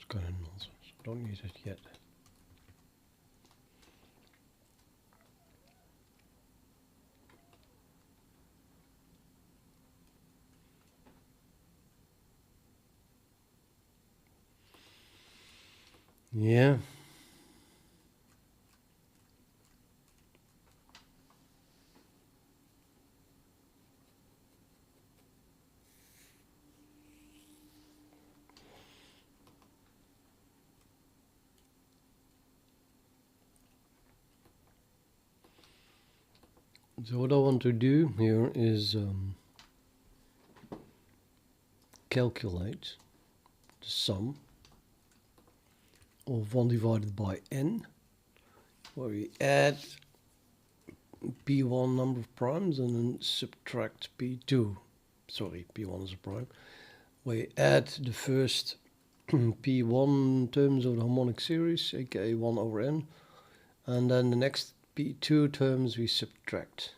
kind of nonsense. Don't use it yet. Yeah. So what I want to do here is calculate the sum of 1 divided by n, where we add p1 number of primes and then subtract p2. Sorry, p1 is a prime. We add the first p1 terms of the harmonic series, aka 1 over n, and then the next p2 terms we subtract.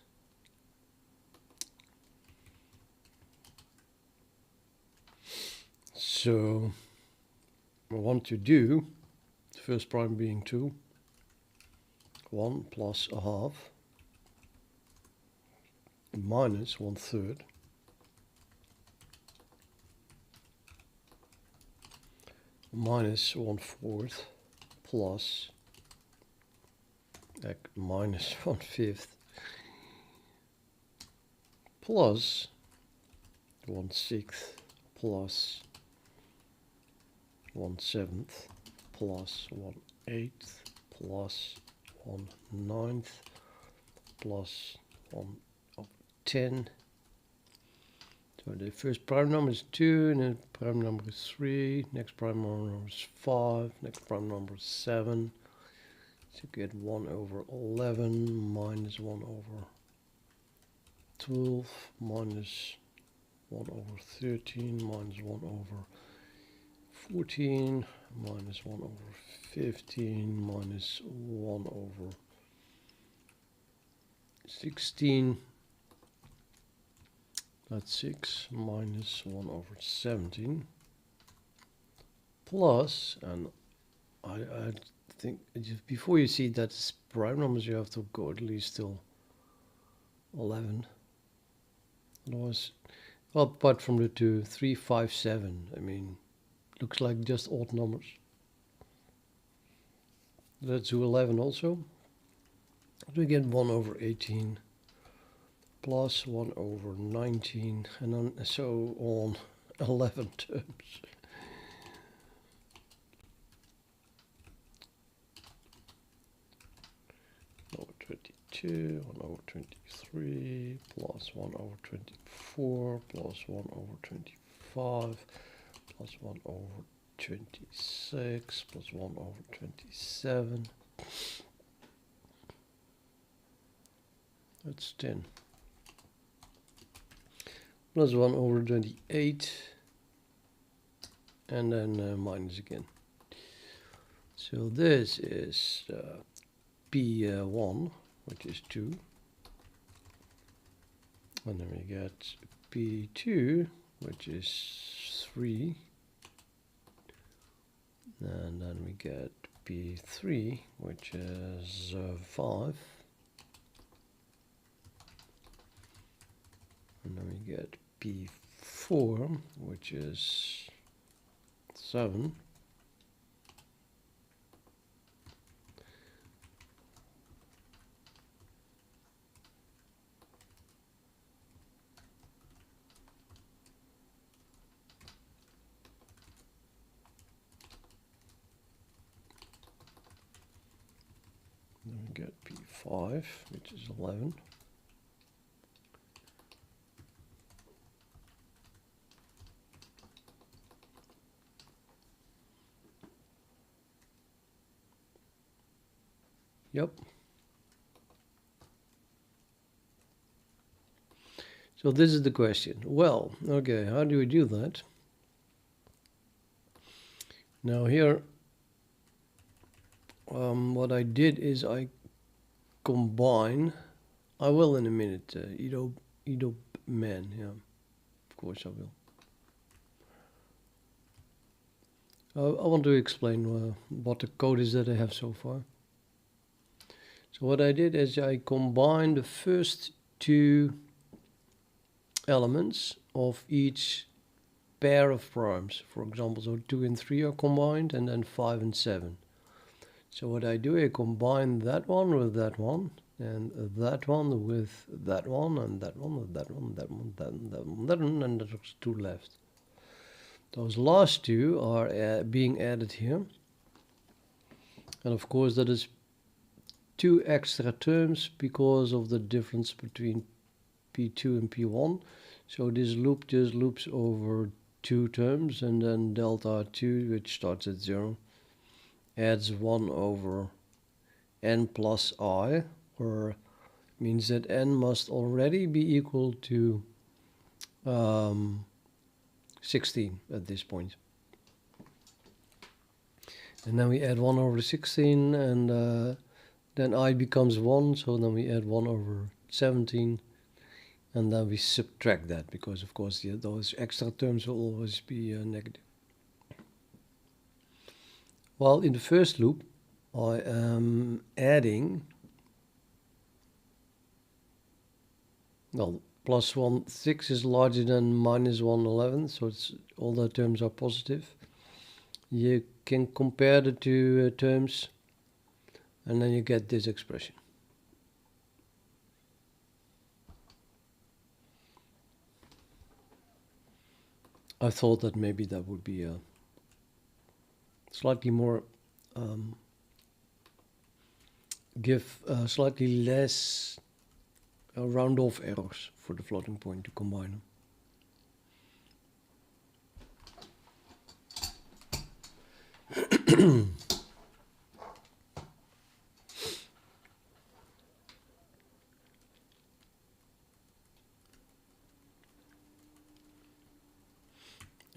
So I want to do the first prime being 2, 1 plus a half minus 1/3 minus 1/4 plus minus 1/5 plus 1/6 plus 1/7 plus 1/8 plus 1/9 plus 1/10. So the first prime number is 2, and then prime number is 3, next prime number is 5, next prime number is 7. So you get 1 over 11 minus 1 over 12 minus 1 over 13 minus 1 over 14 minus 1 over 15 minus 1 over 16. That's 6 minus 1 over 17 plus, and I think just before you see that it's prime numbers, you have to go at least till 11. Otherwise, well, apart from the 2, 3, 5, 7, I mean, looks like just odd numbers. Let's do 11 also. We get 1 over 18 plus 1 over 19, and then so on 11 terms. Over 22, 1 over 23, plus 1 over 24, plus 1 over 25, plus 1 over 26, plus 1 over 27. That's 10. Plus 1 over 28, and then minus again. So this is P1, which is 2. And then we get P2, which is 3. And then we get P3, which is 5. And then we get P4, which is 7. Then we get P5, which is 11. Yep. So this is the question. Well, okay, how do we do that? Now here, what I did is I combine. I will in a minute. Edo man, yeah, of course I will. I want to explain what the code is that I have so far. So what I did is I combined the first two elements of each pair of primes. For example, so 2 and 3 are combined, and then 5 and 7. So what I do, I combine that one with that one, and that one with that one, and that one with that one, that one, that one, that one, that one, and there's 2 left. Those last 2 are being added here. And of course that is 2 extra terms because of the difference between P2 and P1. So this loop just loops over 2 terms, and then delta 2, which starts at 0, adds 1 over n plus I, or means that n must already be equal to 16 at this point. And then we add 1 over 16, and then I becomes 1, so then we add 1 over 17, and then we subtract that, because of course those extra terms will always be negative. Well, in the first loop, I am adding, well, plus 1, 6 is larger than minus 1, 11, so it's, all the terms are positive. You can compare the two terms, and then you get this expression. I thought that maybe that would be slightly more, give slightly less round off errors for the floating point to combine them.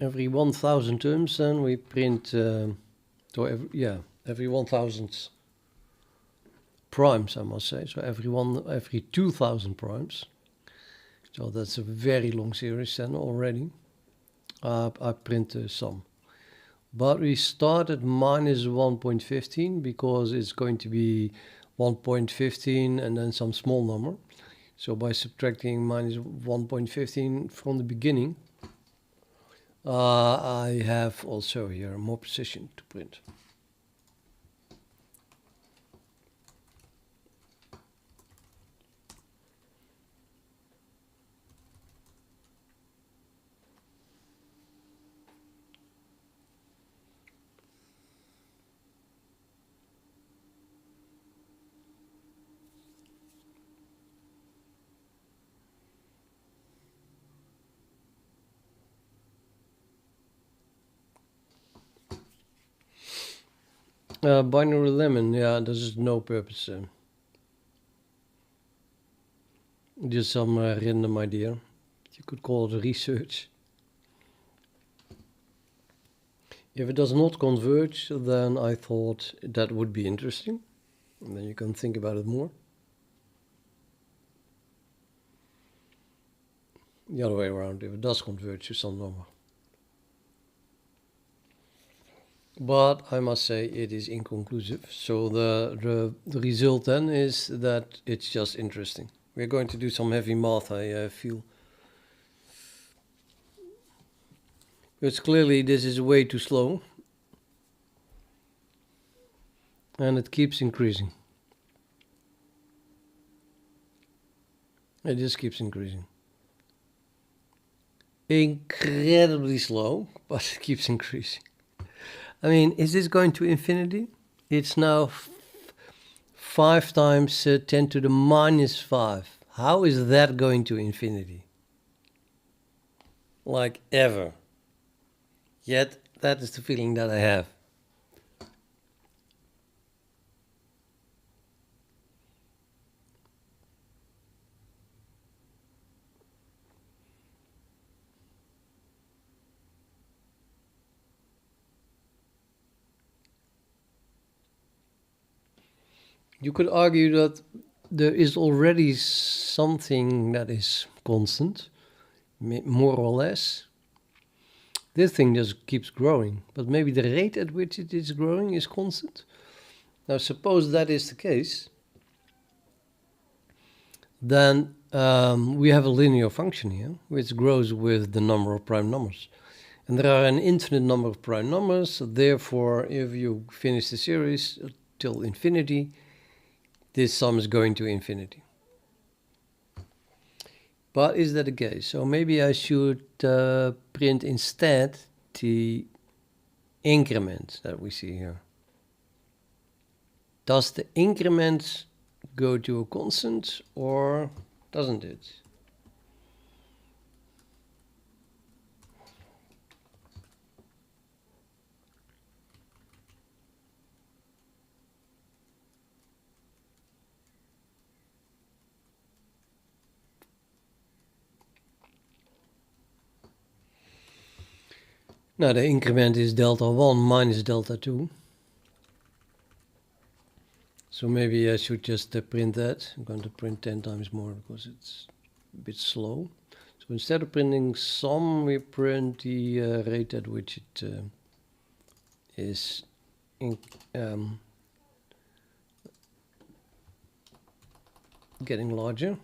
Every 1000 terms, then we print, every 1000 primes, I must say. So every 2000 primes. So that's a very long series then already. I print the sum. But we start at minus 1.15 because it's going to be 1.15 and then some small number. So by subtracting minus 1.15 from the beginning, I have also here more precision to print. Binary lemon, yeah, this is no purpose. Just some random idea. You could call it research. If it does not converge, then I thought that would be interesting. And then you can think about it more. The other way around, if it does converge to some number. But I must say it is inconclusive. So the result then is that it's just interesting. We're going to do some heavy math, I feel. Because clearly this is way too slow. And it keeps increasing. It just keeps increasing. Incredibly slow, but it keeps increasing. I mean, is this going to infinity? It's now 5 times 10 to the minus 5. How is that going to infinity? Like ever. Yet, that is the feeling that I have. You could argue that there is already something that is constant, more or less. This thing just keeps growing, but maybe the rate at which it is growing is constant. Now suppose that is the case, then we have a linear function here, which grows with the number of prime numbers. And there are an infinite number of prime numbers, so therefore if you finish the series till infinity, this sum is going to infinity. But is that the case? So maybe I should print instead the increment that we see here. Does the increment go to a constant or doesn't it? Now the increment is delta 1 minus delta 2. So maybe I should just print that. I'm going to print 10 times more because it's a bit slow. So instead of printing sum, we print the rate at which it is getting larger.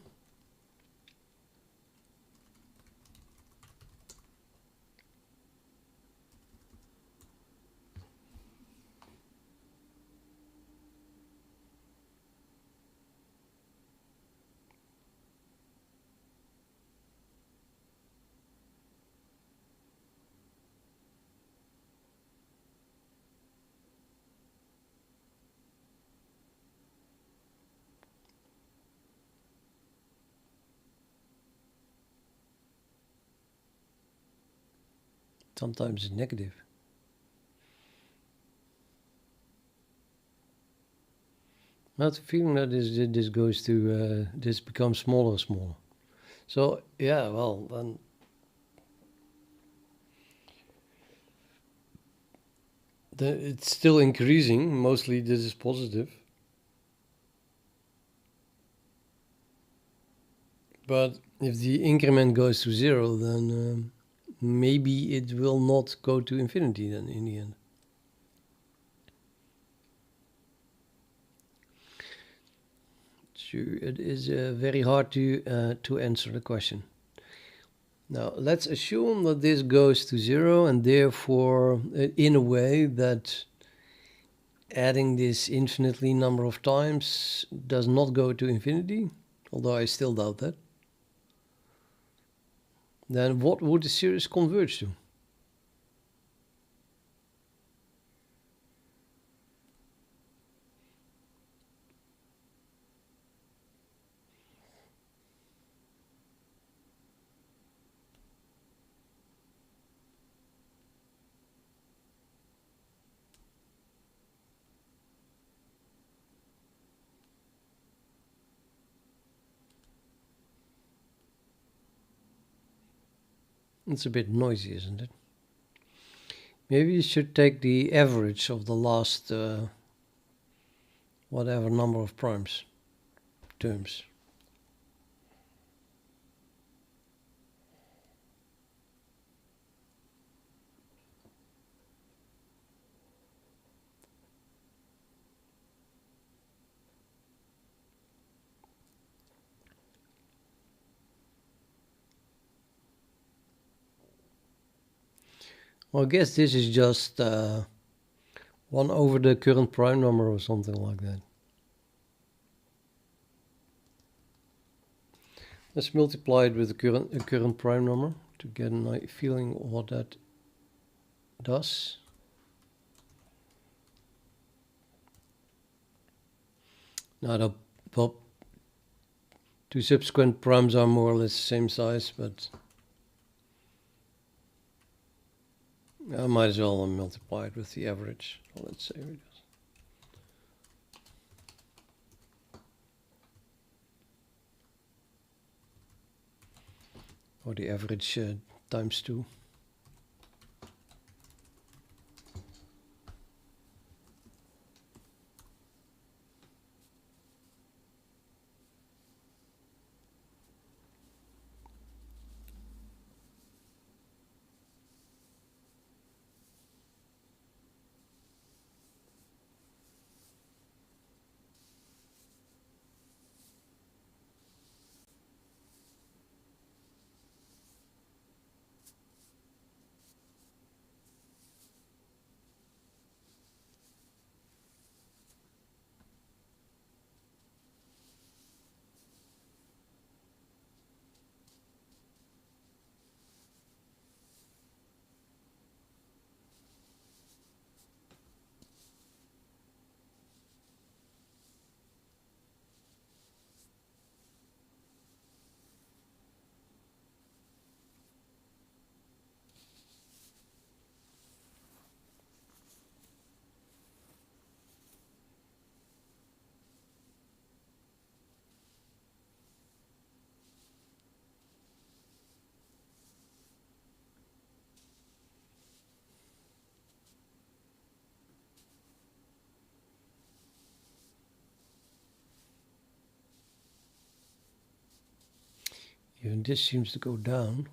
Sometimes it's negative. I have the feeling that this goes to, this becomes smaller and smaller. So, yeah, well, then it's still increasing. Mostly this is positive. But if the increment goes to 0, then maybe it will not go to infinity then in the end. So it is very hard to answer the question. Now let's assume that this goes to 0 and therefore in a way that adding this infinitely number of times does not go to infinity, although I still doubt that. Then what would the series converge to? It's a bit noisy, isn't it? Maybe you should take the average of the last whatever number of primes terms. Well, I guess this is just 1 over the current prime number or something like that. Let's multiply it with the current prime number to get a feeling of what that does. Now the two subsequent primes are more or less the same size, but I might as well multiply it with the average. Well, let's say it is. Or the average times 2. Even this seems to go down.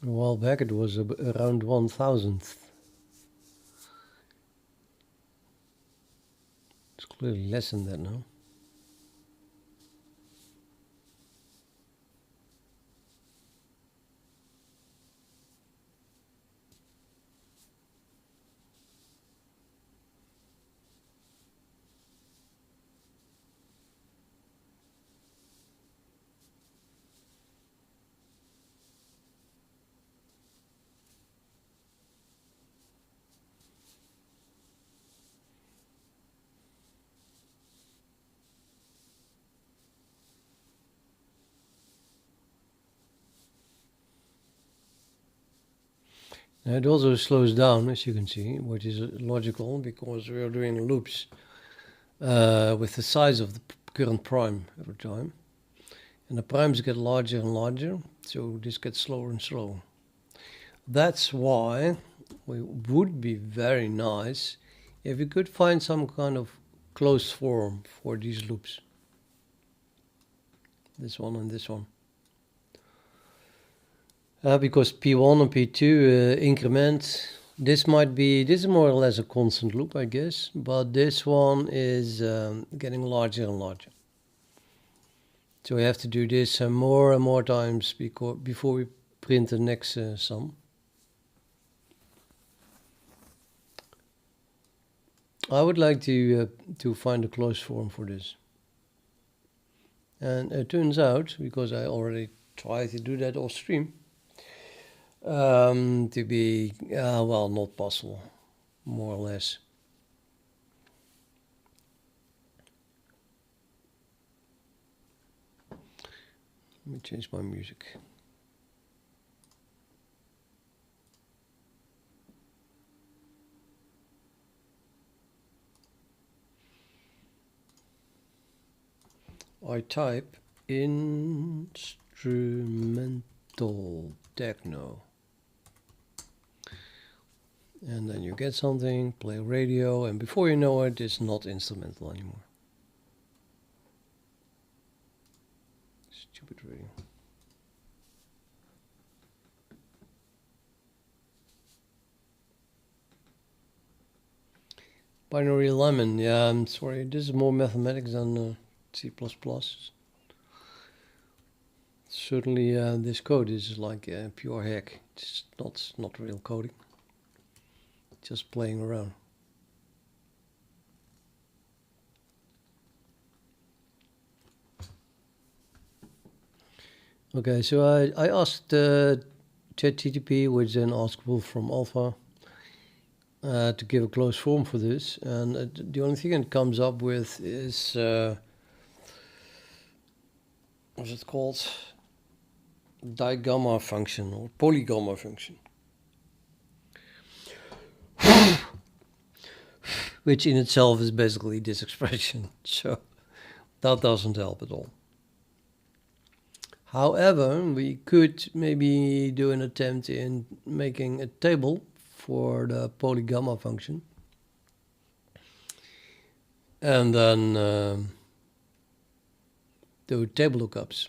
A while back it was around 1,000th. It's clearly less than that now. Now it also slows down, as you can see, which is logical because we are doing loops with the size of the current prime every time. And the primes get larger and larger, so this gets slower and slower. That's why it would be very nice if we could find some kind of closed form for these loops. This one and this one. Because P1 and P2 increment, this is more or less a constant loop, I guess, but this one is getting larger and larger. So we have to do this more and more times before we print the next sum. I would like to find a closed form for this. And it turns out, because I already tried to do that off stream, to be, well, not possible, more or less. Let me change my music. I type instrumental techno. And then you get something, play radio, and before you know it, it's not instrumental anymore. Stupid radio. Binary lemon, yeah, I'm sorry, this is more mathematics than C++. Certainly this code is like a pure hack. It's not real coding. Just playing around. Okay, so I asked ChatGPT, which then asked Wolf from Alpha, to give a closed form for this, and the only thing it comes up with is what's it called? Digamma function or polygamma function. Which in itself is basically this expression, so that doesn't help at all. However, we could maybe do an attempt in making a table for the polygamma function, and then do table lookups.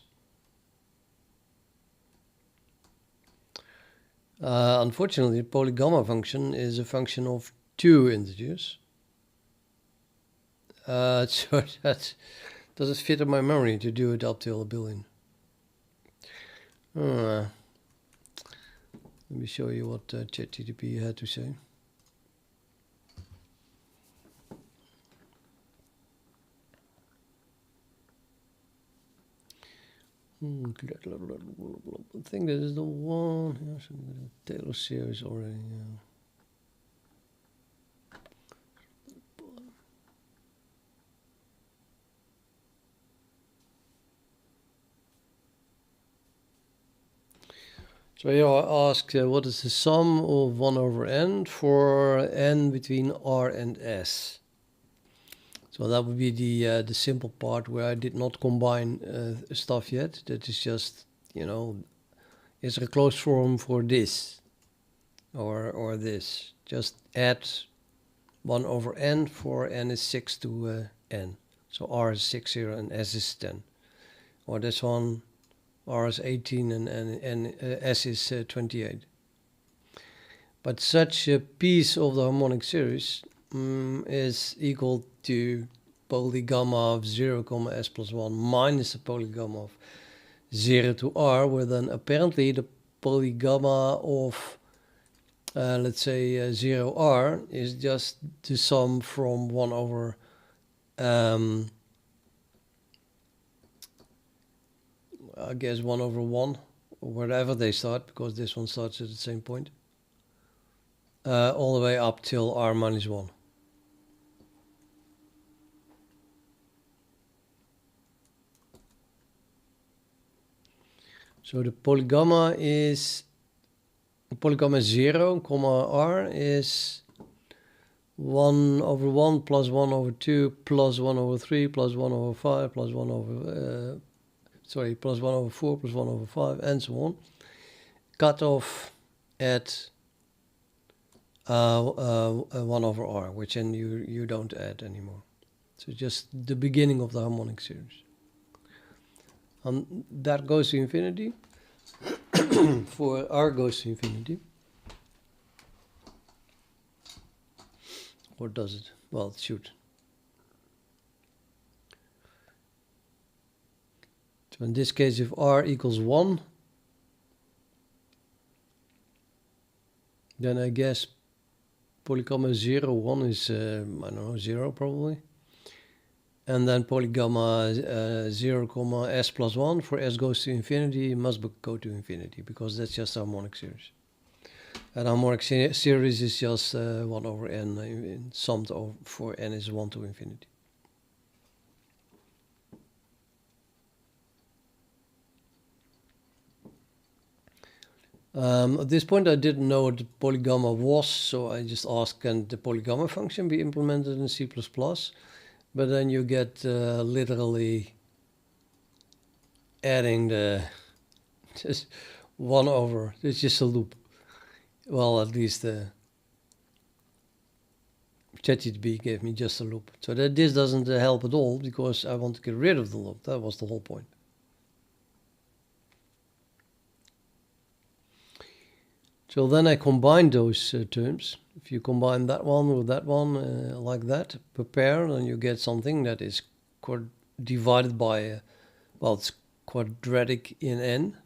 Unfortunately, the polygamma function is a function of two integers. So that doesn't fit in my memory to do it up till 1 billion. Let me show you what ChatGPT had to say. I think this is the one. Yes, Taylor series already. Yeah. So here I ask what is the sum of 1 over n for n between r and s. So that would be the simple part where I did not combine stuff yet. That is just, you know, is there a closed form for this or this? Just add 1 over n for n is 6 to n. So R is 60 and S is 10. Or this one, R is 18 and S is 28. But such a piece of the harmonic series is equal to polygamma of 0, S plus 1 minus the polygamma of 0 to R, where then apparently the polygamma of, let's say, 0R is just the sum from 1 over I guess 1 over 1, or wherever they start, because this one starts at the same point, all the way up till R minus 1. So the polygamma is 0, comma R is 1 over 1 plus 1 over 2 plus 1 over 3 plus 1 over 5 plus 1 over plus 1 over 4 plus 1 over 5 and so on. Cut off at 1 over R, which then you don't add anymore. So just the beginning of the harmonic series. That goes to infinity. For R goes to infinity. Or does it? Well, it should. So in this case, if R equals 1, then I guess polygamma 0, 1 is, I don't know, 0 probably. And then polygamma 0, comma S plus 1, for S goes to infinity, must go to infinity, because that's just a harmonic series. And harmonic series is just 1 over n, summed over for n is 1 to infinity. At this point I didn't know what the polygamma was, so I just asked, can the polygamma function be implemented in C++? But then you get literally adding the just 1 over, it's just a loop. Well, at least ChatGPT gave me just a loop. So that this doesn't help at all, because I want to get rid of the loop. That was the whole point. So then I combine those terms. If you combine that one with that one like that, prepare, then you get something that is divided by, well, it's quadratic in n.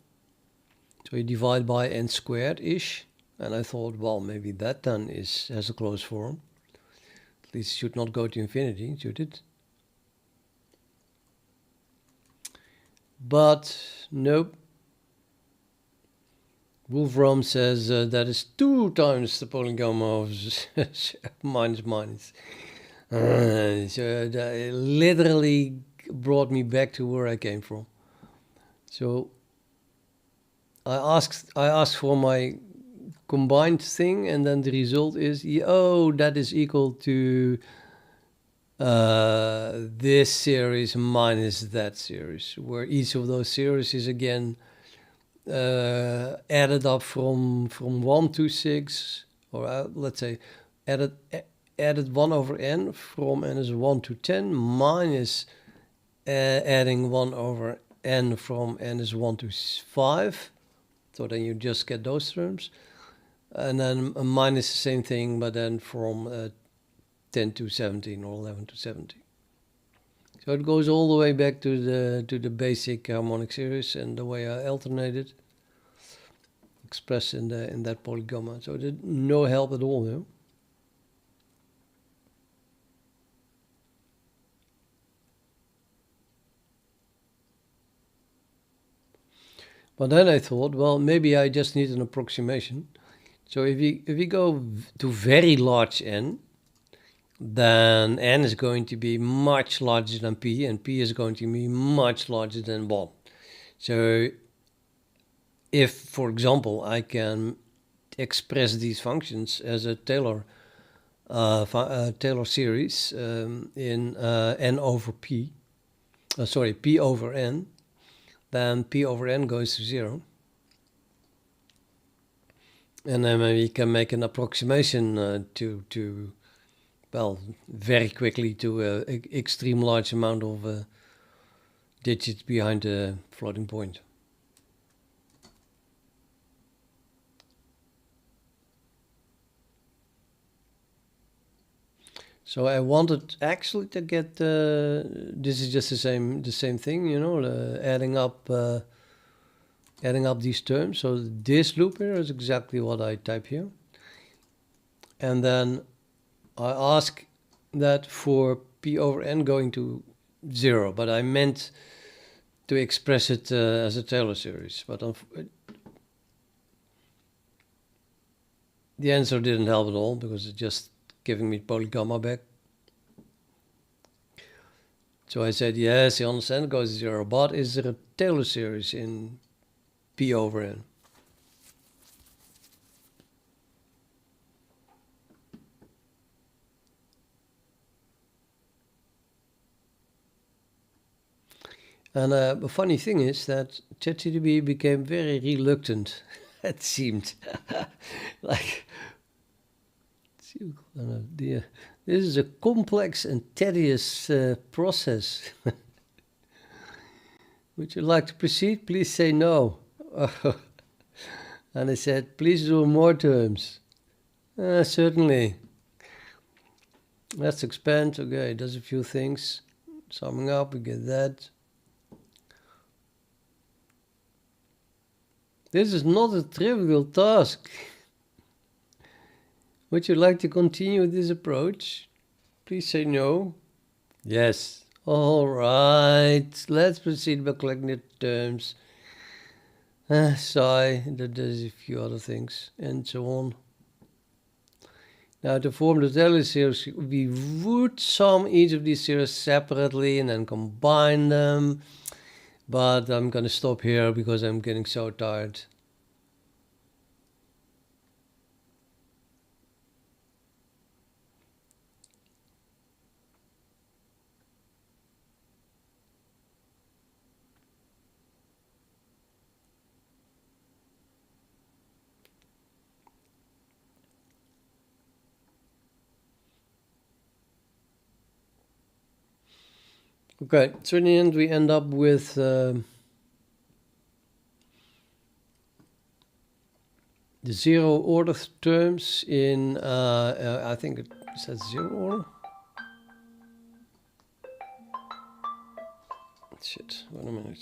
So you divide by n squared-ish. And I thought, well, maybe that then has a closed form. At least it should not go to infinity, should it? But nope. Wolfram says that is 2 times the polygamma of minus minus. So that literally brought me back to where I came from. So I asked for my combined thing, and then the result is, oh, that is equal to this series minus that series, where each of those series is again added up from 1 to 6, or let's say added 1 over n from n is 1 to 10 minus adding 1 over n from n is 1 to 5. So then you just get those terms. And then minus the same thing, but then from 10 to 17 or 11 to 17. So it goes all the way back to the basic harmonic series and the way I alternated, expressed in that polygamma. So it did no help at all, no? But then I thought, well, maybe I just need an approximation. So if you go to very large n, then n is going to be much larger than p, and p is going to be much larger than 1. So if, for example, I can express these functions as a Taylor series in n over p, p over n, then p over n goes to 0. And then maybe you can make an approximation to well, very quickly to an extreme large amount of digits behind the floating point. So I wanted actually to get this is just the same thing, you know, adding up these terms. So this loop here is exactly what I type here, and then I ask that for p over n going to 0, but I meant to express it as a Taylor series, but the answer didn't help at all because it's just giving me polygamma back. So I said, yes, I understand it goes to 0, but is there a Taylor series in p over n? And the funny thing is that ChatGPT became very reluctant, it seemed. Like, this is a complex and tedious process. Would you like to proceed? Please say no. And I said, please do more terms. Certainly. Let's expand. Okay, it does a few things. Summing up, we get that. This is not a trivial task. Would you like to continue this approach? Please say no. Yes. All right. Let's proceed by collecting the terms. Sigh. There's a few other things and so on. Now, to form the Taylor series, we would sum each of these series separately and then combine them. But I'm going to stop here because I'm getting so tired. Okay, so in the end we end up with the zero order terms in, I think it says zero order. Shit, wait a minute.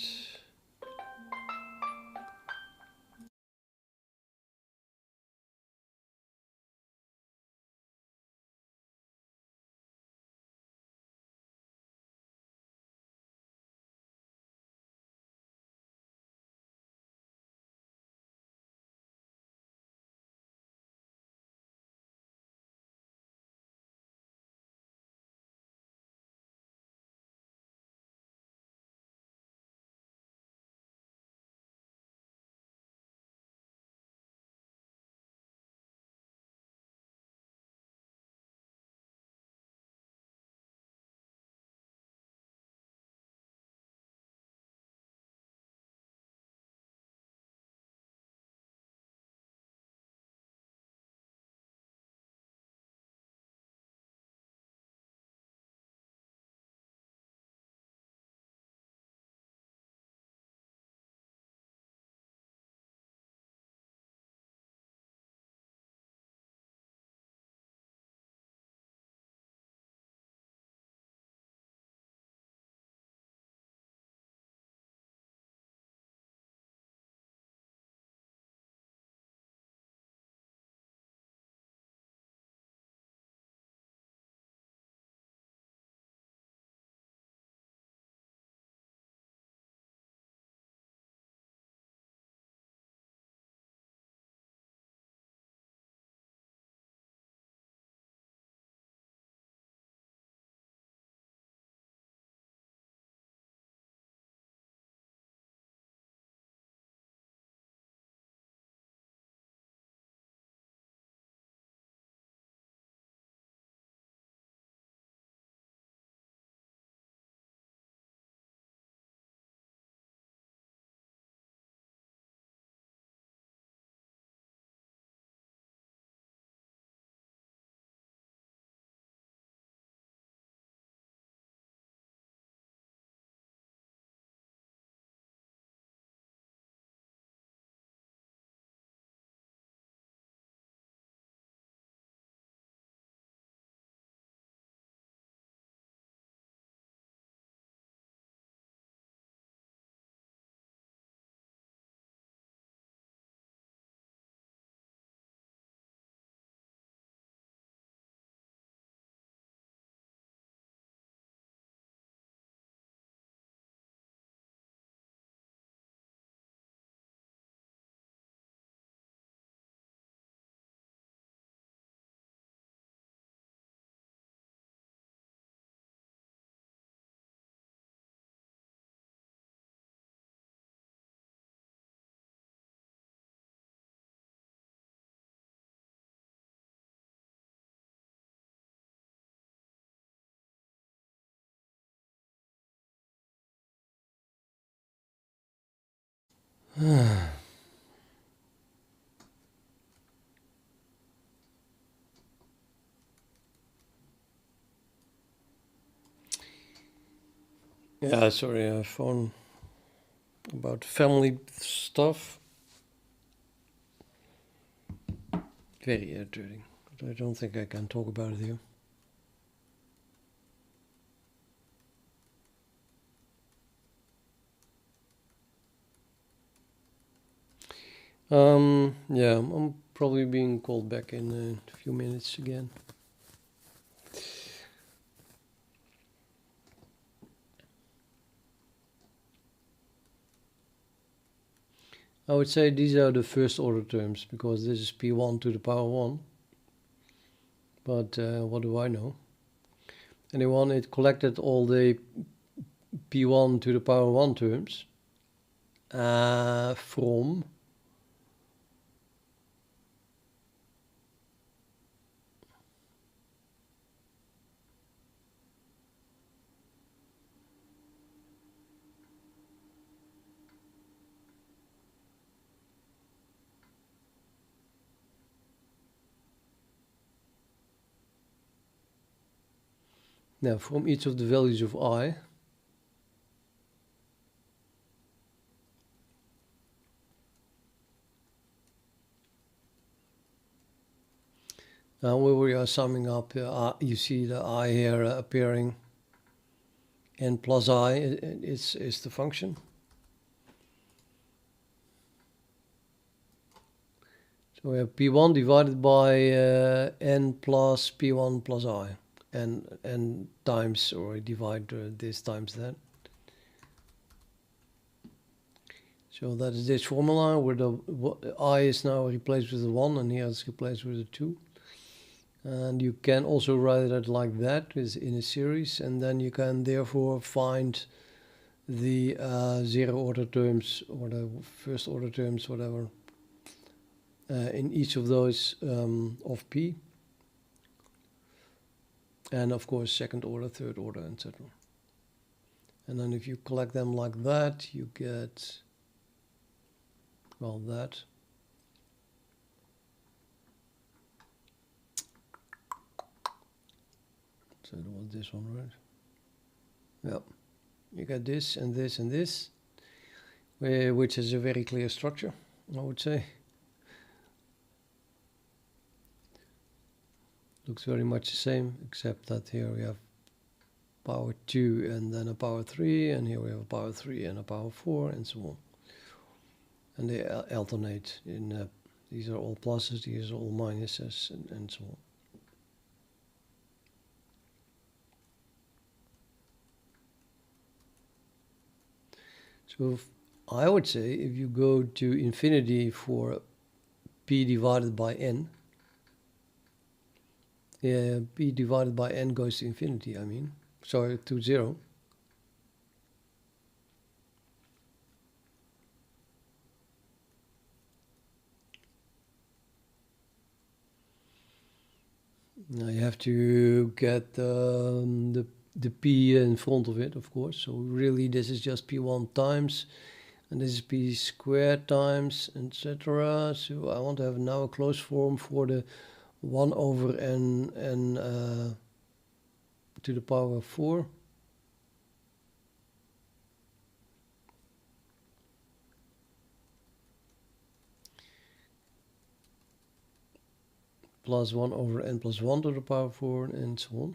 Yeah, sorry, phone about family stuff. Very irritating. But I don't think I can talk about it here. Yeah, I'm probably being called back in a few minutes again. I would say these are the first order terms because this is P1 to the power 1. But what do I know? Anyone, it collected all the P1 to the power 1 terms from now from each of the values of I. Now when we are summing up, you see the I here appearing, n plus I is the function. So we have P1 divided by n plus P1 plus I, and times, or divide this times that. So that is this formula where the I is now replaced with a 1 and here it's replaced with a 2. And you can also write it like that, is in a series, and then you can therefore find the zero order terms or the first order terms, whatever, in each of those of P. And of course second order, third order, etc. And then if you collect them like that, you get, well, that. So it was this one, right? Yeah. You get this and this and this, which is a very clear structure, I would say. Looks very much the same, except that here we have power 2 and then a power 3, and here we have a power 3 and a power 4, and so on. And they alternate in, these are all pluses, these are all minuses, and so on. So I would say if you go to infinity for P divided by n, P divided by n goes to infinity, I mean, sorry, to 0. Now you have to get the P in front of it, of course. So really this is just P1 times, and this is P squared times, etc. So I want to have now a closed form for the 1 over n to the power of 4. Plus 1 over n plus 1 to the power of 4, and so on.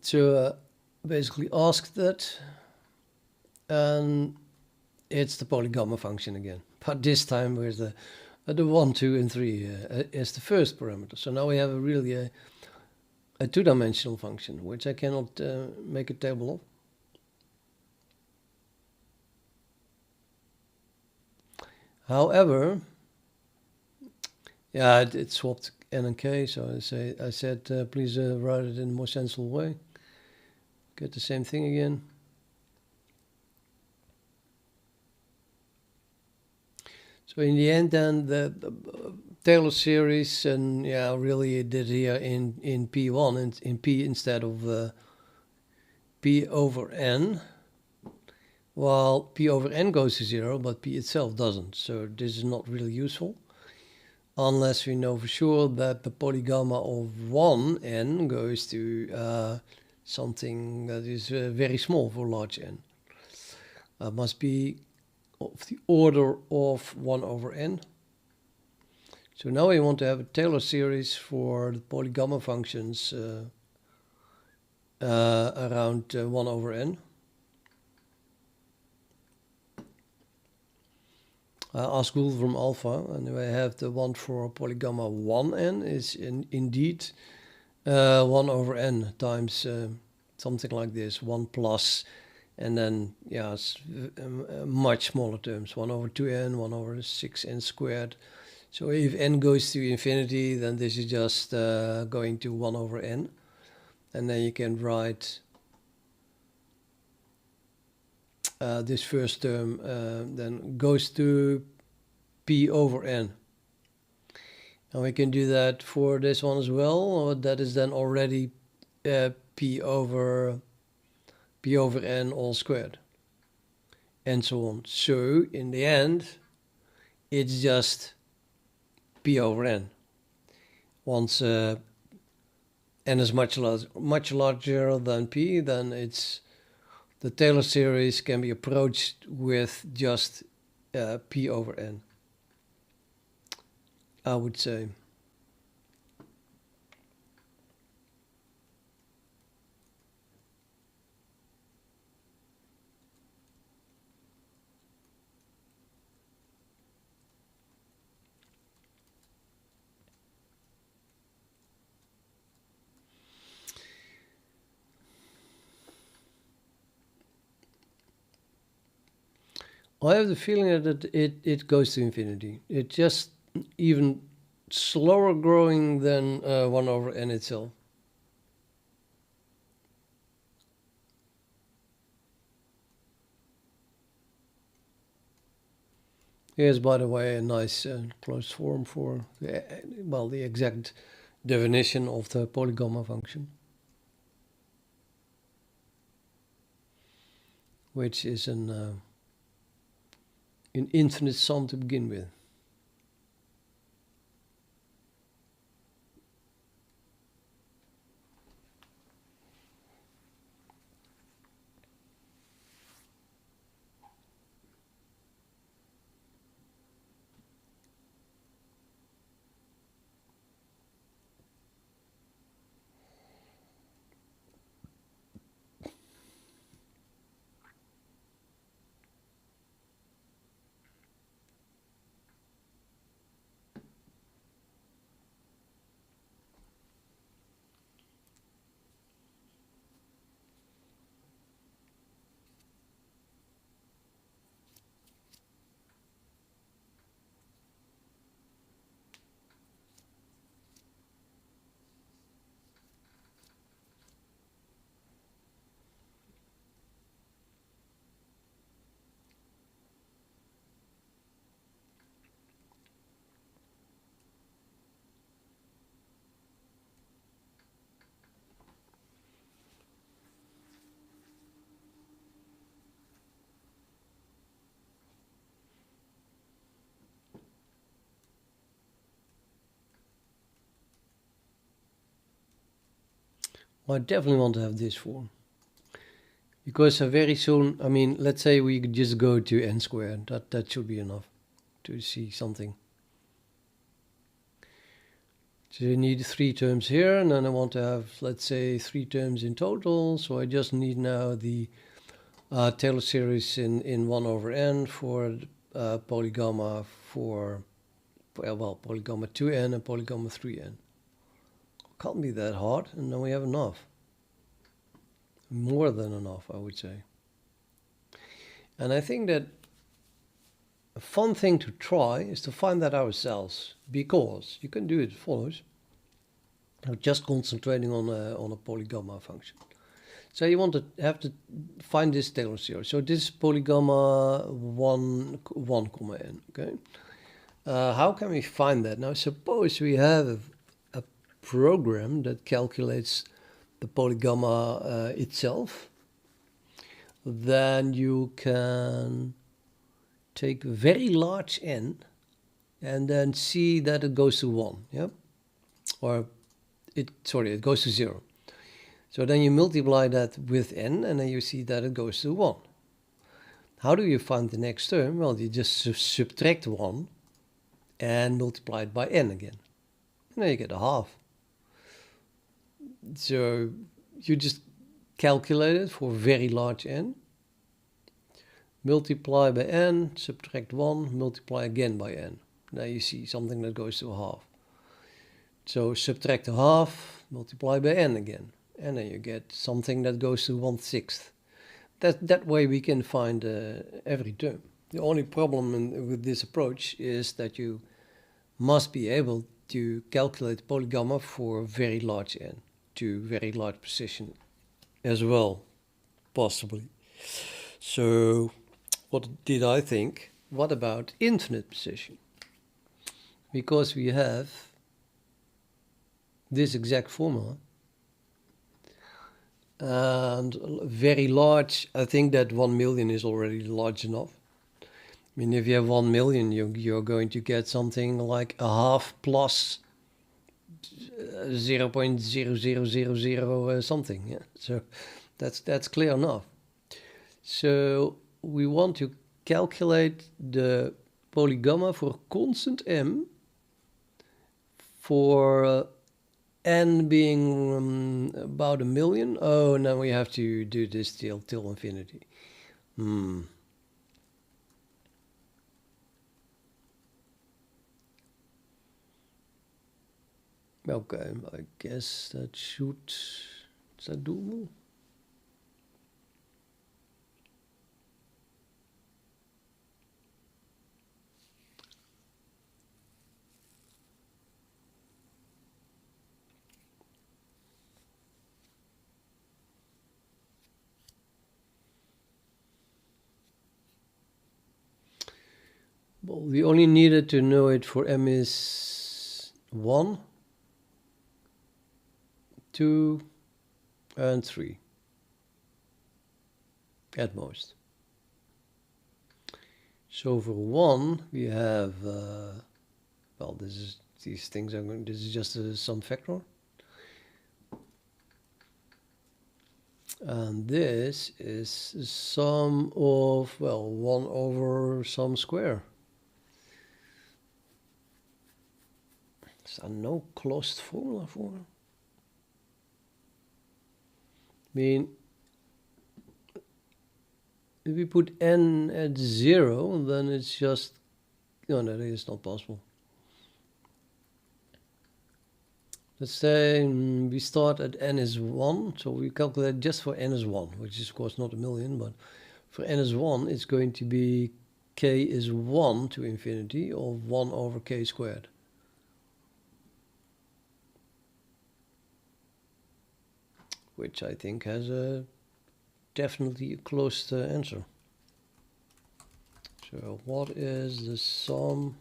So basically ask that, and it's the polygamma function again, but this time with the 1, 2, and 3 as the first parameter. So now we have really a two-dimensional function, which I cannot make a table of. However, yeah, it swapped n and k, so I said please write it in a more sensible way. Get the same thing again. So in the end, then Taylor series, and yeah, really it did here in P1 and in P instead of P over N. Well, P over N goes to 0, but P itself doesn't. So this is not really useful. Unless we know for sure that the polygamma of 1n goes to something that is very small for large n. Must be of the order of 1 over n. So now we want to have a Taylor series for the polygamma functions around 1 over n. Ask Google from alpha, and I have the one for polygamma 1n is indeed 1 over n times something like this, 1 plus, and then, yeah, much smaller terms, 1 over 2n, 1 over 6n squared. So if n goes to infinity, then this is just going to 1 over n. And then you can write this first term then goes to p over n. And we can do that for this one as well. That is then already p over n all squared, and so on. So in the end, it's just p over n. Once n is much larger than p, then it's the Taylor series can be approached with just p over n, I would say. I have the feeling that it goes to infinity. It's just even slower growing than 1 over n itself. Here's, by the way, a nice closed form for the exact definition of the polygamma function, which is an infinite sum to begin with. I definitely want to have this form, because very soon, I mean, let's say we could just go to n squared. That should be enough to see something. So you need 3 terms here, and then I want to have, let's say, 3 terms in total. So I just need now the Taylor series in 1 over n for polygamma for, well, polygamma 2n and polygamma 3n. Can't be that hard, and then we have enough. More than enough, I would say. And I think that a fun thing to try is to find that ourselves, because you can do it as follows. I'm just concentrating on a polygamma function. So you want to have to find this Taylor series. So this is polygamma 1, comma n, okay? How can we find that? Now, suppose we have a program that calculates the polygamma itself, then you can take very large n and then see that it goes to 1, yeah? Or it goes to 0. So then you multiply that with n and then you see that it goes to 1. How do you find the next term? Well, you just subtract 1 and multiply it by n again. And then you get a half. So you just calculate it for very large n, multiply by n, subtract 1, multiply again by n. Now you see something that goes to a half. So subtract a half, multiply by n again. And then you get something that goes to 1/6. That way we can find every term. The only problem with this approach is that you must be able to calculate polygamma for very large n to very large precision as well, possibly. So what did I think? What about infinite precision? Because we have this exact formula and very large, I think that 1 million is already large enough. I mean, if you have 1 million, you're going to get something like a half plus 0.0000 something. Yeah? So that's clear enough. So we want to calculate the polygamma for constant m for n being about 1 million. Oh, now we have to do this till infinity. Okay, I guess that should... Is that doable? Well, we only needed to know it for m is 1, 2, and 3 at most. So for 1 we have well, this is just a sum factor, and this is the sum of, well, 1 over some square. Is there no closed formula for it? I mean, if we put n at 0, then it's just... No, that is not possible. Let's say we start at n is 1, so we calculate just for n is 1, which is of course not 1 million, but for n is 1, it's going to be k is 1 to infinity of 1 over k squared. Which I think has definitely a closed answer. So what is the sum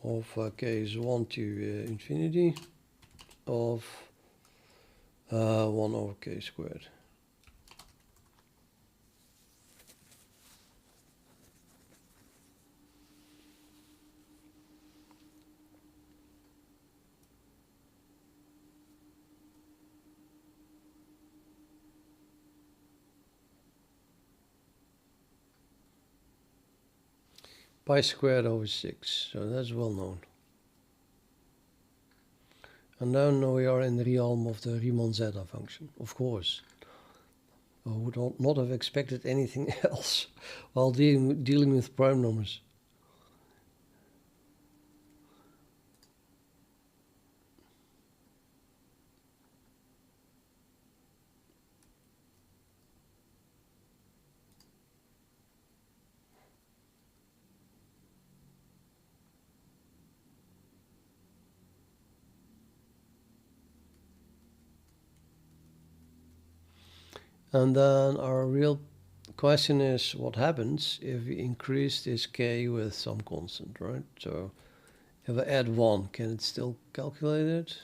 of k is 1 to infinity of 1 over k squared? Pi squared over 6, so that's well known. And now we are in the realm of the Riemann zeta function, of course. I would not have expected anything else while dealing with prime numbers. And then our real question is what happens if we increase this k with some constant, right? So if I add 1, can it still calculate it?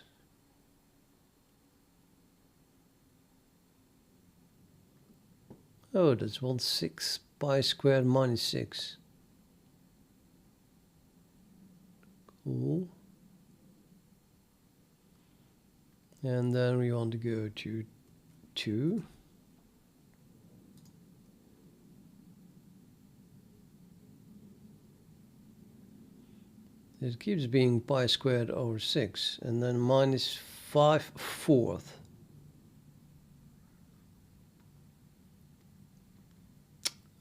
Oh, that's 1/6 pi squared minus 6. Cool. And then we want to go to 2. It keeps being pi squared over 6, and then minus 5/4.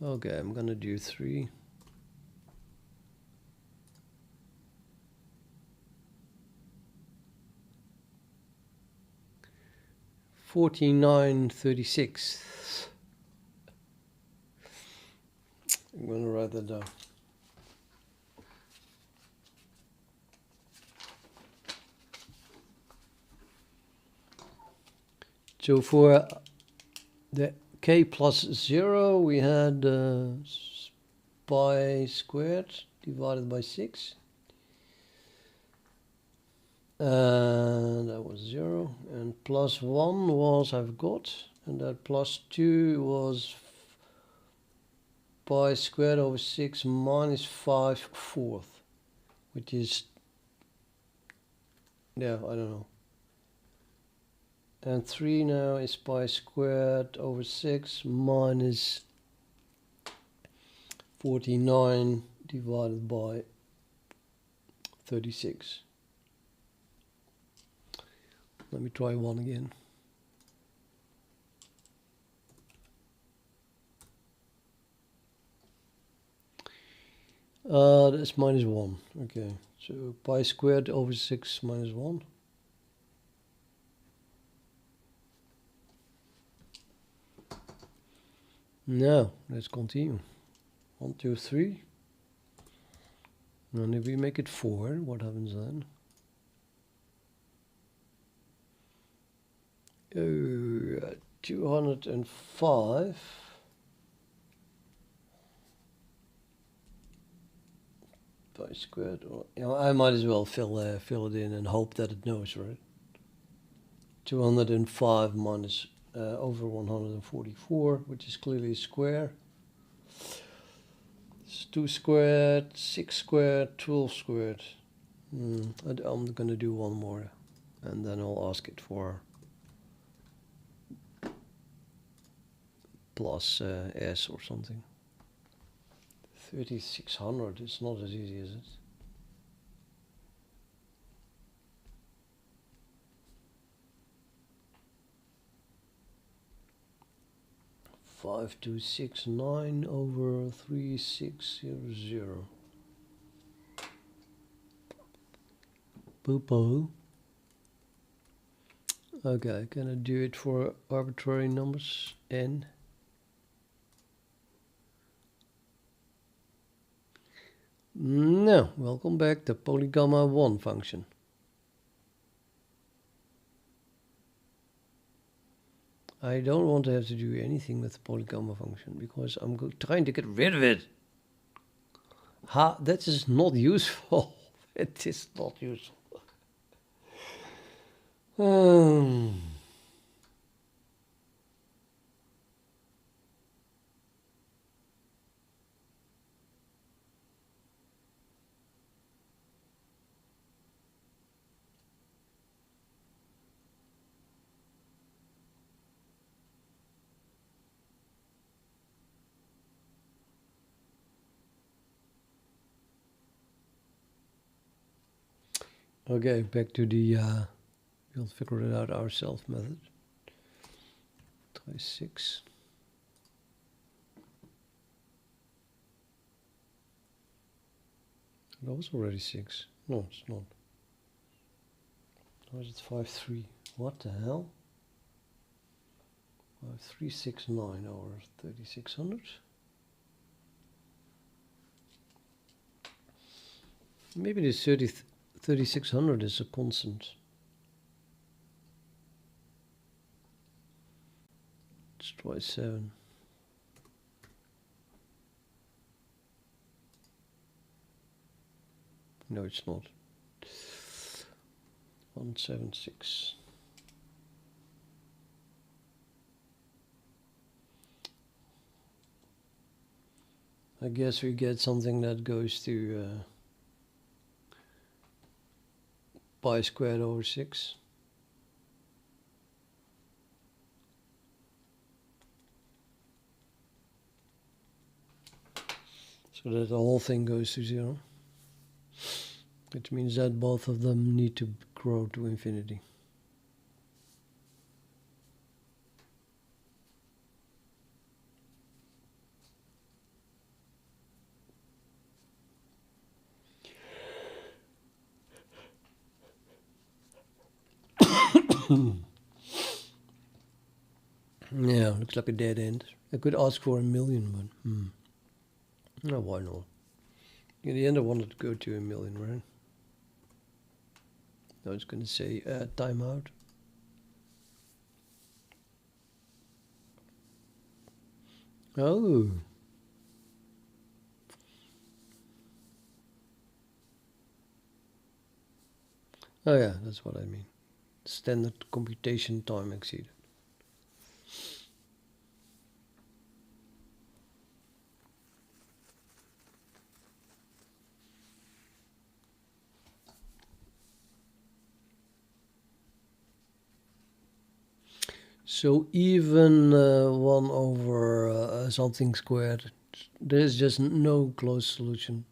Okay, I'm gonna do 3. (49/36). I'm gonna write that down. So for the k plus 0, we had pi squared divided by 6. And that was 0. And plus 1 was I've got. And that plus 2 was pi squared over 6 minus 5/4. Which is, yeah, I don't know. And 3 now is pi squared over 6 minus 49 divided by 36. Let me try 1 again. That's minus 1. Okay, so pi squared over 6 minus 1. Now, let's continue. 1, 2, 3. And if we make it 4, what happens then? 205 pi squared. Or, you know, I might as well fill it in and hope that it knows, right? 205 minus over 144, which is clearly a square. It's 2 squared, 6 squared, 12 squared. I'm going to do one more, and then I'll ask it for plus s or something. 3600 is not as easy as it. Five two six nine over 3600. Poo-poo. Okay, can I do it for arbitrary numbers? N. No, welcome back to polygamma 1 function. I don't want to have to do anything with the polygamma function because I'm trying to get rid of it. That is not useful. It is not useful. Okay, back to the we'll figure it out ourselves method. Try 6. That was already 6. No, it's not. Why is it 5 3? What the hell? 5369 over 3600. Maybe the 3600 is a constant. Let's try 7. No, it's not. 176. I guess we get something that goes to pi squared over 6. So that the whole thing goes to 0. Which means that both of them need to grow to infinity. Yeah, looks like a dead end. I could ask for 1,000,000, but no, why not? In the end, I wanted to go to 1,000,000, right? Now it's going to say timeout. Oh. Oh yeah, that's what I mean. Standard computation time exceeded. So even 1 over something squared, there's just no closed solution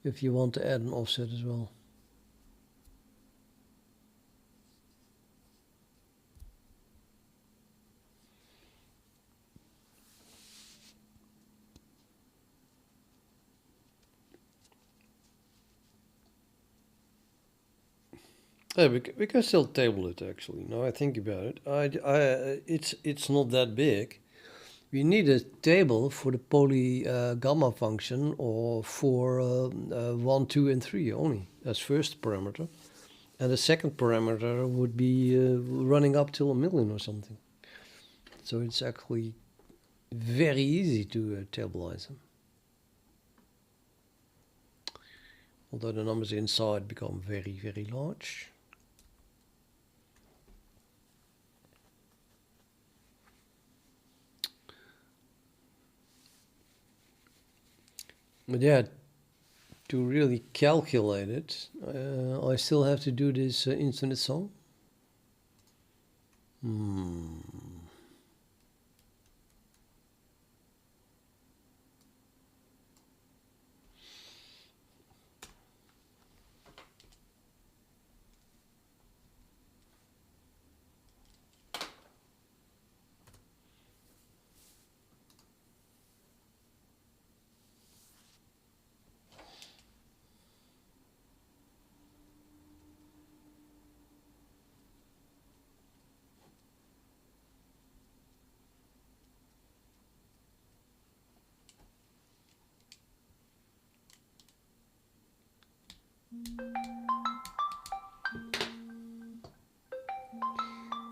if you want to add an offset as well. Yeah, we can still table it actually. Now I think about it, it's not that big. We need a table for the poly gamma function or for 1, 2, and 3 only as first parameter. And the second parameter would be running up till 1,000,000 or something. So it's actually very easy to tablize them. Although the numbers inside become very, very large. But yeah, to really calculate it, I still have to do this infinite sum.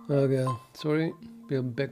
Okay, sorry, we're back.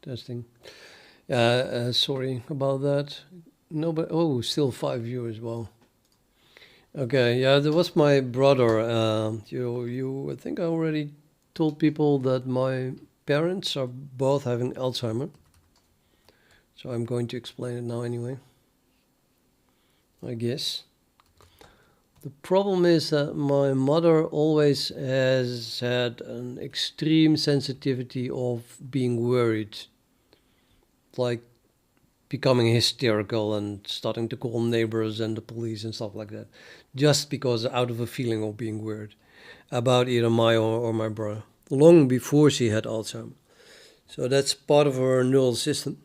testing. Sorry about that. No, but still 5 viewers. Wow. Okay, yeah, there was my brother. I think I already told people that my parents are both having Alzheimer. So I'm going to explain it now anyway, I guess. The problem is that my mother always has had an extreme sensitivity of being worried, like becoming hysterical and starting to call neighbors and the police and stuff like that, just because out of a feeling of being worried about either my or my brother, long before she had Alzheimer's. So that's part of her neural system.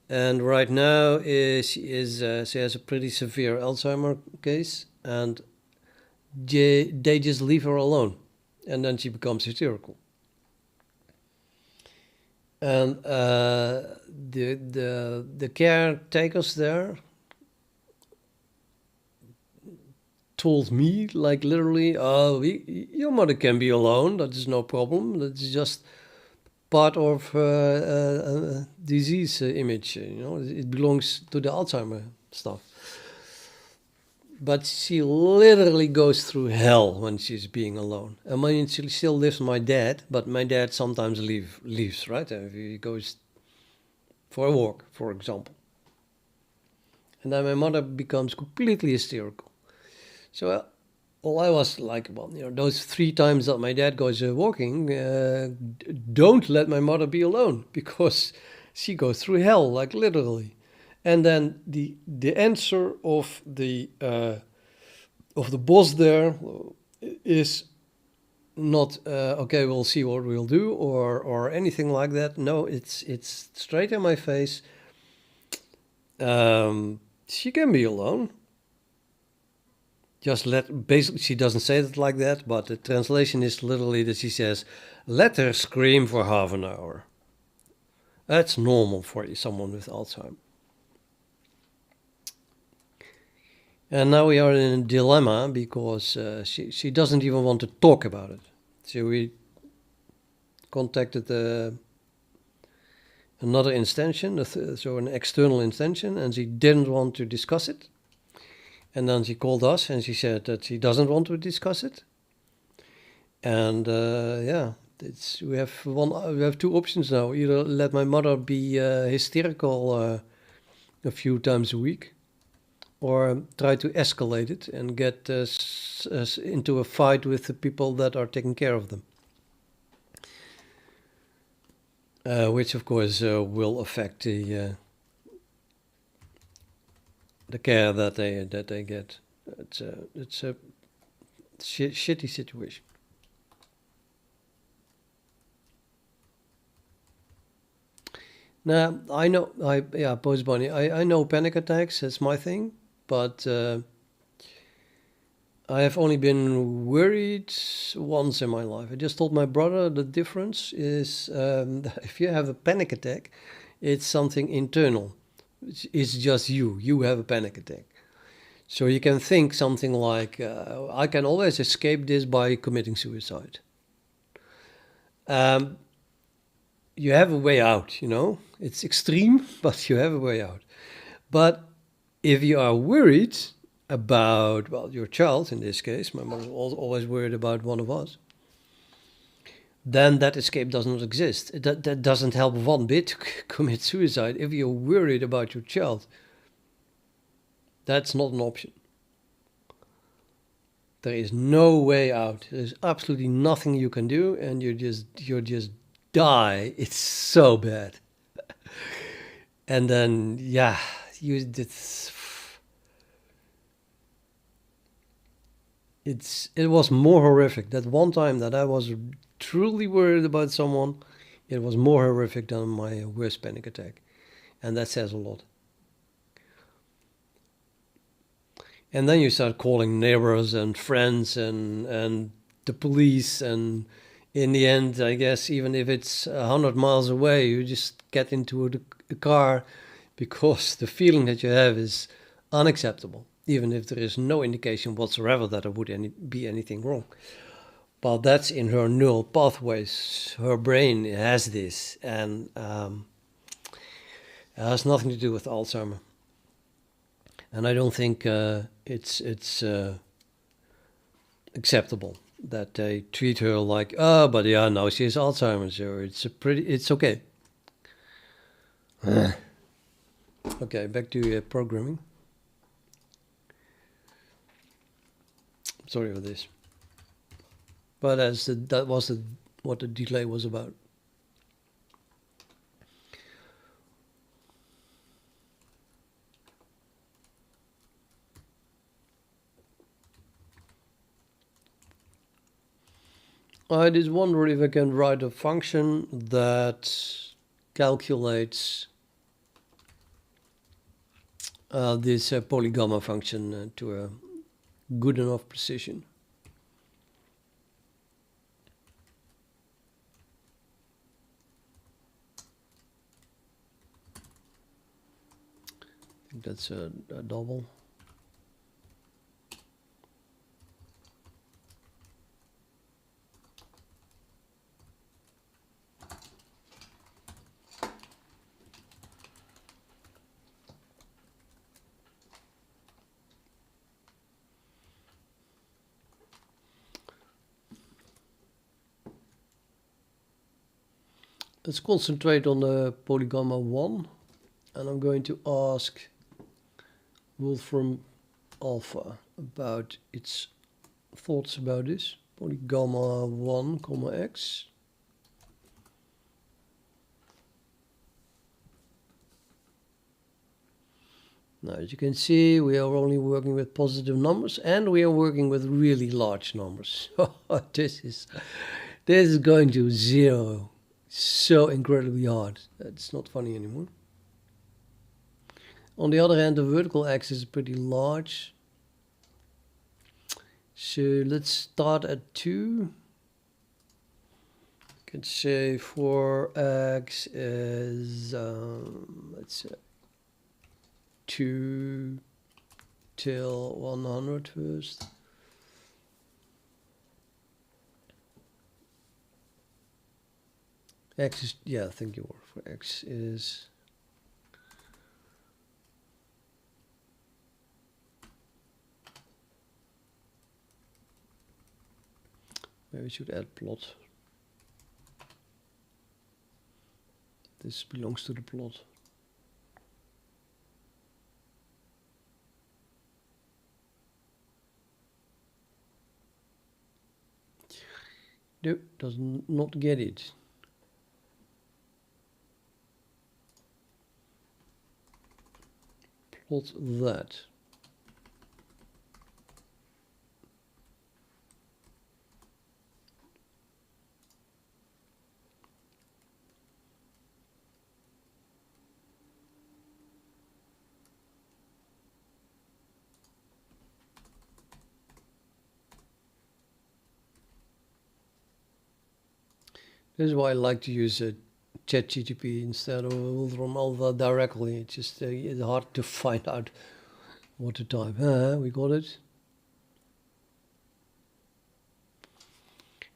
And right now she has a pretty severe Alzheimer case, and they just leave her alone, and then she becomes hysterical. And the caretakers there told me, like literally, "Oh, your mother can be alone. That is no problem. That's just part of disease image. It belongs to the Alzheimer stuff." But she literally goes through hell when she's being alone. I mean, she still lives with my dad, but my dad sometimes leaves, right? If he goes for a walk, for example. And then my mother becomes completely hysterical. So I was like, well, those 3 times that my dad goes walking, don't let my mother be alone, because she goes through hell, like literally. And then the answer of the boss there is not okay, we'll see what we'll do, or anything like that. No, it's straight in my face. She can be alone. Basically, she doesn't say it like that, but the translation is literally that she says, "Let her scream for half an hour." That's normal for someone with Alzheimer's. And now we are in a dilemma because she doesn't even want to talk about it. So we contacted another instantion, so an external instantion, and she didn't want to discuss it. And then she called us and she said that she doesn't want to discuss it. And we have 2 options now. Either let my mother be hysterical a few times a week, or try to escalate it and get into a fight with the people that are taking care of them. Which of course will affect the care that they get. It's a shitty situation. Now I know, Post Bunny. I know panic attacks. That's my thing. But I have only been worried once in my life. I just told my brother the difference is if you have a panic attack, it's something internal. It's just you. You have a panic attack. So you can think something like, I can always escape this by committing suicide. You have a way out, It's extreme, but you have a way out. But if you are worried about, your child, in this case, my mother was always worried about one of us, then that escape does not exist. That doesn't help one bit to commit suicide. If you're worried about your child, that's not an option. There is no way out. There's absolutely nothing you can do, and you just die. It's so bad. And then, it was more horrific. That one time that I was truly worried about someone, it was more horrific than my worst panic attack. And that says a lot. And then you start calling neighbors and friends and the police, and in the end, I guess, even if it's 100 miles away, you just get into a car because the feeling that you have is unacceptable, even if there is no indication whatsoever that there would be anything wrong. Well, that's in her neural pathways. Her brain has this, and it has nothing to do with Alzheimer. And I don't think it's acceptable that they treat her like, oh, but yeah, now she has Alzheimer's, or it's okay. Okay, back to programming. Sorry for this, but that was what the delay was about. I just wonder if I can write a function that calculates this polygamma function to a good enough precision. I think that's a double. Let's concentrate on the polygamma 1, and I'm going to ask Wolfram Alpha about its thoughts about this. Polygamma 1, x. Now, as you can see, we are only working with positive numbers, and we are working with really large numbers. This is going to 0. So incredibly hard. That's not funny anymore. On the other hand, the vertical axis is pretty large. So let's start at 2. You can say 4x is, let's say, 2 till 100 first. X is, yeah, thank you for x is maybe we should add plot. This belongs to the plot. No, does not get it. Plot that. This is why I like to use ChatGPT instead of Wolfram Alpha directly. It's just it's hard to find out what to type. We got it.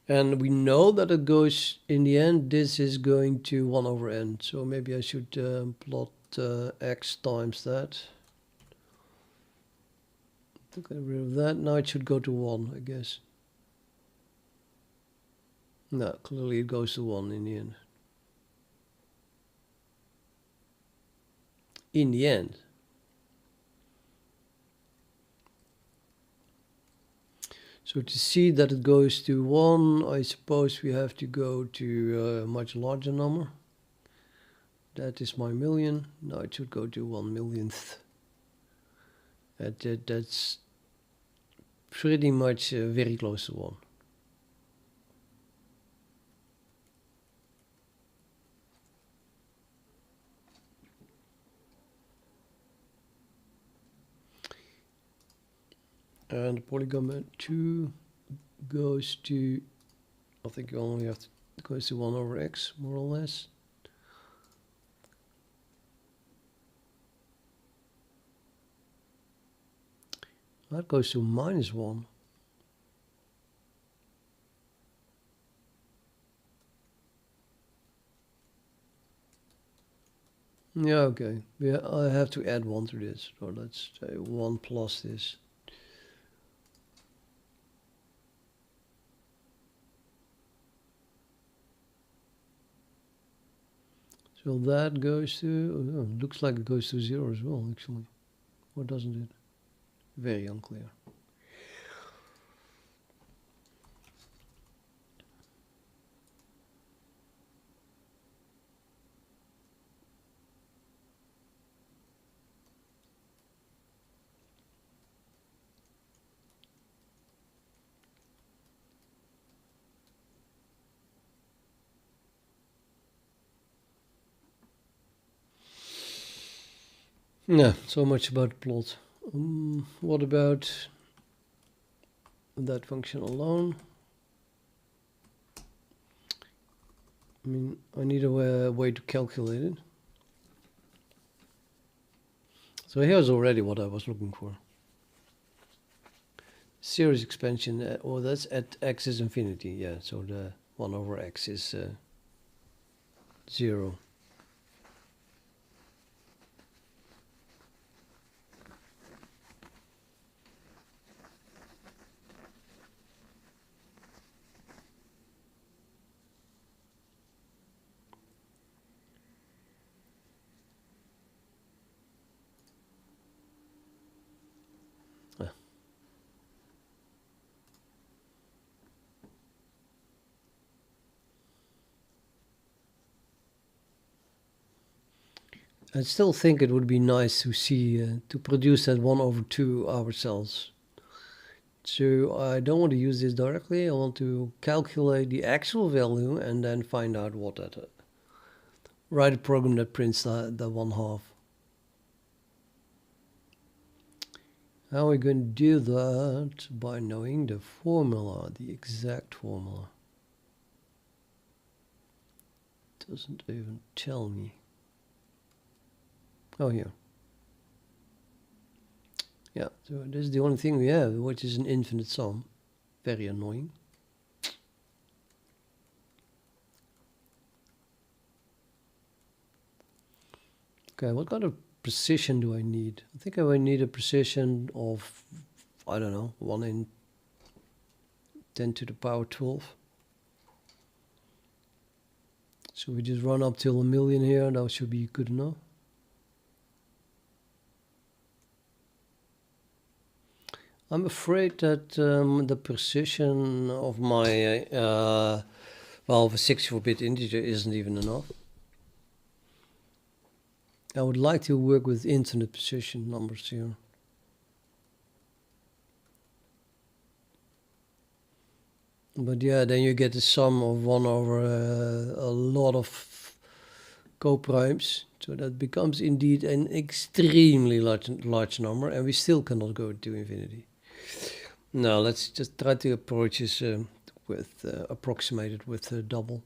And we know that it goes, in the end, this is going to 1 over n. So maybe I should plot x times that. Get rid of that. Now it should go to 1, I guess. No, clearly it goes to 1 in the end. In the end. So to see that it goes to 1, I suppose we have to go to a much larger number. That is my million. Now it should go to 1/millionth. That's pretty much very close to 1. And polygon 2 goes to, I think you only have to, goes to 1 over x, more or less. That goes to -1. Yeah, okay. Yeah, I have to add 1 to this. So let's say 1 plus this. So that goes to, oh, looks like it goes to 0 as well, actually. Or doesn't it? Very unclear. Yeah, so much about the plot. What about that function alone? I mean, I need a way to calculate it. So here's already what I was looking for. Series expansion, oh, that's at x is infinity, yeah, so the 1 over x is 0. I still think it would be nice to see, to produce that 1 over 2 ourselves. So I don't want to use this directly, I want to calculate the actual value and then find out what that, write a program that prints the 1/2. How are we going to do that? By knowing the formula, the exact formula. Doesn't even tell me. Oh, here. Yeah, so this is the only thing we have, which is an infinite sum. Very annoying. Okay, what kind of precision do I need? I think I will need a precision of, I don't know, 1 in 10 to the power 12. So we just run up till 1,000,000 here, that should be good enough. I'm afraid that the precision of my, well, of a 64-bit integer isn't even enough. I would like to work with infinite precision numbers here. But yeah, then you get the sum of 1 over a lot of coprimes. So that becomes indeed an extremely large number, and we still cannot go to infinity. Now let's just try to approach this with approximated with double.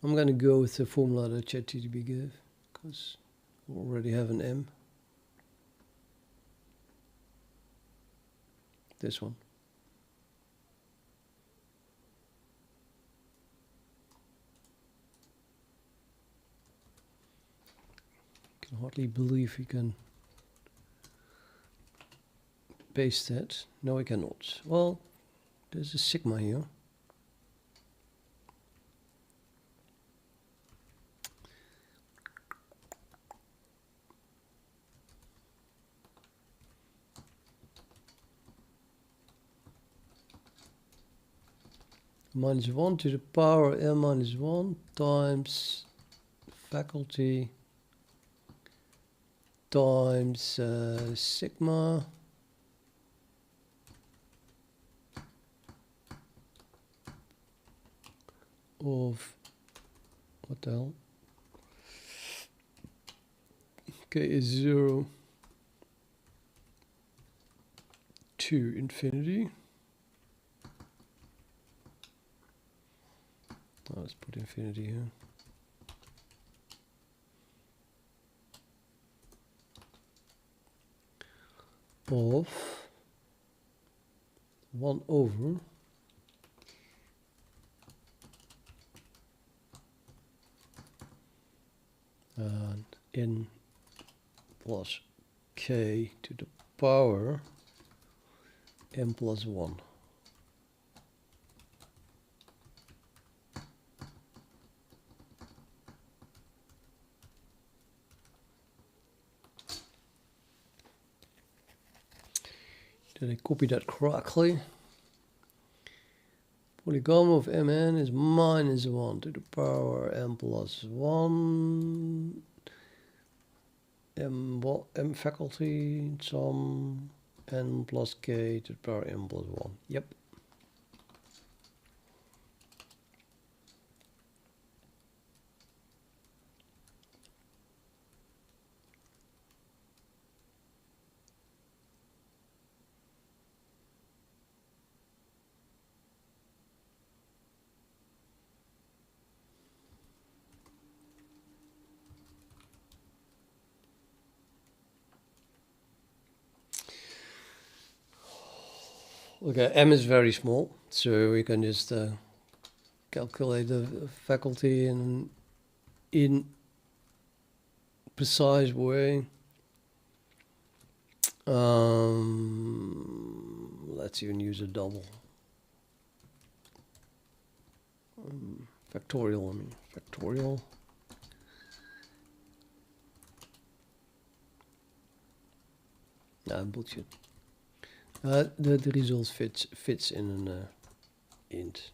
I'm gonna go with the formula that ChatGPT gave, because we already have an M. This one. I can hardly believe we can paste that. No, I cannot. Well, there's a sigma here. Minus 1 to the power m minus 1 times faculty times sigma of, what the hell, k is 0 to infinity. Oh, let's put infinity here. of 1 over and n plus k to the power m plus 1. Did I copy that correctly? Polygon of mn is minus 1 to the power m plus 1. M faculty sum n plus k to the power m plus 1. Yep. Okay, m is very small, so we can just calculate the faculty in precise way. Let's even use a double. Factorial, I mean, factorial. Nah, bullshit. The result fits in an int.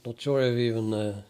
Not sure if even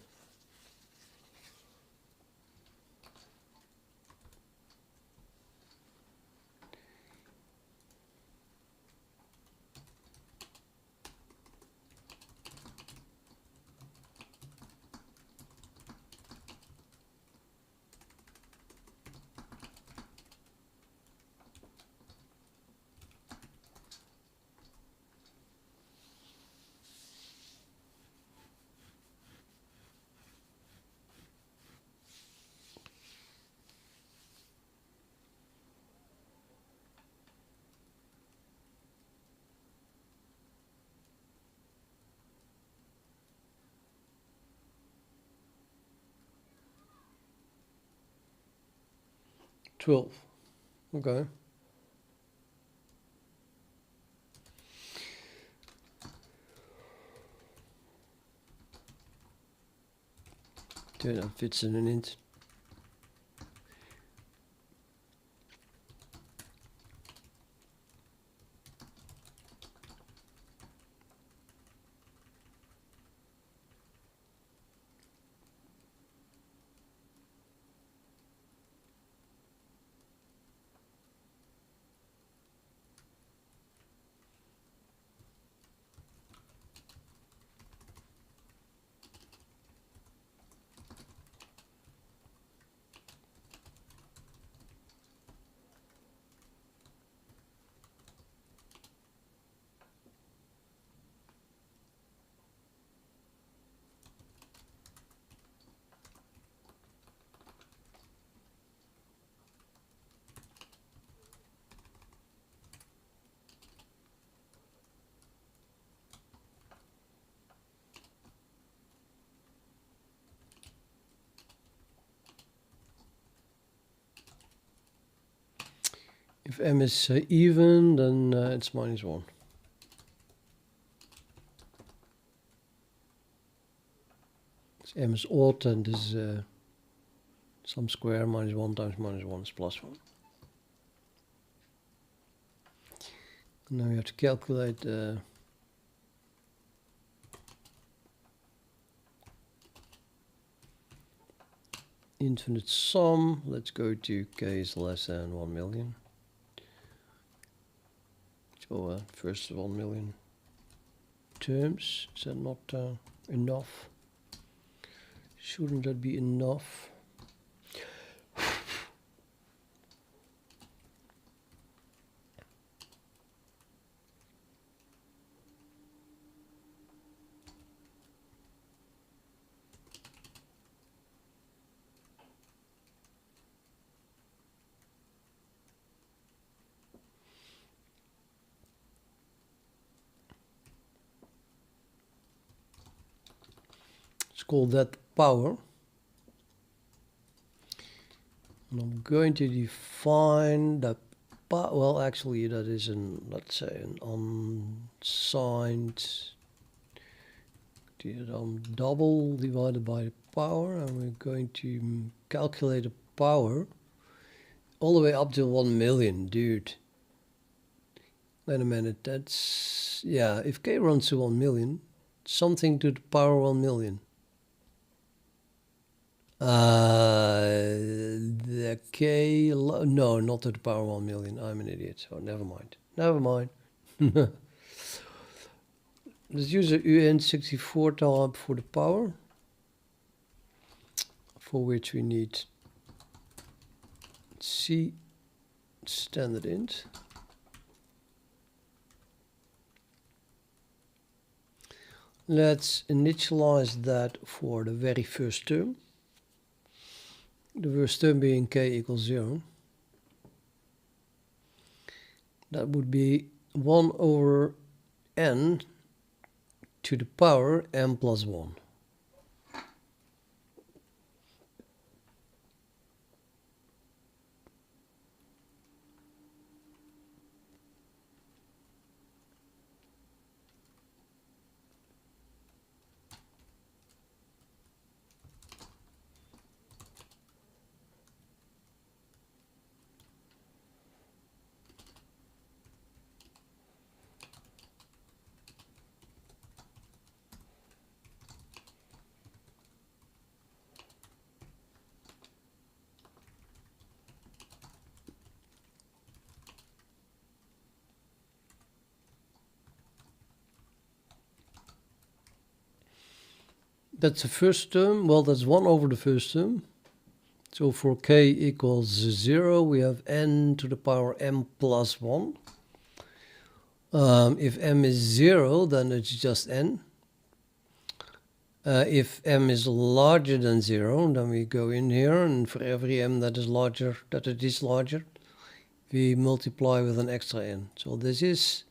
12. Okay. So that fits in an int. If m is even, then it's minus 1. If m is odd, then this is some square. Minus 1 times minus 1 is plus 1. Now we have to calculate infinite sum. Let's go to k is less than 1 million. So first 1 million terms. Is that not enough? Shouldn't that be enough? Let's call that power. And I'm going to define the well, actually that is an, let's say, an unsigned double divided by the power, and we're going to calculate the power all the way up to 1 million, dude. Wait a minute, that's, yeah, if k runs to 1 million, something to the power 1 million. The k, no, not to the power 1 million. I'm an idiot, so never mind. Never mind. Let's use a UN64 type for the power, for which we need C standard int. Let's initialize that for the very first term. The first term being k equals 0. That would be 1 over n to the power n plus 1. That's the first term. Well, that's 1 over the first term. So for k equals 0, we have n to the power m plus 1. If m is 0, then it's just n. If m is larger than 0, then we go in here, and for every m that is larger, we multiply with an extra n. So this is,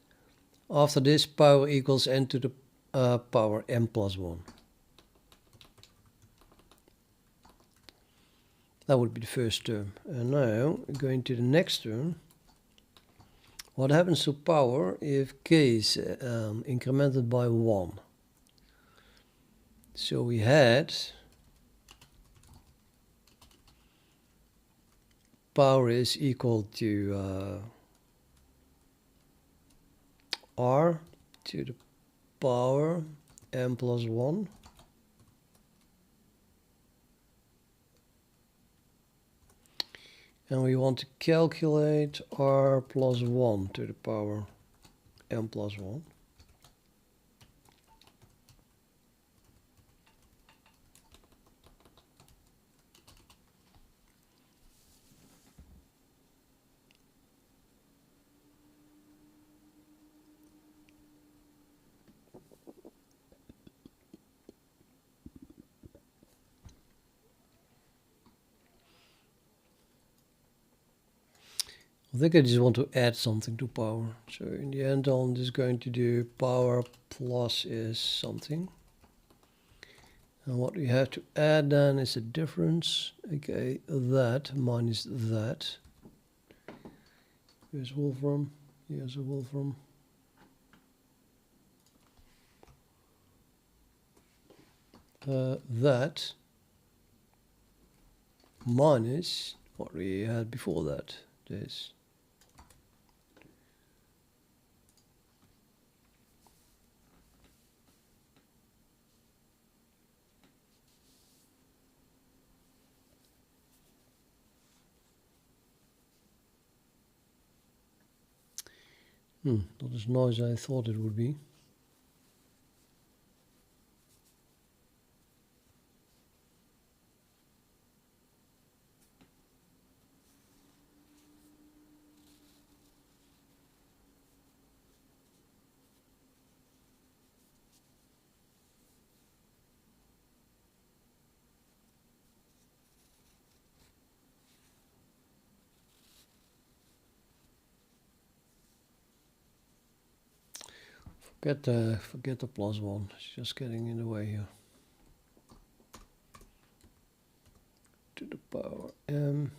after this, power equals n to the power m plus 1. That would be the first term. And now, going to the next term. What happens to power if k is incremented by 1? So we had power is equal to r to the power m plus 1. And we want to calculate r plus 1 to the power m plus 1. I think I just want to add something to power. So in the end, I'm just going to do power plus is something. And what we have to add then is a difference. Okay, that minus that. Here's Wolfram. Here's a Wolfram. That minus what we had before that. This. Not as nice as I thought it would be. Forget the plus one. It's just getting in the way here. To the power m.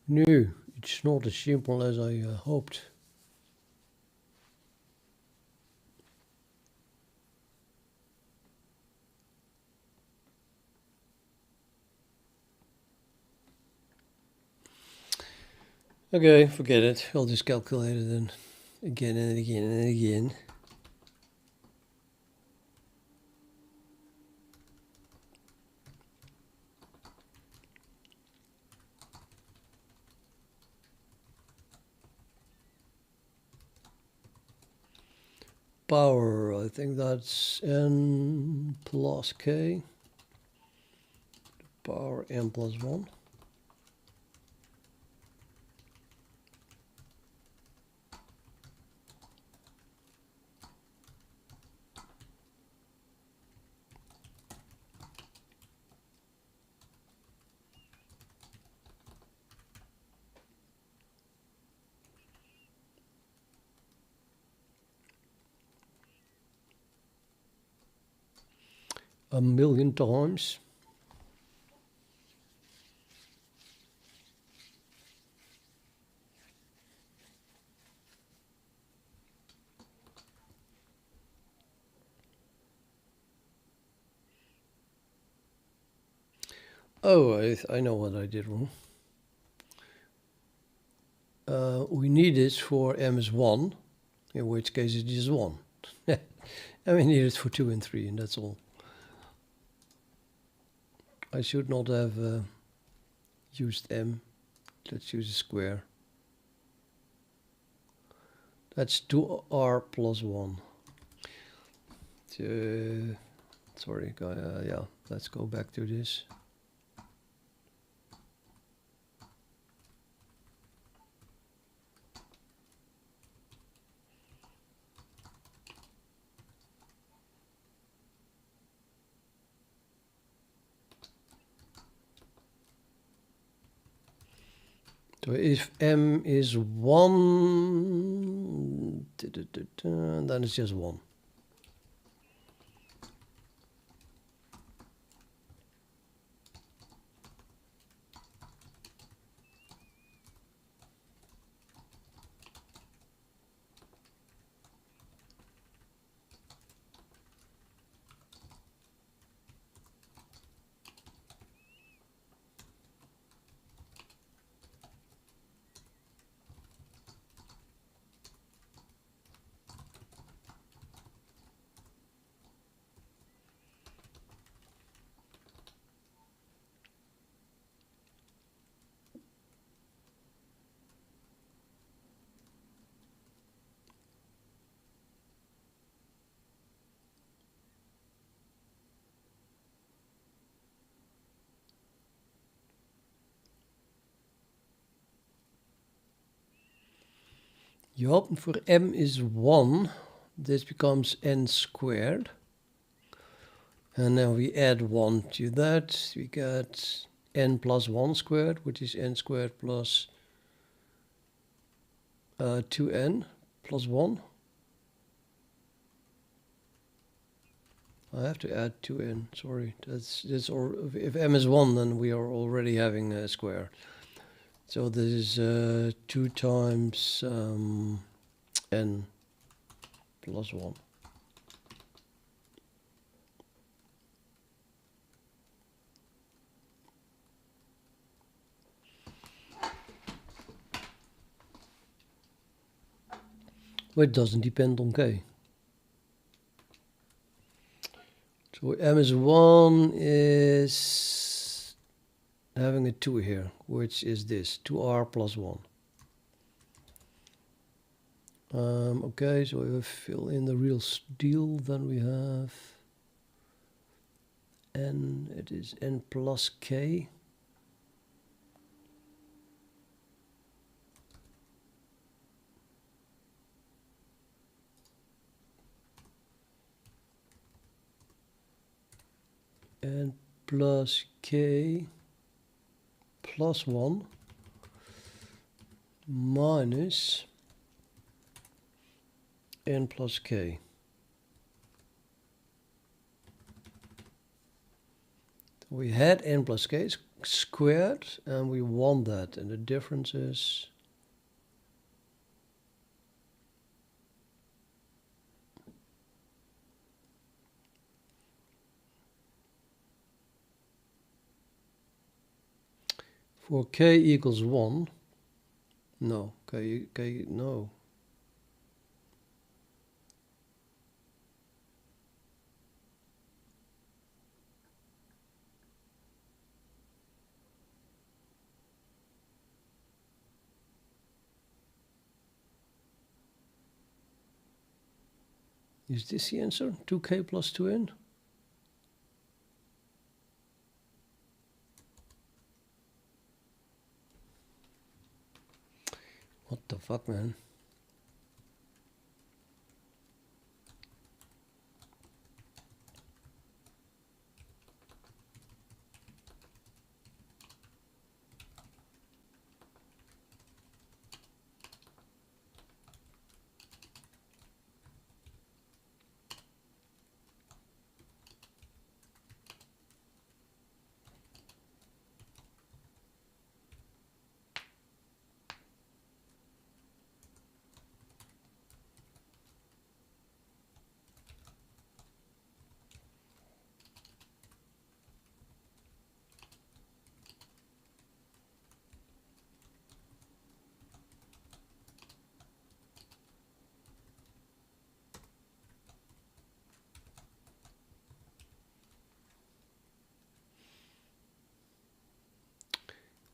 No, it's not as simple as I hoped. Okay, forget it. I'll just calculate it then again and again and again. Power, I think that's n plus k. Power n plus 1. A million times. Oh, I know what I did wrong. We need it for m is 1, in which case it is 1. And we need it for 2 and 3, and that's all. I should not have used m. Let's use a square. That's 2r plus 1. Sorry, yeah, let's go back to this. So if m is 1, then it's just 1. Yup, for m is 1, this becomes n squared. And now we add 1 to that. We get n plus 1 squared, which is n squared plus 2n plus 1. I have to add 2 in. Sorry, that's or if m is 1, then we are already having a square. So this is 2 times n plus 1. But it doesn't depend on k. So m is 1 is having a 2 here, which is this, 2r plus 1. Okay, so if I fill in the real deal, then we have n, it is n plus k. N plus k plus 1 minus n plus k. We had n plus k squared, and we want that, and the difference is for k equals 1. No, k no. Is this the answer? 2k plus 2n? What the fuck, man?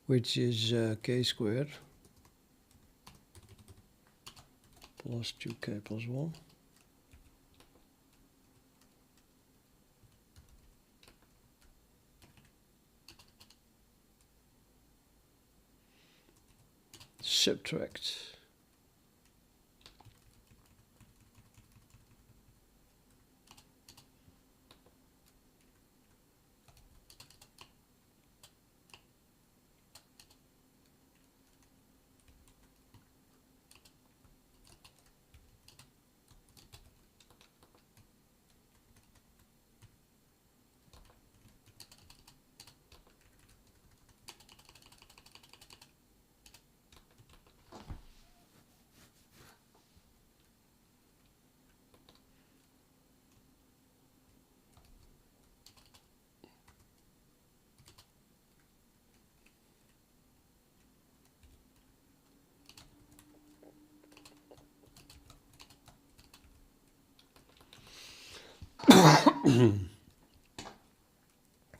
Which is k squared plus 2k plus 1. Subtract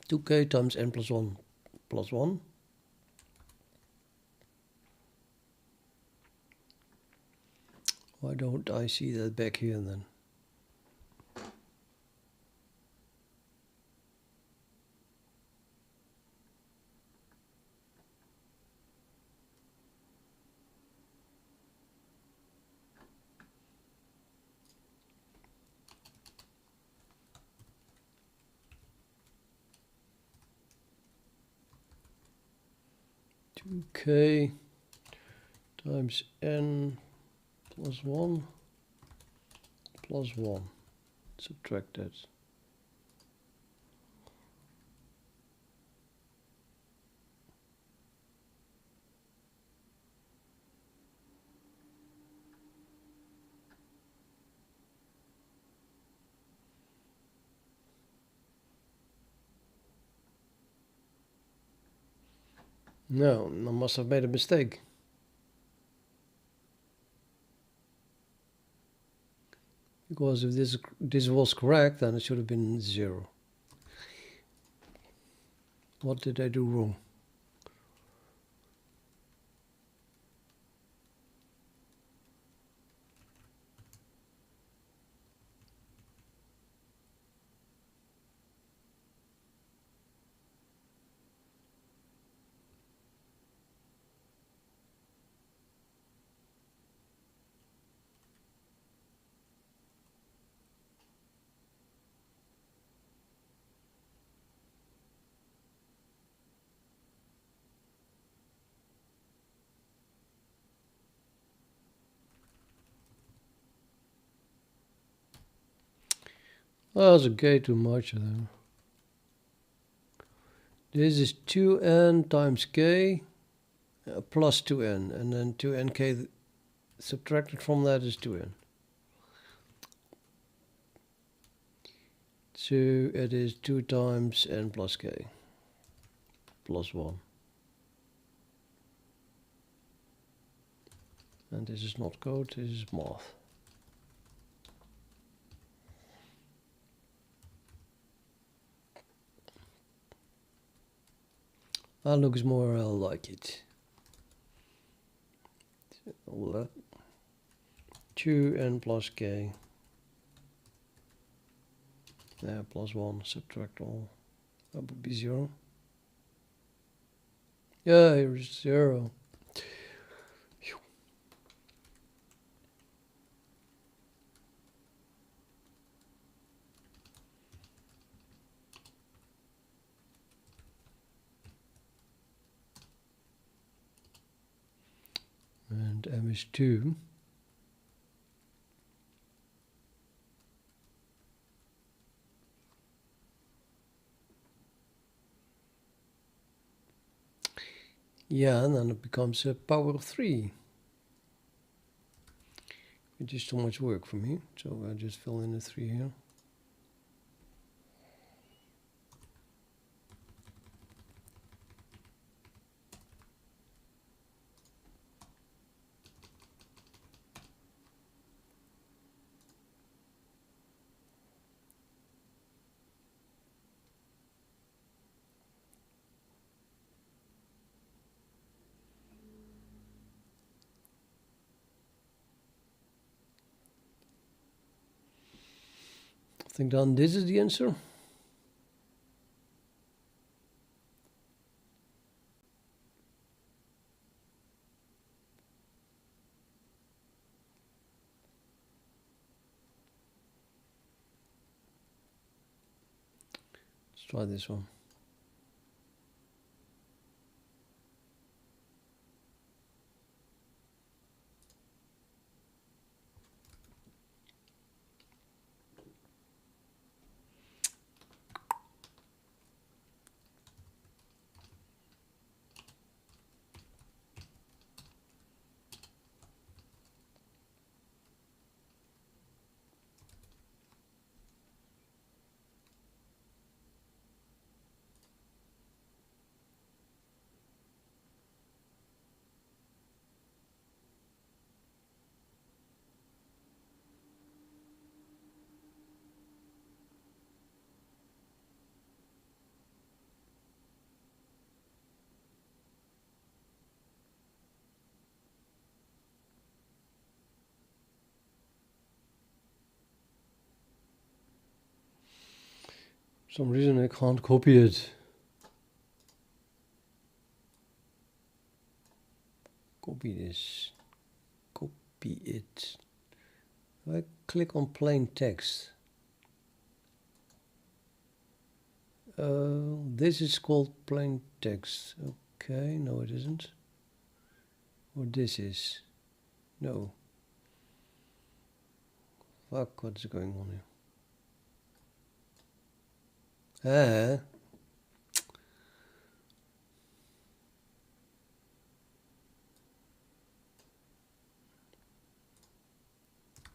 two k times n plus 1 plus 1. Why don't I see that back here then? Two k times n plus 1 plus 1. Subtract that. No, I must have made a mistake. Because if this was correct, then it should have been 0. What did I do wrong? Oh, that's okay, too much then. This is 2n times k plus 2n, and then 2nk subtracted from that is 2n. So it is 2 times n plus k plus 1. And this is not code, this is math. That looks more like it. 2n plus k plus 1, subtract all. That would be 0. Yeah, here's 0. And m is 2. Yeah, and then it becomes a power of 3. Which is too much work for me, so I just fill in the 3 here. I think then this is the answer. Let's try this one. For some reason I can't copy it. Copy this. Copy it. If I click on plain text. This is called plain text. Okay, no it isn't. Or this is. No. Fuck, what's going on here?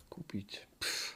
Copied. Pff.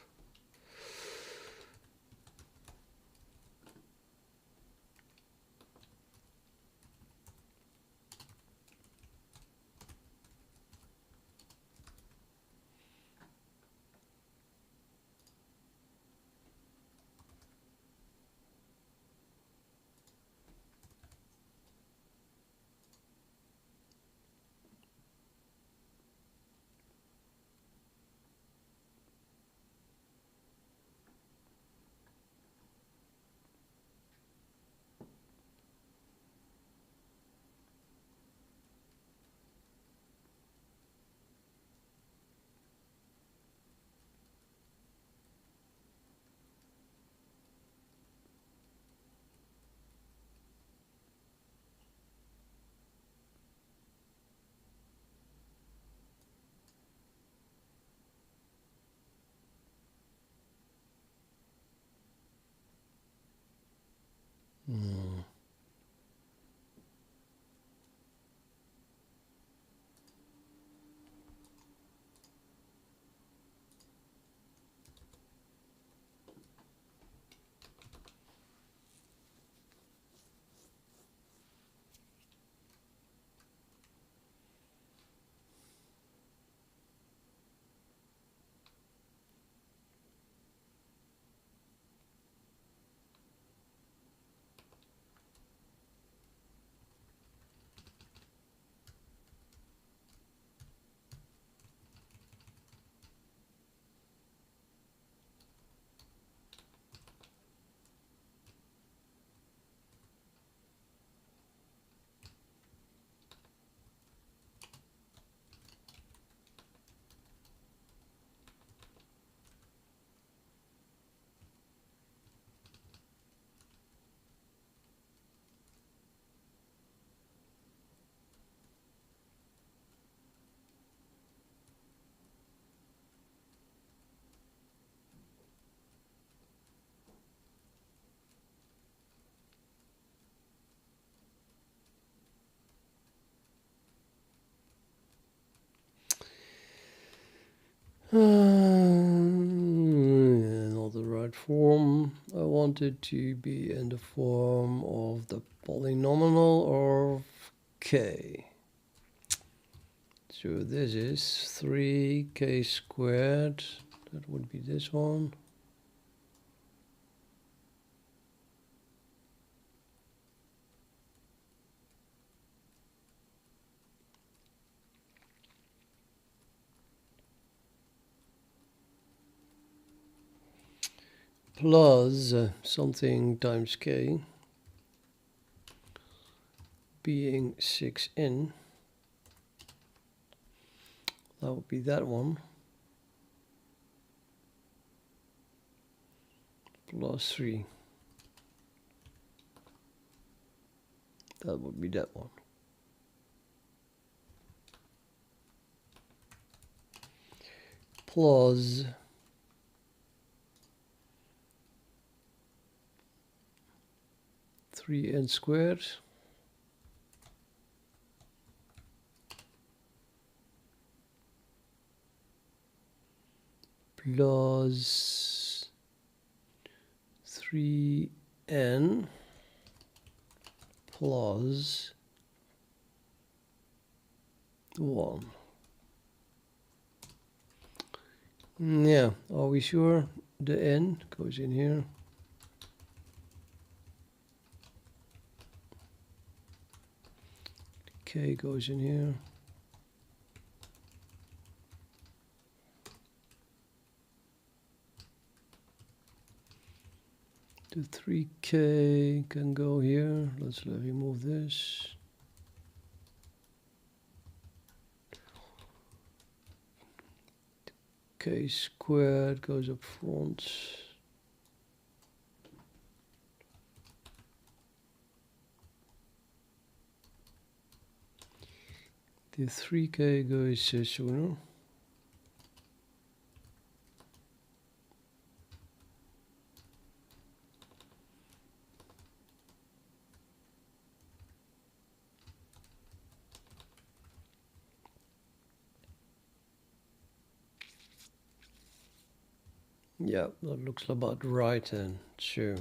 Not the right form. I want it to be in the form of the polynomial of k. So this is 3k squared. That would be this one. Plus something times k being 6n. That would be that one. Plus 3. That would be that one. Plus three n squared plus 3n plus 1. Yeah, are we sure? The n goes in here. K goes in here. The 3k can go here. Let's remove this. K squared goes up front. The 3k goes sooner. Yeah, that looks about right then. Sure.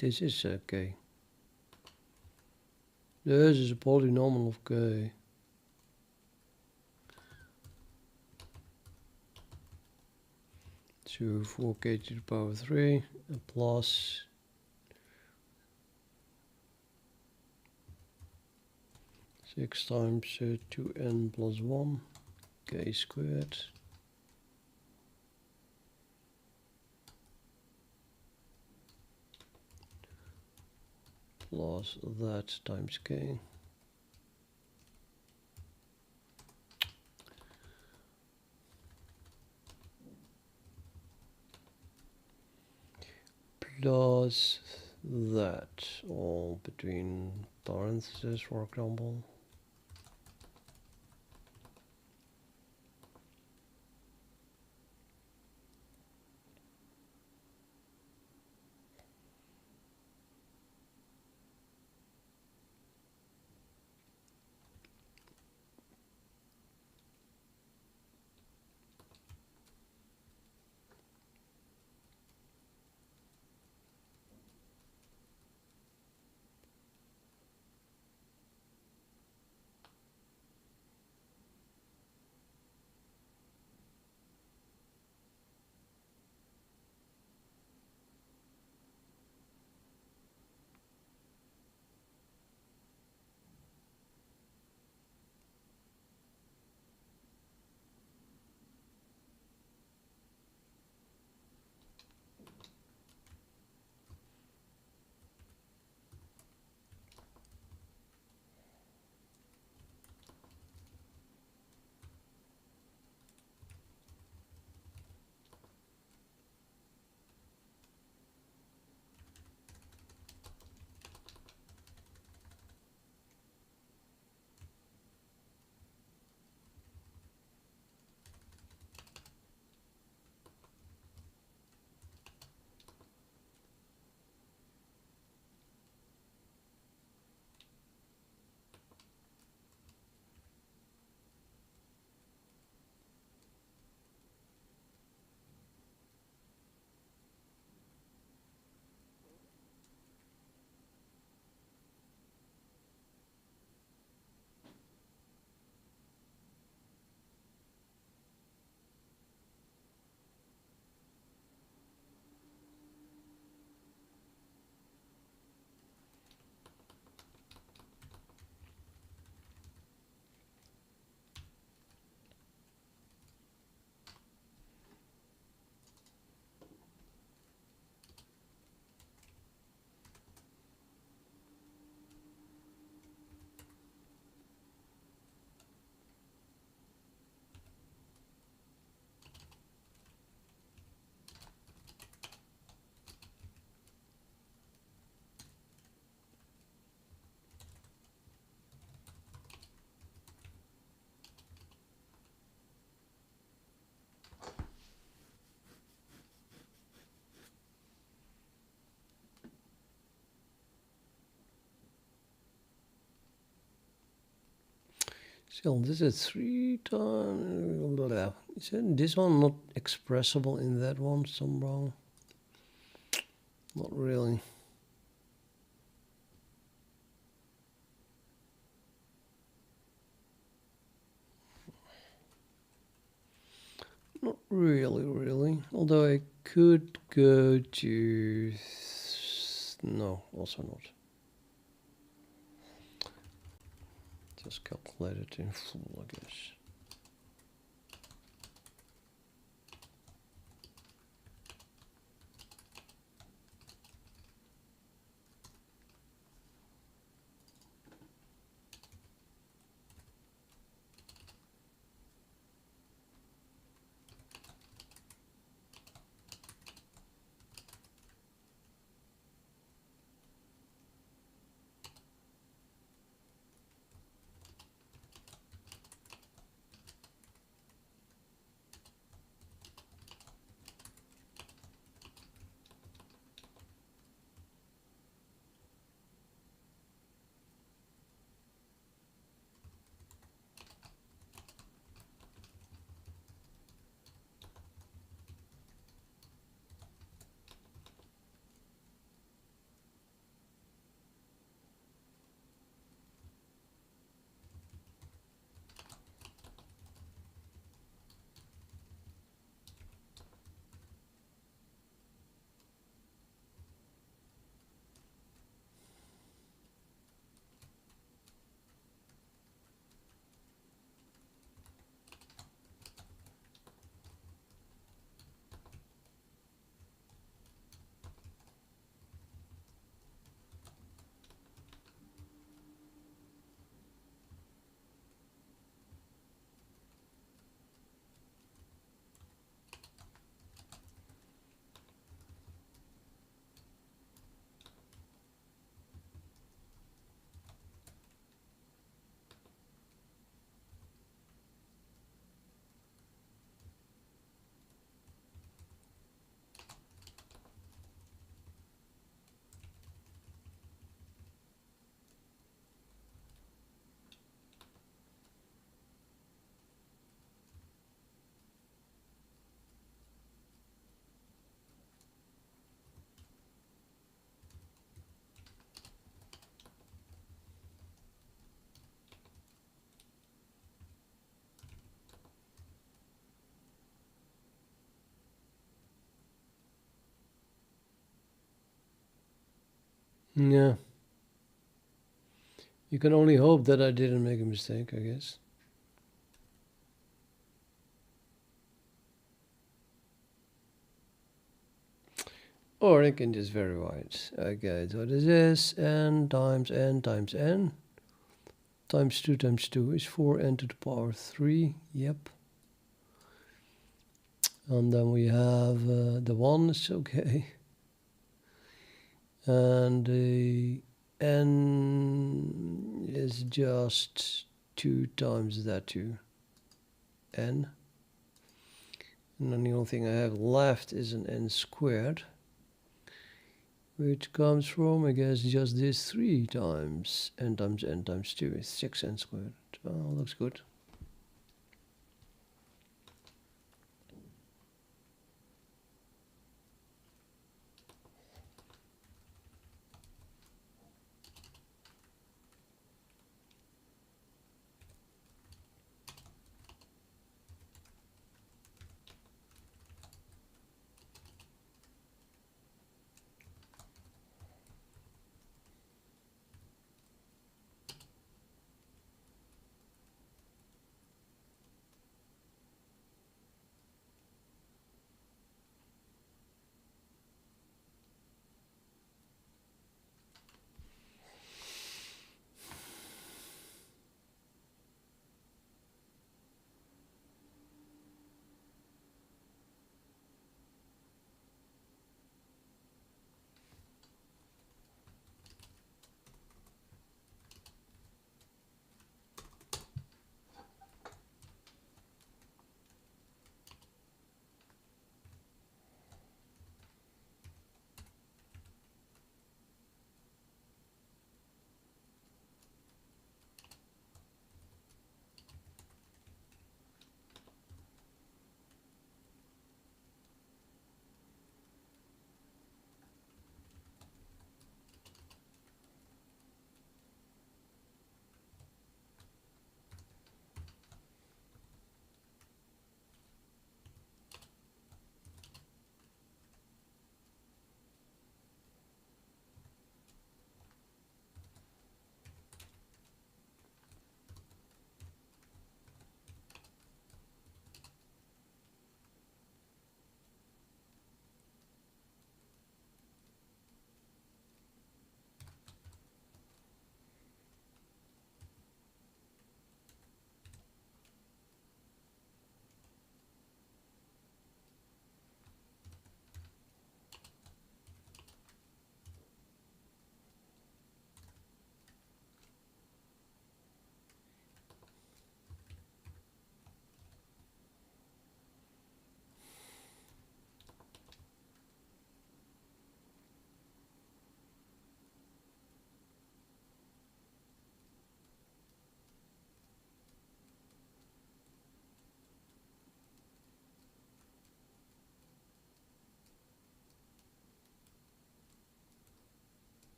This is k. This is a polynomial of k. So 4k to the power 3 plus 6 times 2n plus 1 k squared plus that times k. Plus that, all between parentheses, for example. Still, this is 3 times. Is this one not expressible in that one somehow? Not really. Not really. Although I could go to... No, also not. Just calculate it in full, I guess. Yeah. You can only hope that I didn't make a mistake, I guess. Or I can just verify it. Okay, so this is n times n times n times 2 is 4n to the power 3. Yep. And then we have the 1 is okay. And the n is just 2 times that 2. N. And then the only thing I have left is an n squared, which comes from, I guess, just this 3 times n times 2 is 6n squared. Oh, looks good.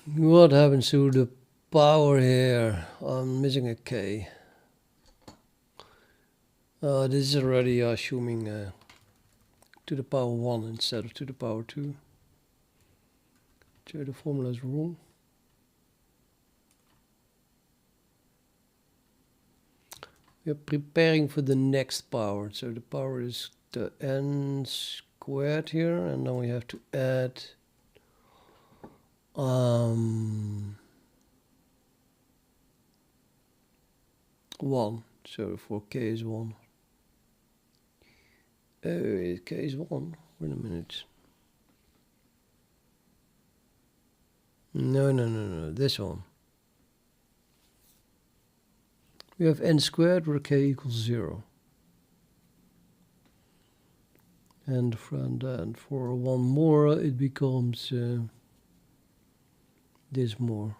What happens to the power here? I'm missing a K. This is already assuming to the power 1 instead of to the power 2. So the formula is wrong. We are preparing for the next power. So the power is the n squared here, and then we have to add 1. So for k is 1. Oh, k is 1. Wait a minute. No. This one. We have n squared where k equals 0. And for one more, it becomes this more.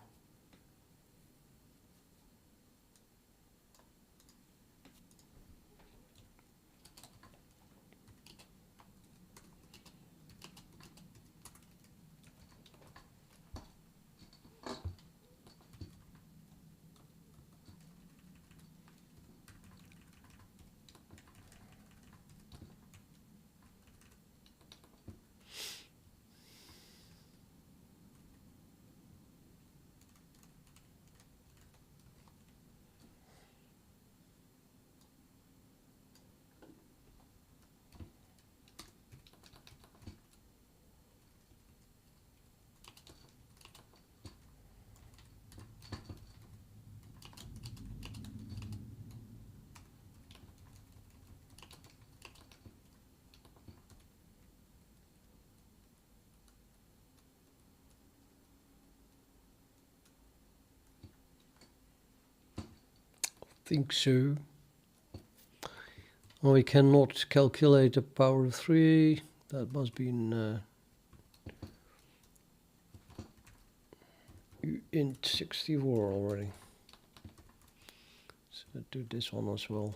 Think so. Well, we cannot calculate the power of 3. That must be in int 64 already. So do this one as well.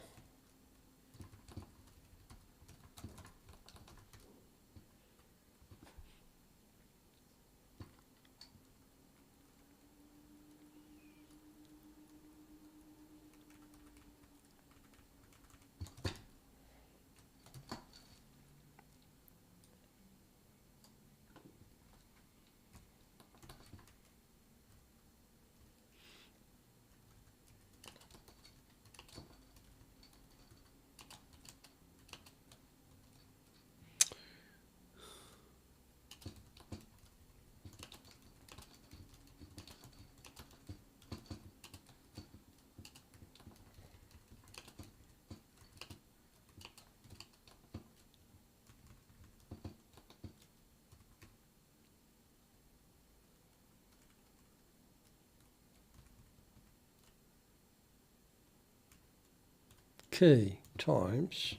K times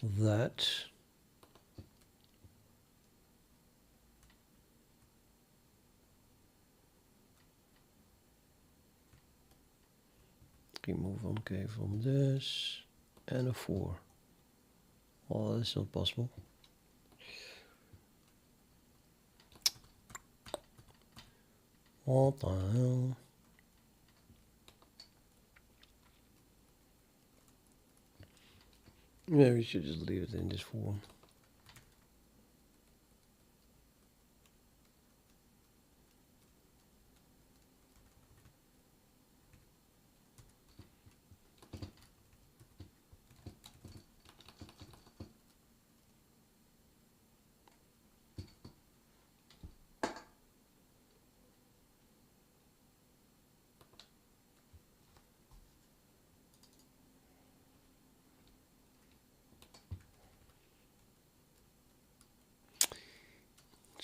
that remove 1k from this and a 4. Well, that's not possible. What the hell? Yeah, we should just leave it in this form.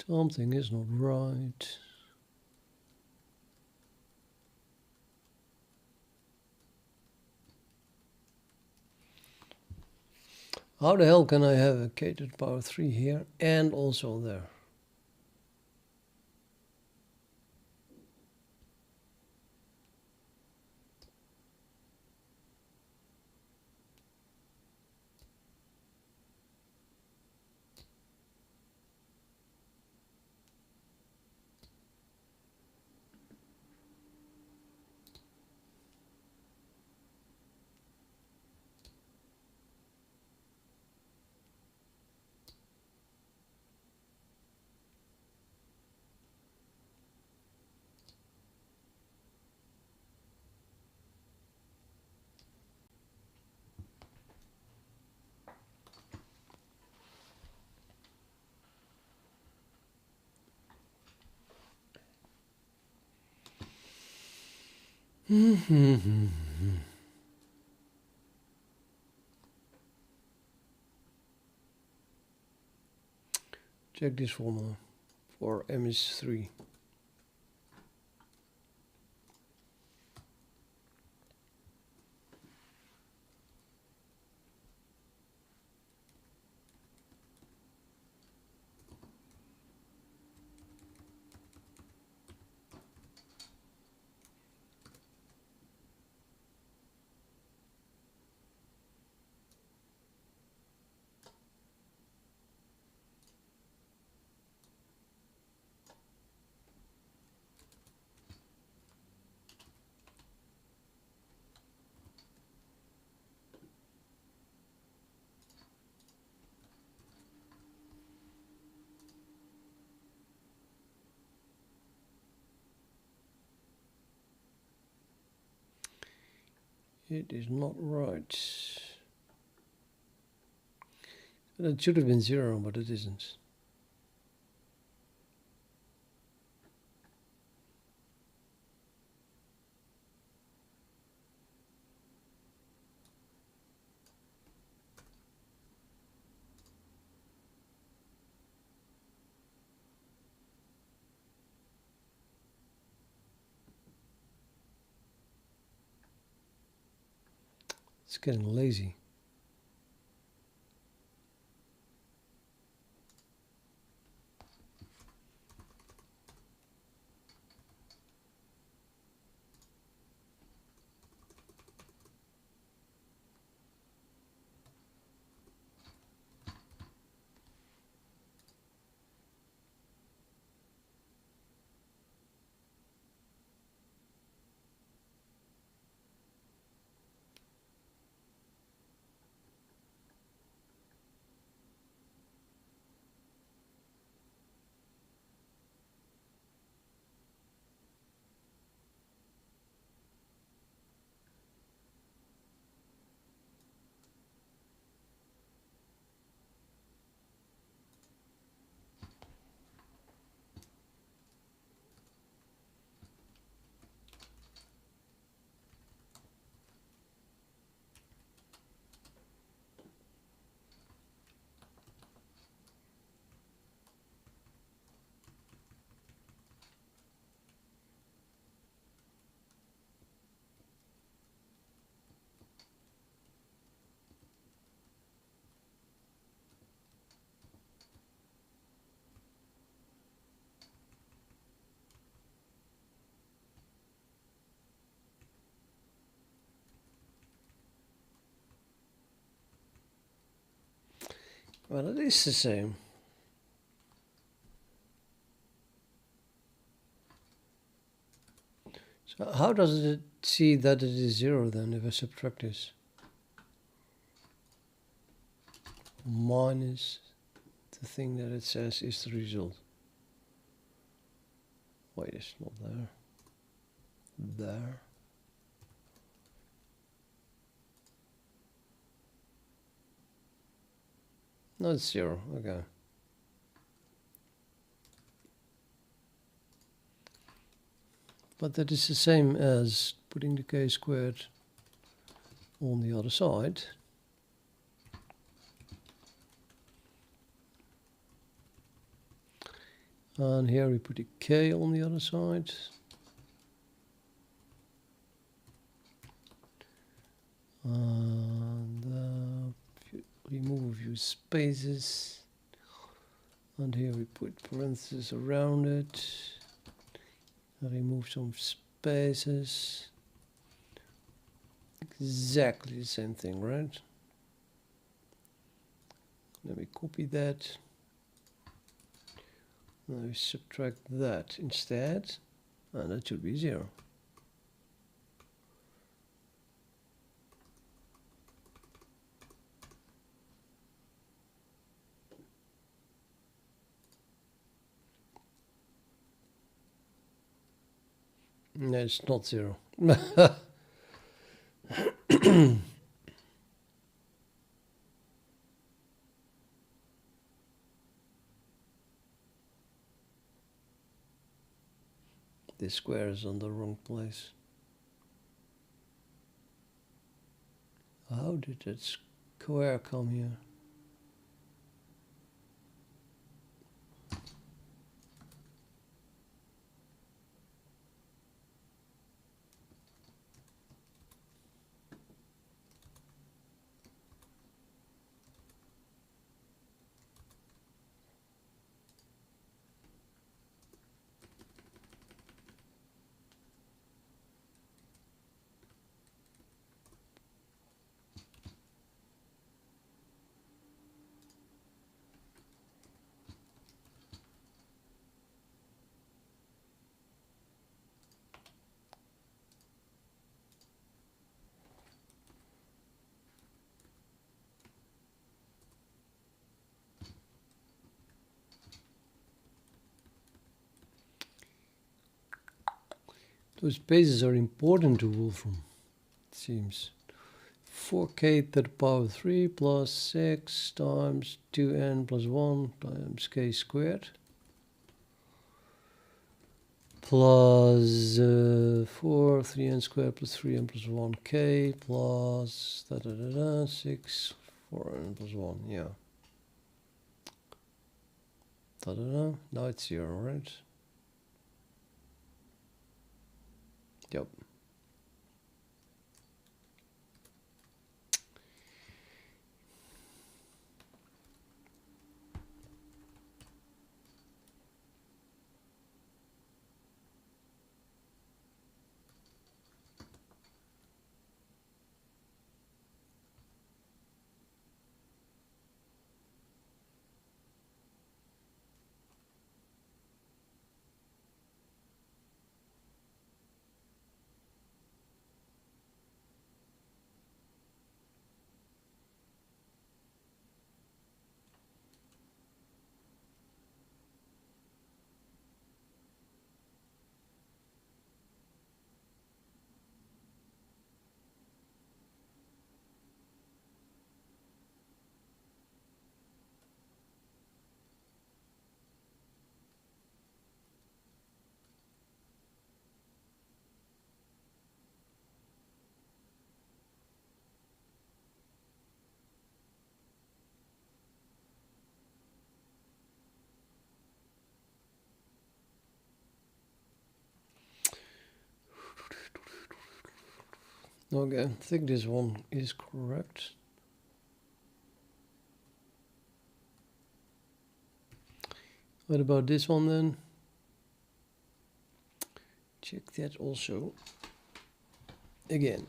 Something is not right. How the hell can I have a k to the power 3 here and also there? Check this formula for m is 3. It is not right. It should have been 0, but it isn't. It's getting lazy. Well, it is the same. So how does it see that it is 0 then if I subtract this? Minus the thing that it says is the result. Wait, it's not there. There. No, it's 0. Okay. But that is the same as putting the k squared on the other side. And here we put a k on the other side. And remove a few spaces. And here we put parentheses around it. Remove some spaces. Exactly the same thing, right? Let me copy that. Now we subtract that instead, and that should be 0. No, it's not 0. This square is on the wrong place. How did that square come here? Those bases are important to Wolfram, it seems. 4k to the power 3 plus 6 times 2n plus 1 times k squared. Plus 4, 3n squared plus 3n plus 1k plus 6, 4n plus 1, yeah. Now it's 0, right? Yep. Okay, I think this one is correct. What about this one then? Check that also again.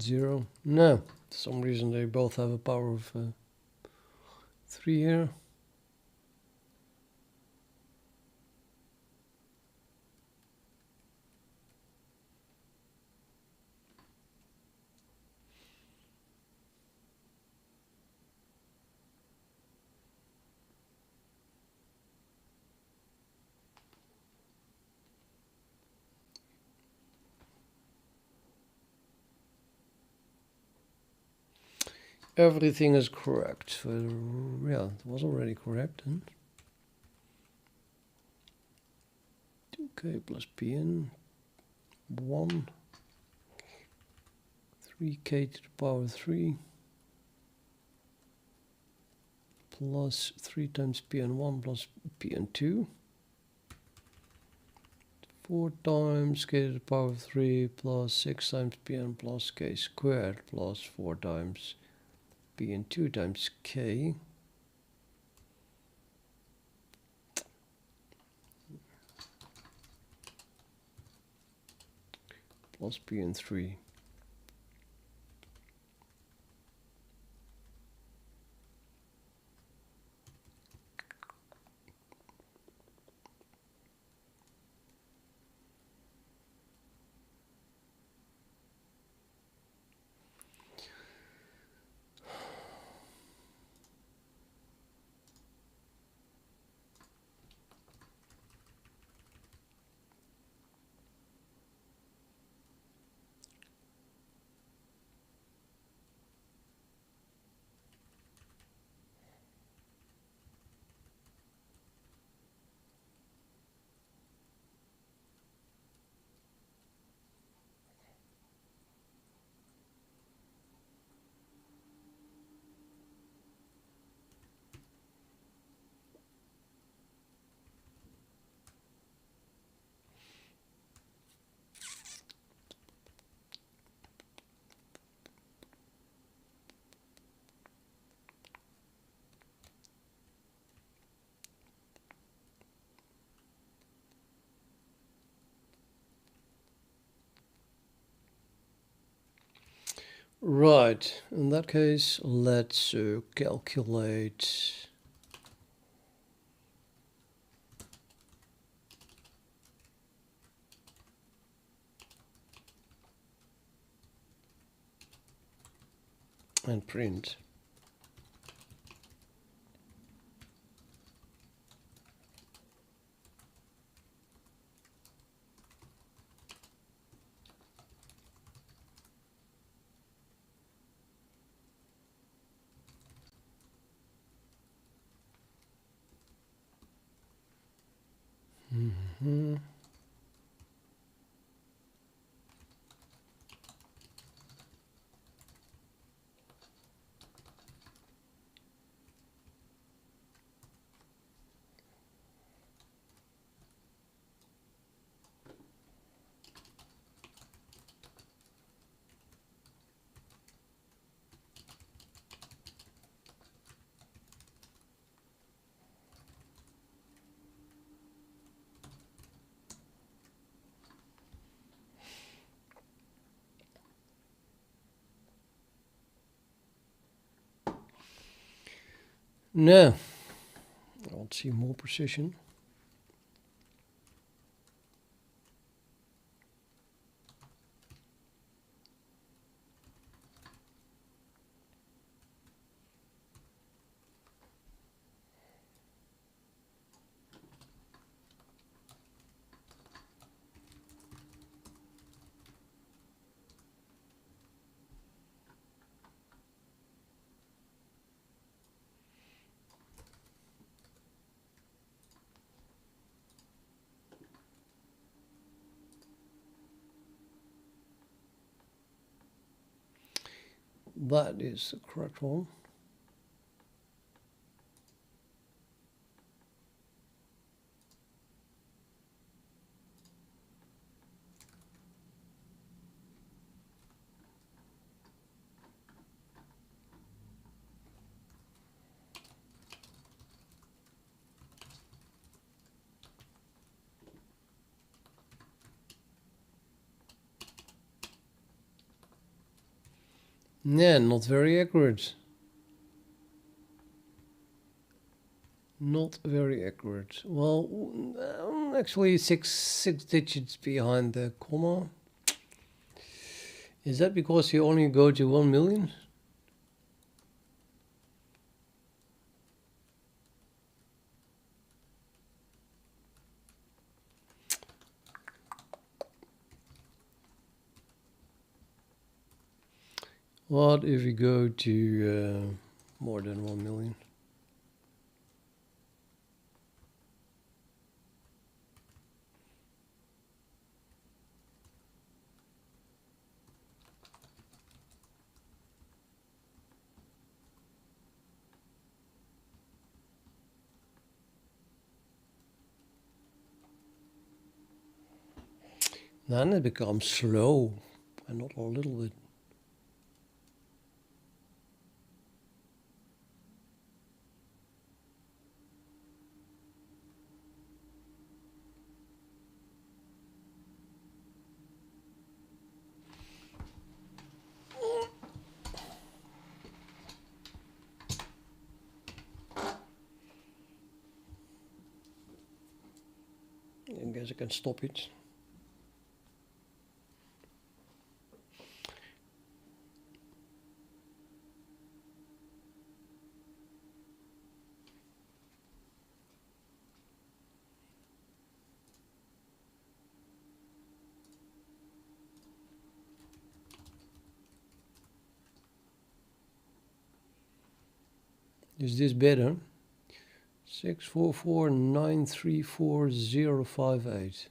Zero. No, for some reason they both have a power of 3 here. Everything is correct. Yeah, it was already correct. Huh? 2k plus pn 1, 3k to the power 3 plus 3 times pn1 plus pn2, 4 times k to the power 3 plus 6 times pn plus k squared plus 4 times pn2 times k. plus bn3. Right, in that case, let's calculate and print. Mm-hmm. Now, I want to see more precision. That is the correct one. Yeah, not very accurate. Not very accurate. Well, actually six digits behind the comma. Is that because you only go to 1 million? What if we go to more than 1 million? Then it becomes slow, and not a little bit. guess I can stop it. Is this better? 644934058.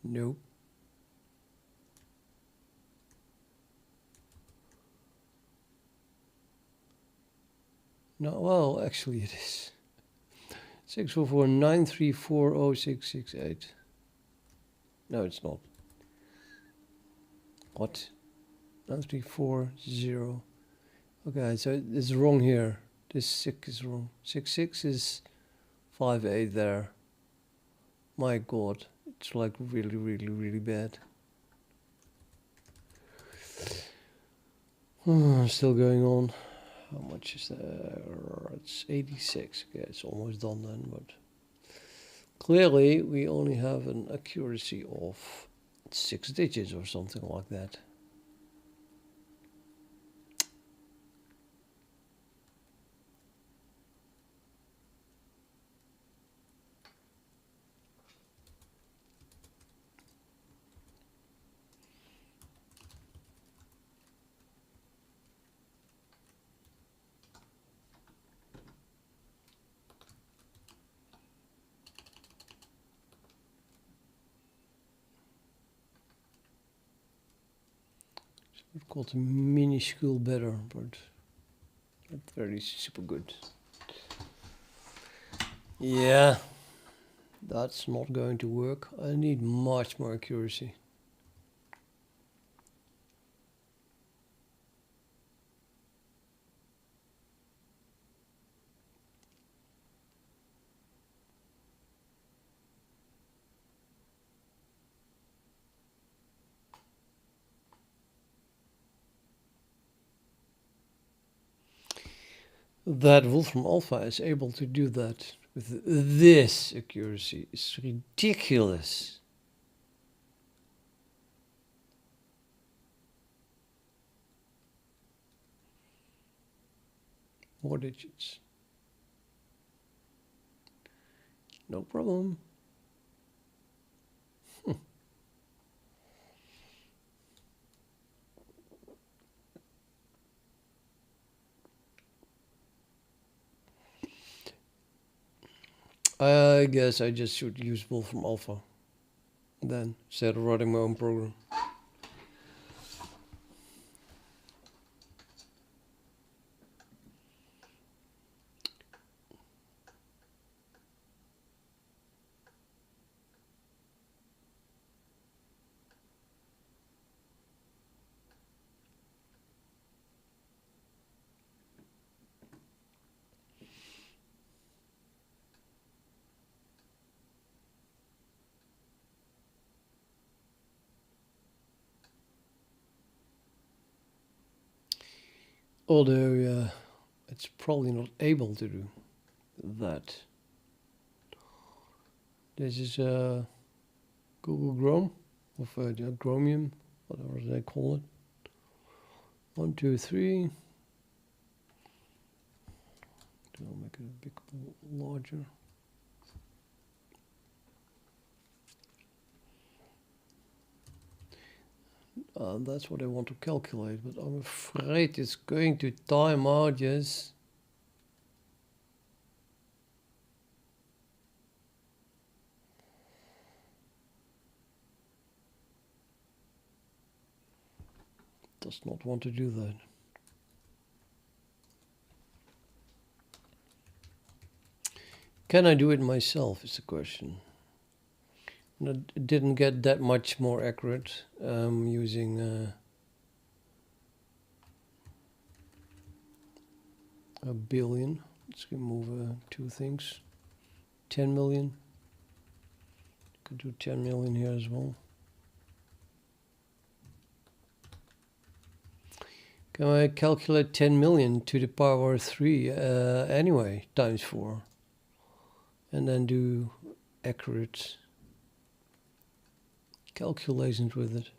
Nope. No, well, actually it is. 64493406668. No, it's not. What? 9340. Okay, so it's wrong here. This 6 is wrong. 66 is 58 there. My God, it's like really, really, really bad. Still going on. How much is there? It's 86. Okay, it's almost done then, but clearly we only have an accuracy of 6 digits or something like that. I've got a minuscule better, but not very super good. Yeah, that's not going to work. I need much more accuracy. That Wolfram Alpha is able to do that with this accuracy is ridiculous. More digits. No problem. I guess I just should use Wolfram Alpha then, instead of writing my own program. Although it's probably not able to do that. This is Google Chrome, or Chromium, whatever they call it. 1, 2, 3. I'll make it a bit larger. That's what I want to calculate, but I'm afraid it's going to time out, yes. Does not want to do that. Can I do it myself is the question. And it didn't get that much more accurate using a billion. Let's remove 2 things. 10 million. Could do 10 million here as well. Can I calculate 10 million to the power 3 anyway, times 4? And then do accurate calculations with it.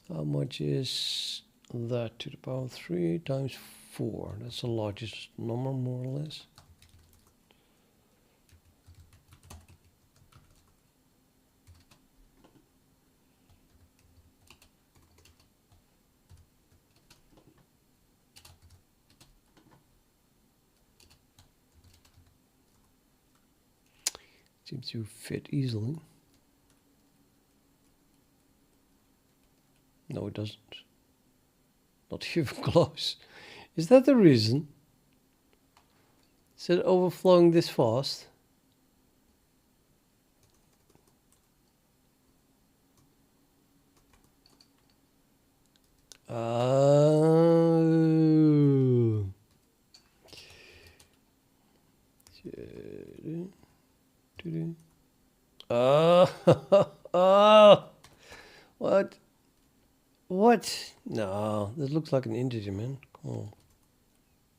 How much is that to the power 3 times 4? That's the largest number, more or less. Seems to fit easily. No, it doesn't. Not even close. Is that the reason? Is it overflowing this fast? Oh. Oh. What? What? No, this looks like an integer, man. Come on.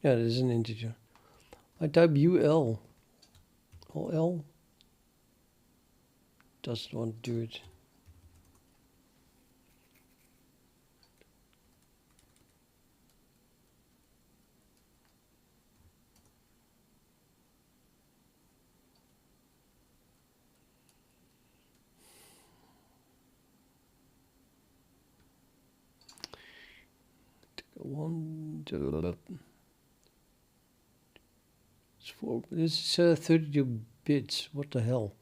Yeah, it is an integer. I type UL. L doesn't want to do it. It's 4. This is 32 bits. What the hell?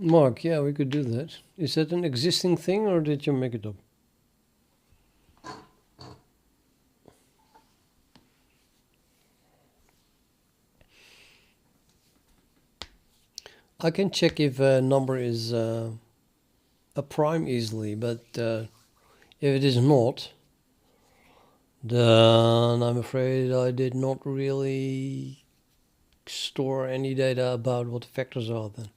Mark, yeah, we could do that. Is that an existing thing or did you make it up? I can check if a number is a prime easily, but if it is not, then I'm afraid I did not really store any data about what the factors are then.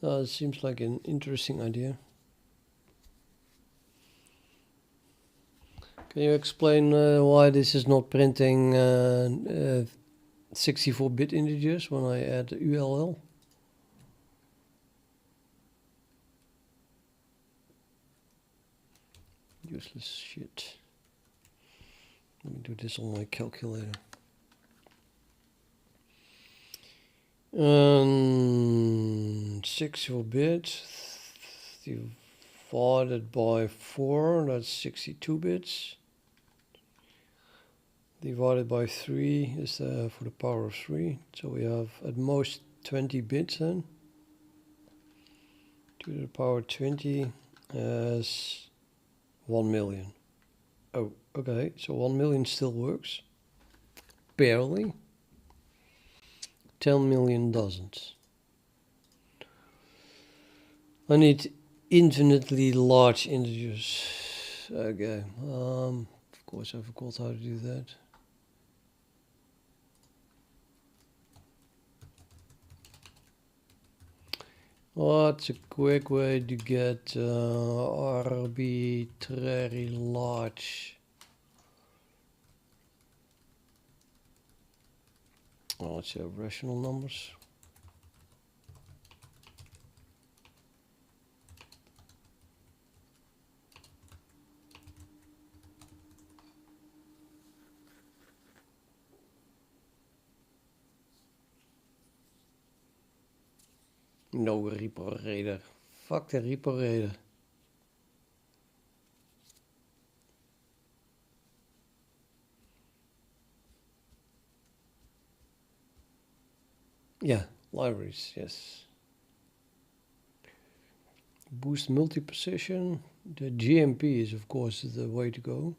It seems like an interesting idea. Can you explain why this is not printing 64-bit integers when I add ULL? Useless shit. Let me do this on my calculator. 64-bit divided by 4, that's 62 bits. Divided by 3 is for the power of 3. So we have at most 20 bits then. To the power 20 as 1 million. Oh, okay, so 1 million still works. Barely. 10 million doesn't. I need infinitely large integers. Okay, of course I forgot how to do that. What's a quick way to get arbitrary large? Oh, let's have rational numbers. No reparator. Fuck the reparator. Yeah, libraries, yes. Boost multi-position. The GMP is of course the way to go.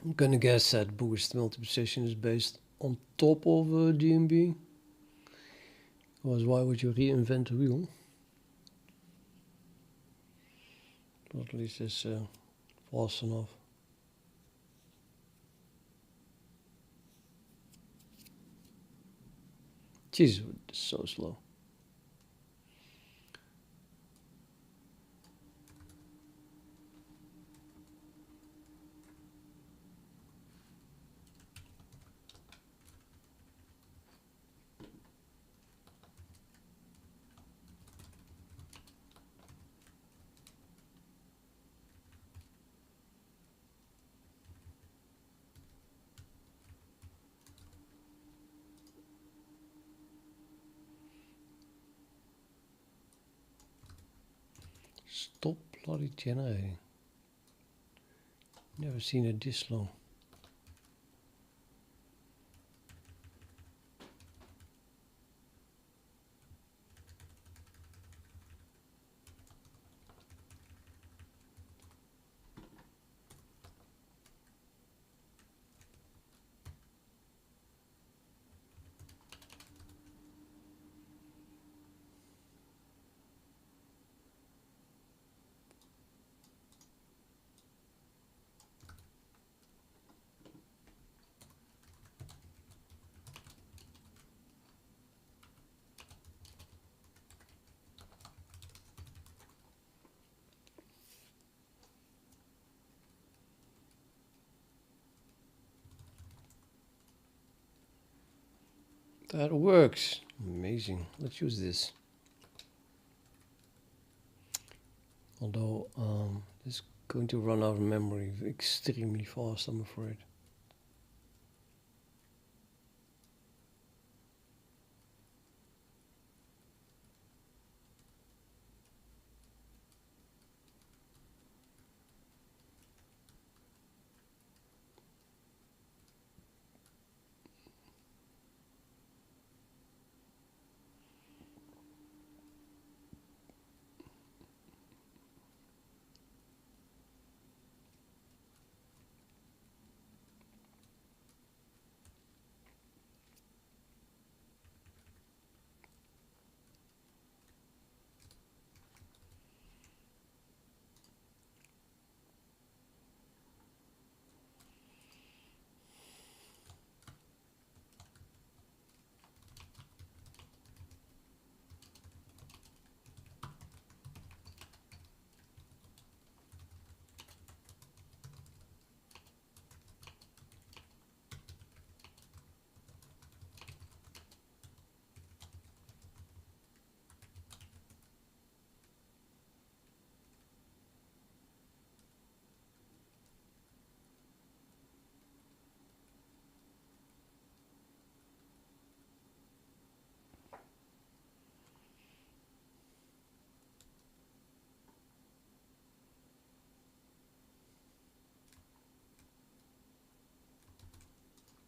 I'm gonna guess that boost multi-position is based on top of GMB. Because why would you reinvent the wheel? But at least it's fast enough. Jesus, it's so slow. Stop bloody generating. Never seen it this slow. That works. Amazing. Let's use this. Although it's going to run out of memory extremely fast, I'm afraid.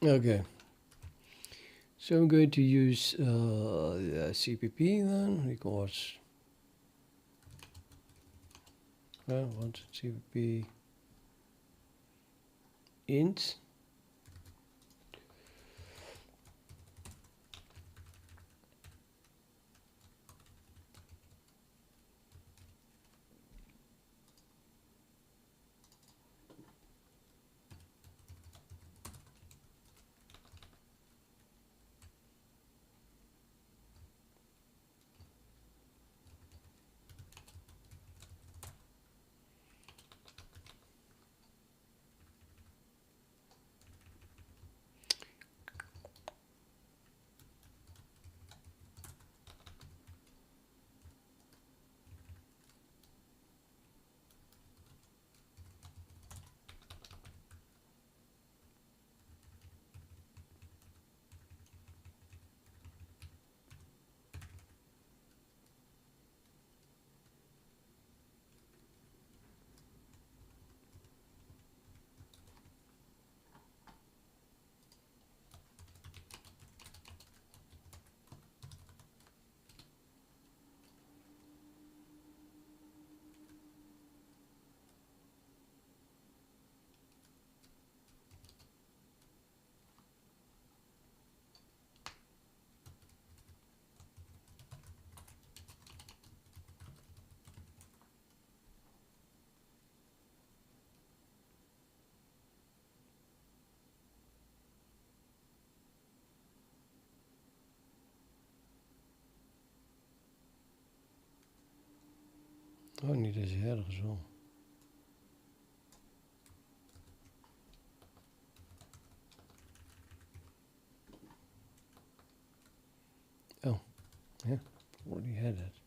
Okay. So I'm going to use CPP then, because what CPP int. Oh, niet deze ergens wel. Oh, yeah, already had it.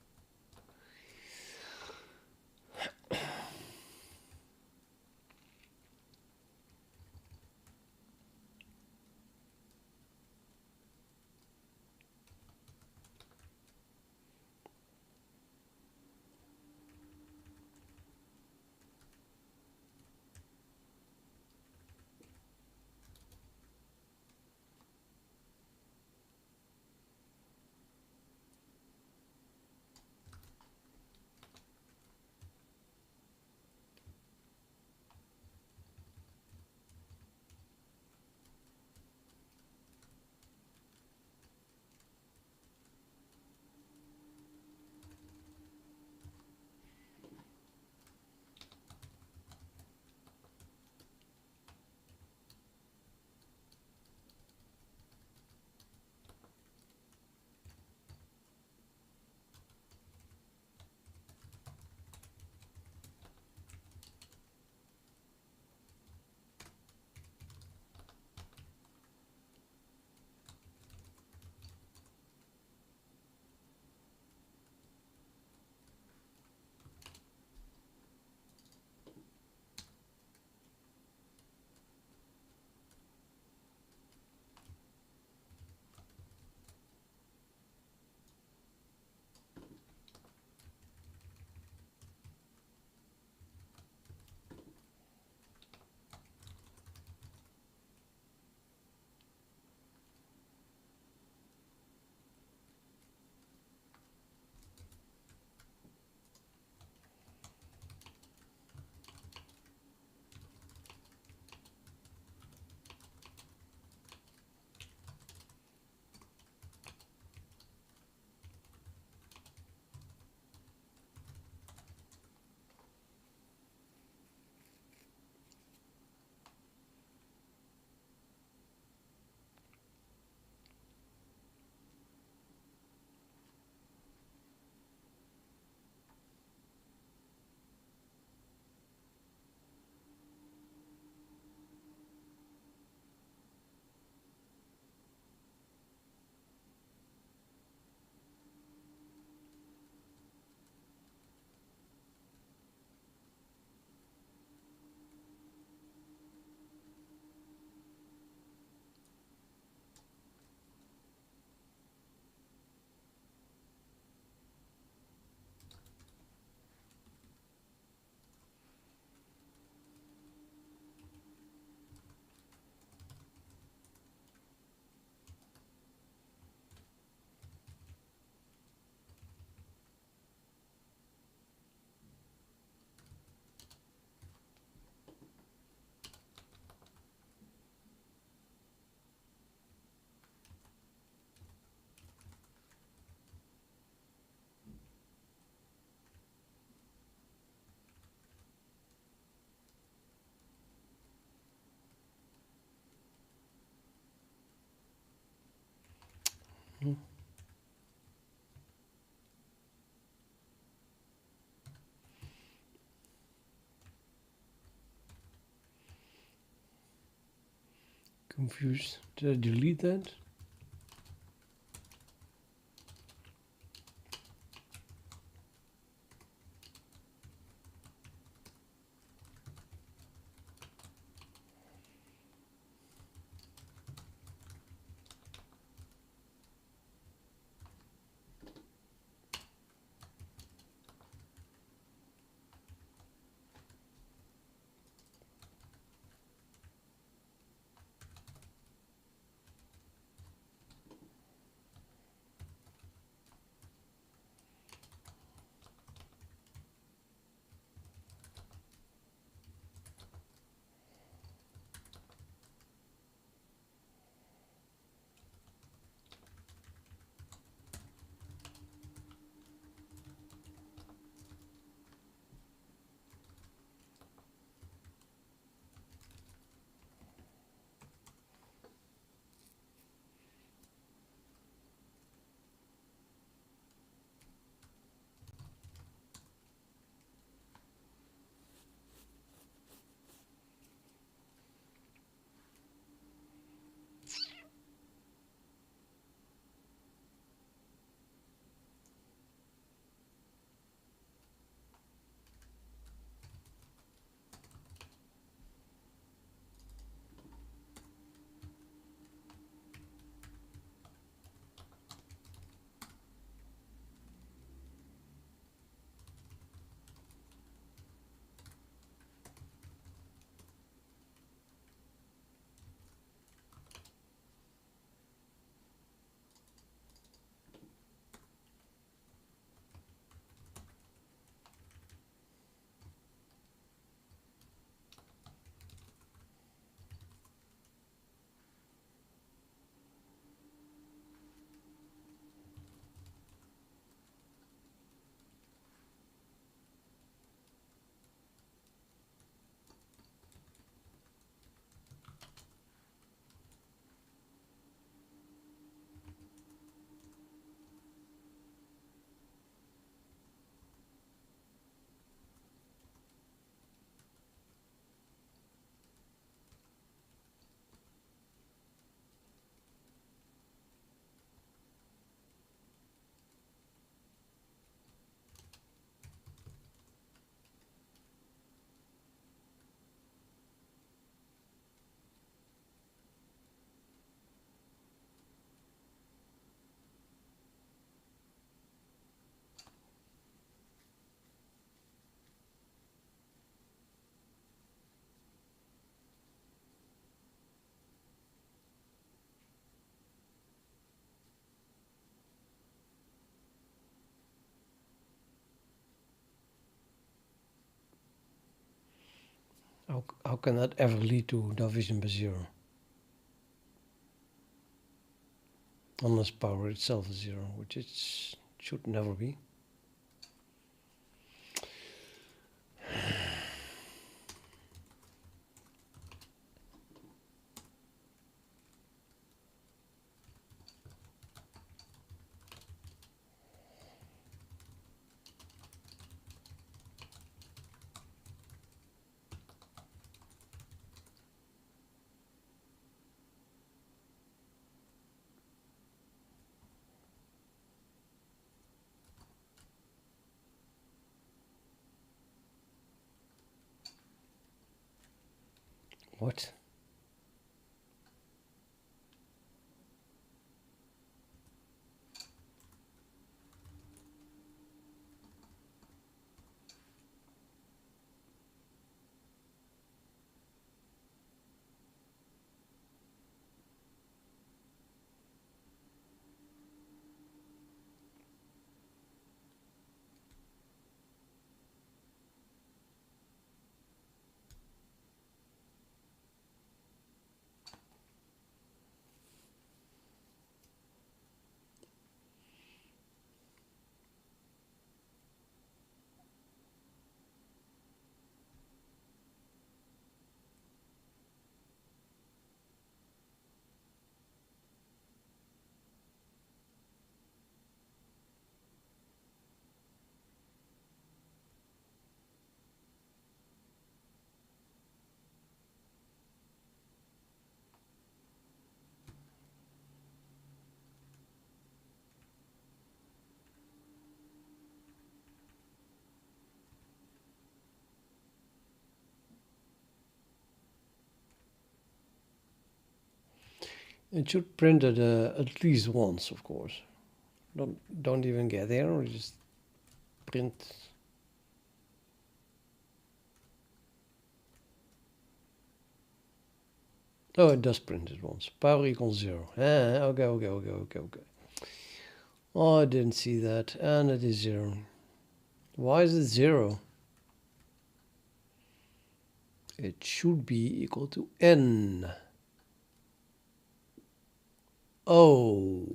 Confused. Did I delete that? How can that ever lead to division by 0? Unless power itself is 0, which it should never be. What? It should print it at least once, of course. Don't even get there, or just print. Oh, it does print it once. Power equals 0. Okay. Oh, I didn't see that. And it is 0. Why is it 0? It should be equal to n. Oh,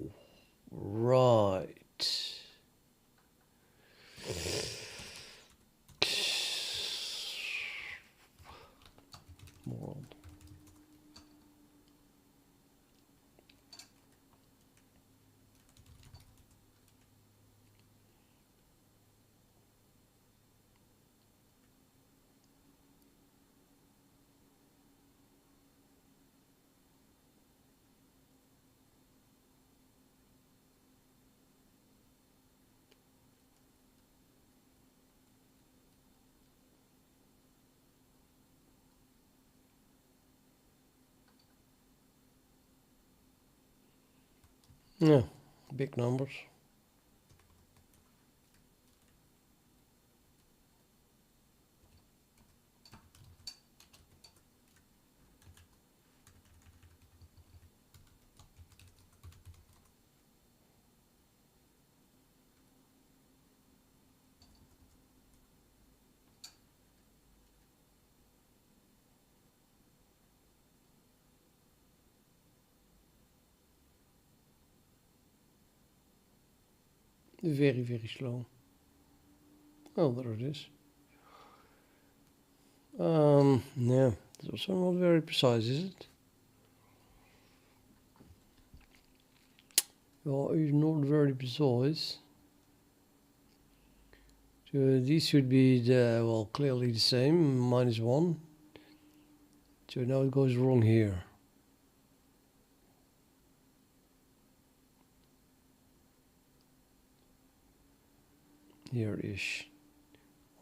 right. Moron. Yeah, big numbers. Very, very slow. Oh, there it is. Yeah, it's also not very precise, is it? Well, it's not very precise. So these should be clearly the same, -1. So now it goes wrong here. Here is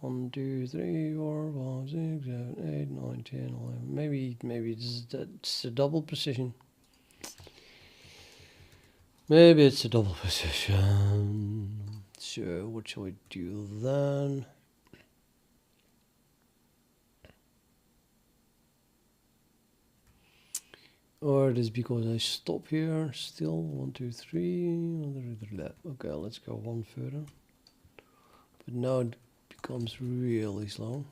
1, 2, 3, 4, 5, 6, 7, 8, 9, 10, 11. Maybe it's a double precision. Maybe it's a double precision. So what shall we do then? Or it is because I stop here still. 1, 2, 3. Okay, let's go one further. But now it becomes really slow.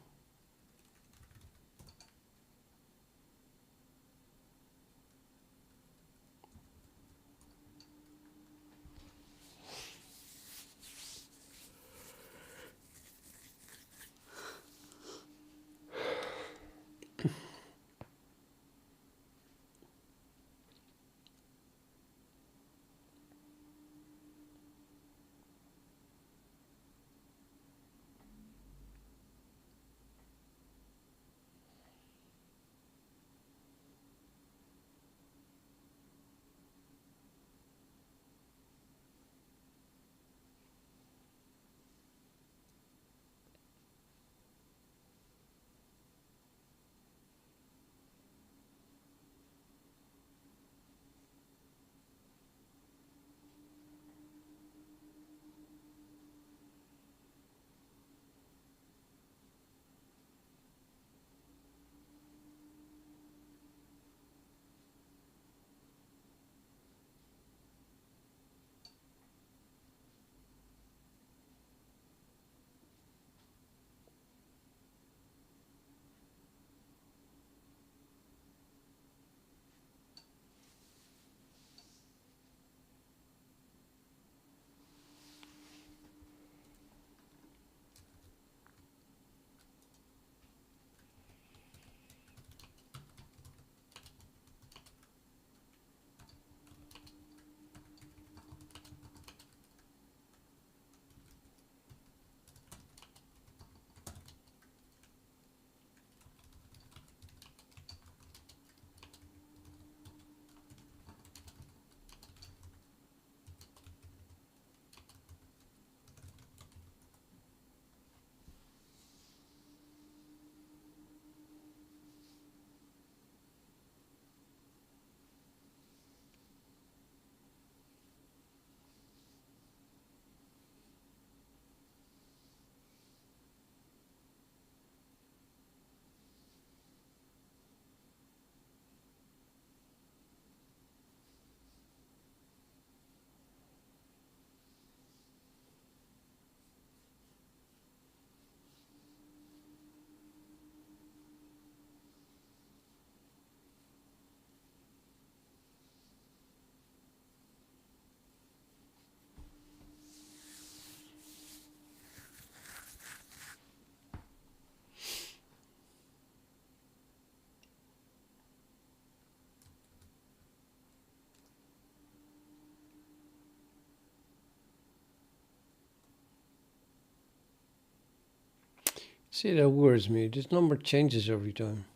See, that worries me. This number changes every time.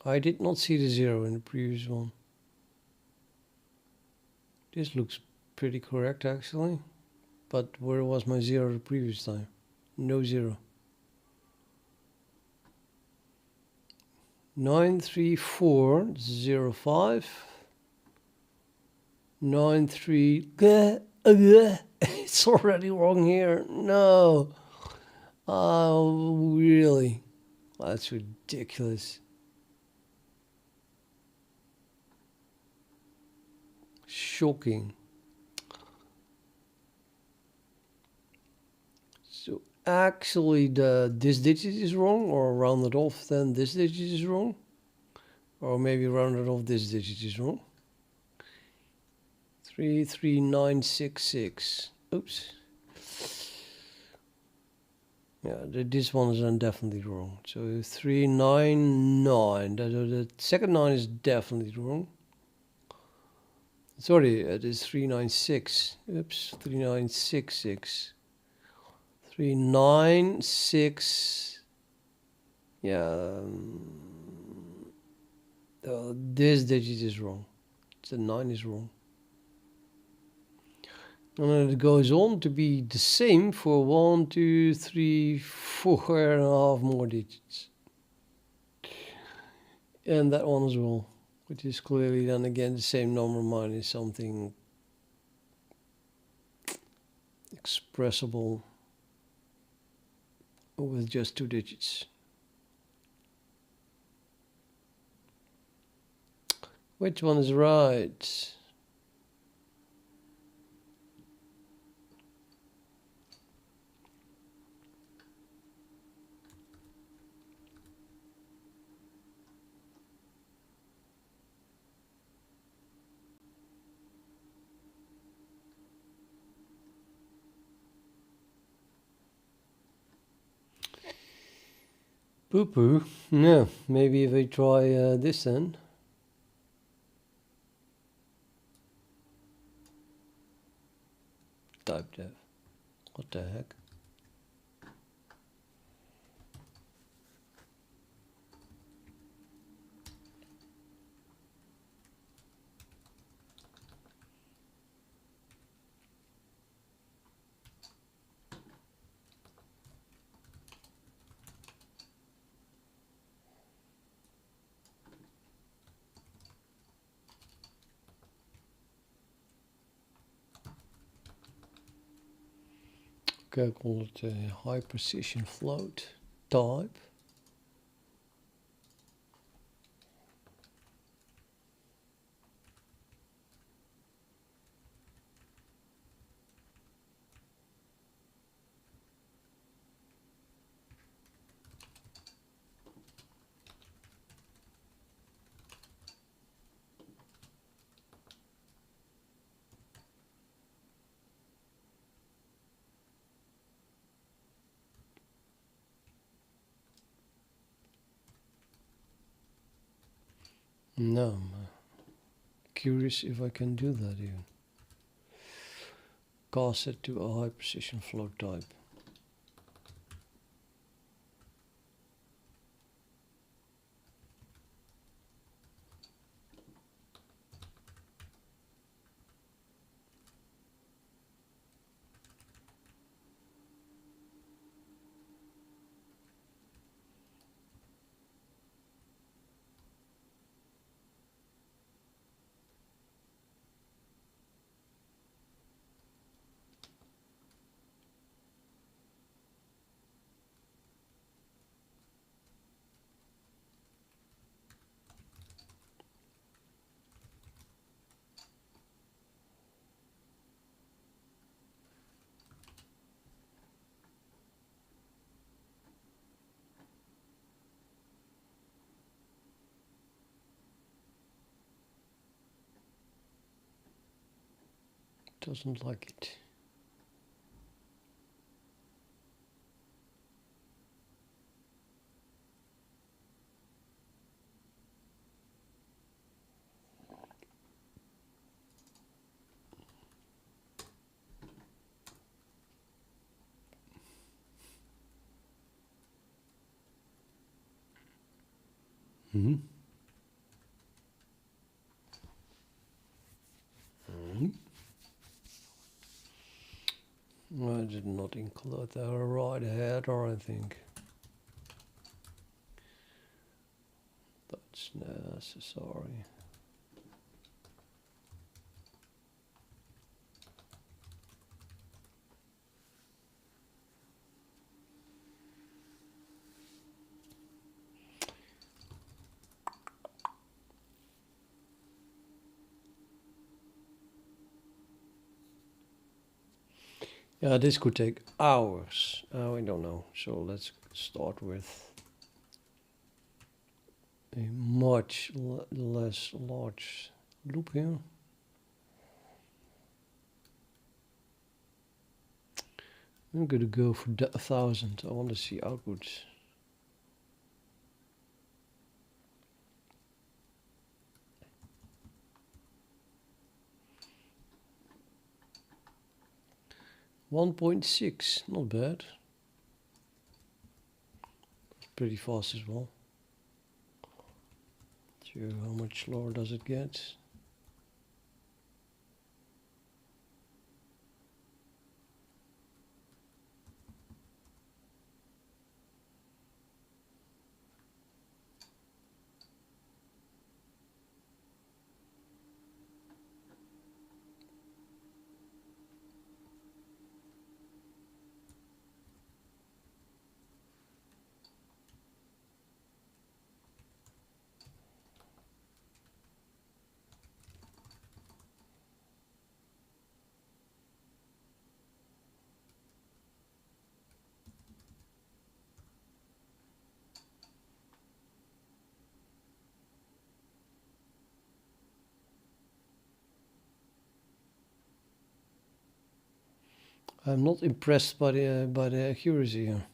I did not see the 0 in the previous one. This looks pretty correct actually. But where was my 0 the previous time? No 0. 93405 93. It's already wrong here. No. Oh, really? That's ridiculous. Shocking. So actually this digit is wrong, or rounded off then this digit is wrong, or maybe rounded off this digit is wrong. 33966. Oops. Yeah, this one is then definitely wrong. So 399. The second 9 is definitely wrong. Sorry, it is 396. Oops, 3966. 396. Yeah. This digit is wrong. The 9 is wrong. And then it goes on to be the same for 1, 2, 3, 4.5 more digits. And that one as well, which is clearly then again the same number minus something expressible with just 2 digits. Which one is right? Poo-poo. No, maybe if I try this then. Type dev. What the heck? Okay, I call it a high precision float type. No, I'm curious if I can do that even. Cast it to a high precision float type. Doesn't like it. Mm-hmm. Mm-hmm. I did not include the right header, I think. That's necessary. Yeah, this could take hours. I don't know. So let's start with a much less large loop here. I'm gonna go for 1,000. I want to see outputs. .6, not bad. Pretty fast as well. So how much slower does it get? I'm not impressed by the accuracy here.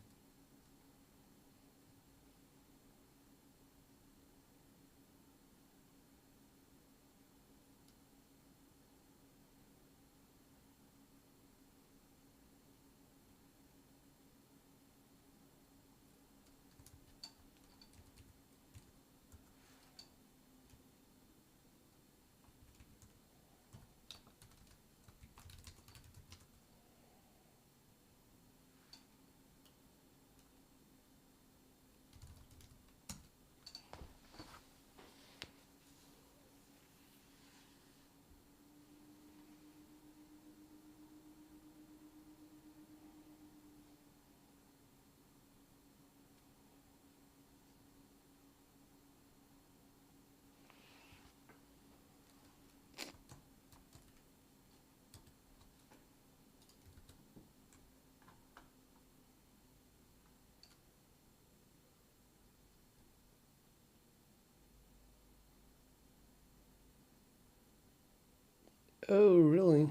Oh, really?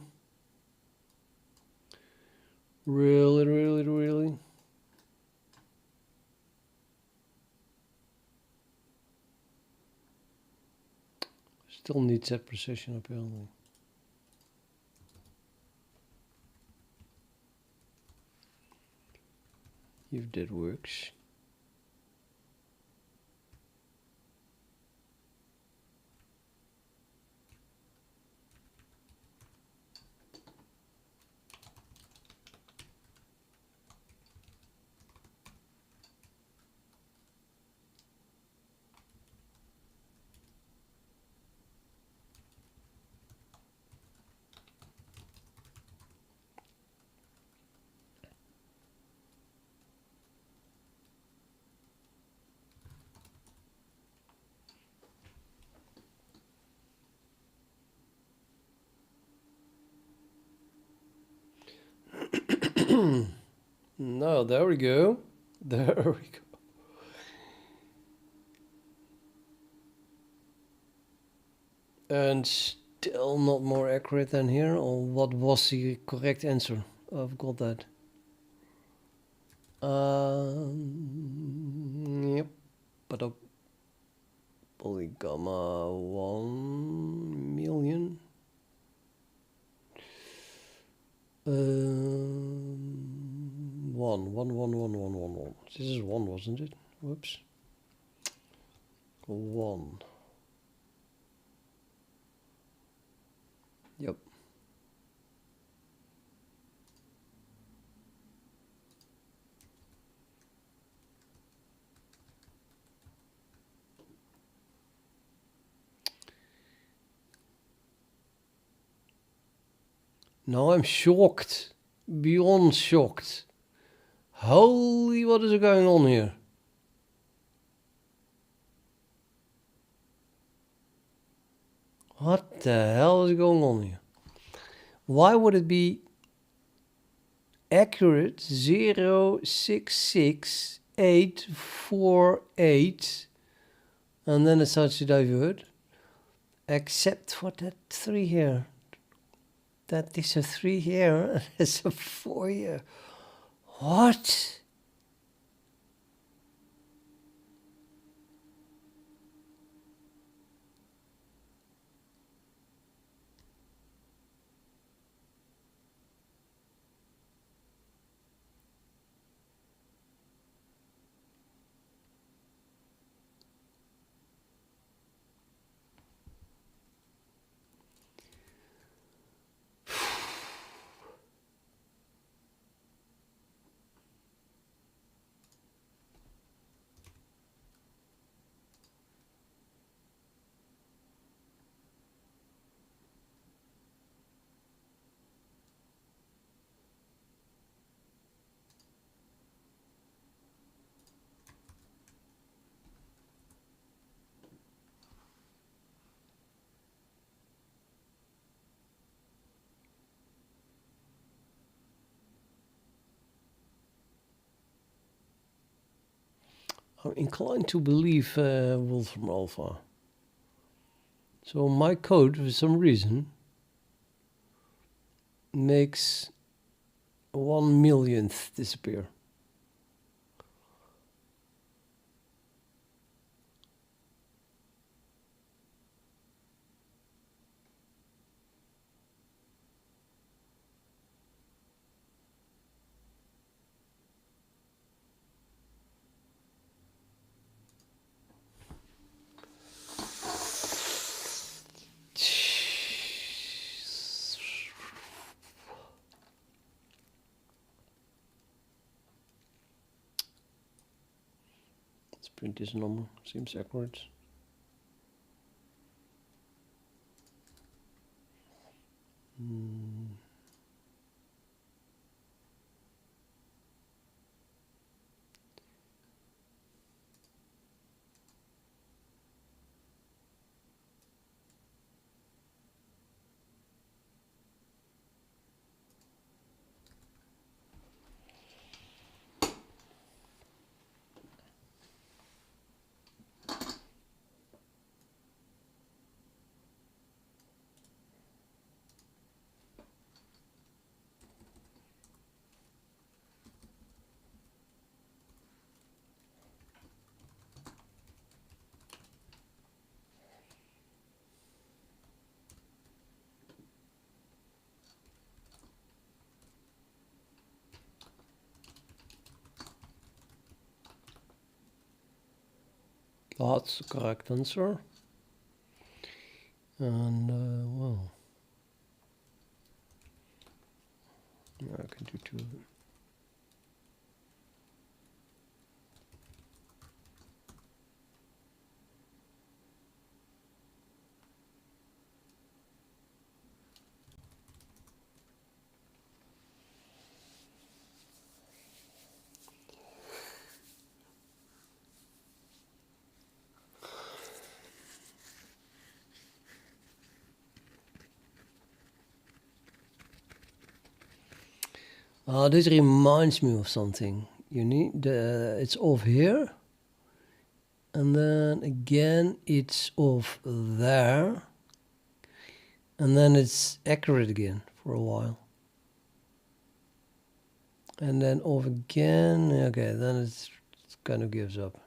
Really, really, really? Still needs that precision apparently. If that works. No, there we go. There we go. And still not more accurate than here, or what was the correct answer? I've got that. Yep. But a polygamma 1,000,000. One. This is one, wasn't it? Whoops. 1. Yep. Now I'm shocked. Beyond shocked. Holy, what is going on here? What the hell is going on here? Why would it be accurate 0.66848 and then it starts to divert? Except for that 3 here. That is a 3 here and it's a 4 here. What? I'm inclined to believe Wolfram Alpha. So my code, for some reason, makes 1/1,000,000th disappear. Let's print this number, seems accurate. That's the correct answer. And, well, I can do 2. This reminds me of something. You need it's off here, and then again it's off there, and then it's accurate again for a while, and then off again. Okay, then it kind of gives up.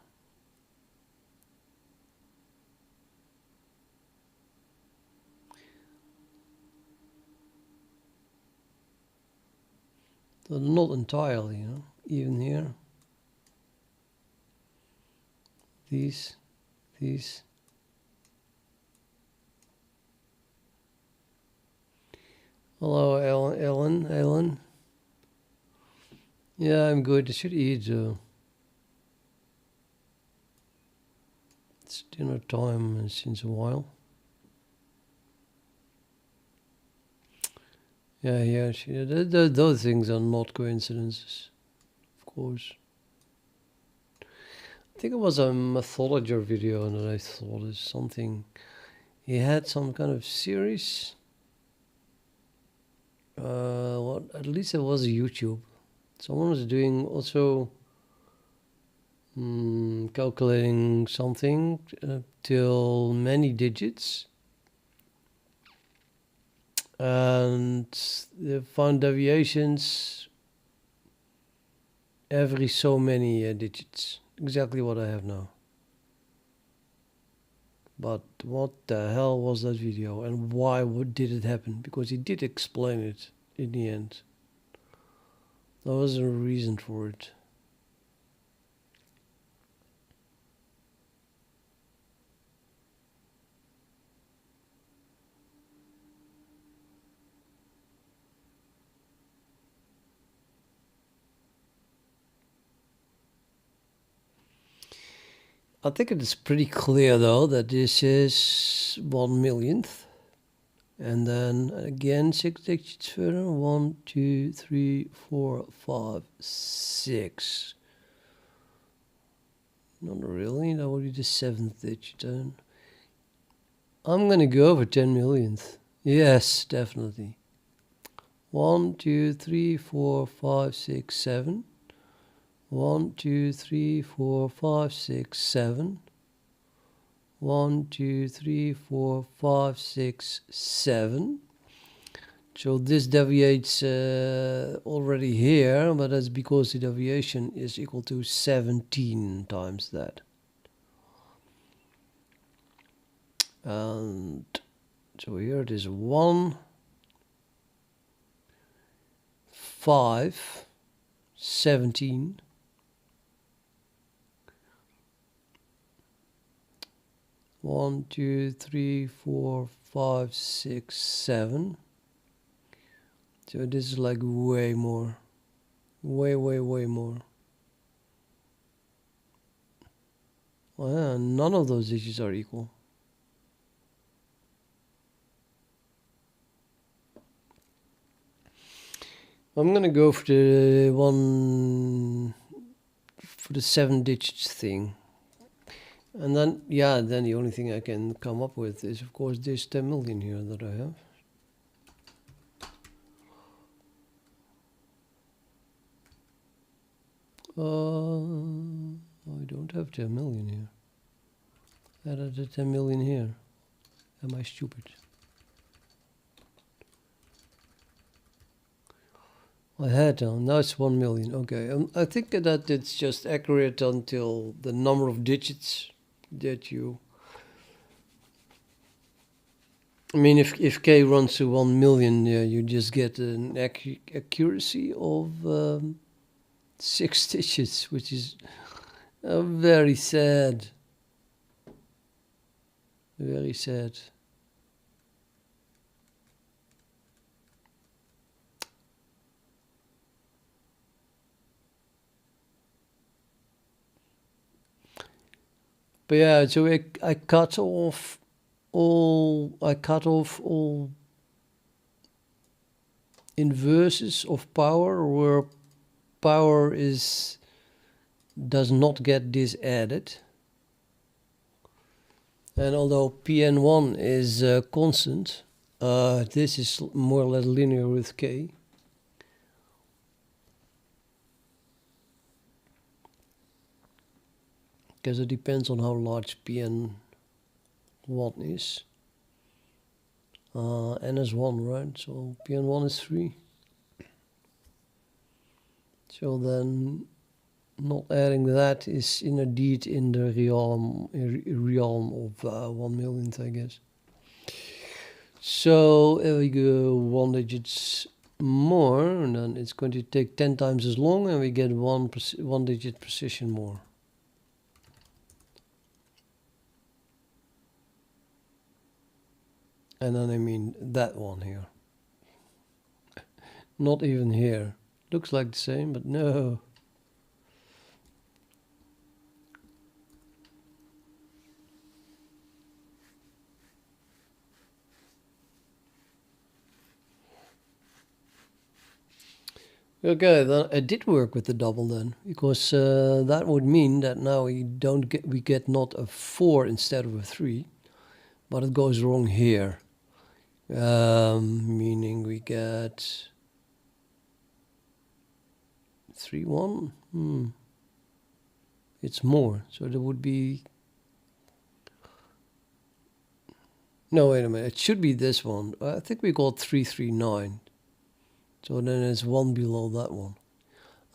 So not entirely, you know, even here. These these. Hello, Ellen. Yeah, I'm good. I should eat. It's dinner time since a while. Yeah. Those things are not coincidences, of course. I think it was a mythology video that I thought is something. He had some kind of series. At least it was YouTube. Someone was doing also calculating something till many digits, and they found deviations every so many digits. Exactly what I have now. But what the hell was that video, and why did it happen? Because he did explain it in the end. There was a reason for it. I think it is pretty clear though that this is 1/1,000,000th. And then again 6 digits further. 1, 2, 3, 4, 5, 6. Not really, that would be the 7th digit then. I'm gonna go for 10/1,000,000th. Yes, definitely. 1, 2, 3, 4, 5, 6, 7. 1, 2, 3, 4, 5, 6, 7. 1, 2, 3, 4, 5, 6, 7. So this deviates already here, but that's because the deviation is equal to 17 times that. And so here it is 1, 5, 17. 1, 2, 3, 4, 5, 6, 7. So this is like way more. Way more. Well, yeah, none of those digits are equal. I'm gonna go for the 7 digits thing. And then, then the only thing I can come up with is, of course, this 10 million here that I have. I don't have 10 million here. I added the 10 million here. Am I stupid? I had now it's 1 million. Okay, I think that it's just accurate until the number of digits that you. I mean, if k runs to 1 million, you just get an accuracy of 6 digits, which is very sad. Very sad. But yeah, so I cut off all inverses of power where power does not get this added. And although Pn1 is constant, this is more or less linear with k. Because it depends on how large Pn1 is. N is 1, right? So Pn1 is 3. So then not adding that is indeed in the realm of 1 millionth, I guess. So there we go, 1 digit more, and then it's going to take 10 times as long, and we get 1 digit precision more. And then I mean that one here. Not even here. Looks like the same, but no. Okay, then it did work with the double then, because that would mean that now we get not a 4 instead of a 3, but it goes wrong here. Meaning we get 3, 1. It's more, so there would be. No, wait a minute. It should be this one. I think we got 339. So then it's 1 below that one.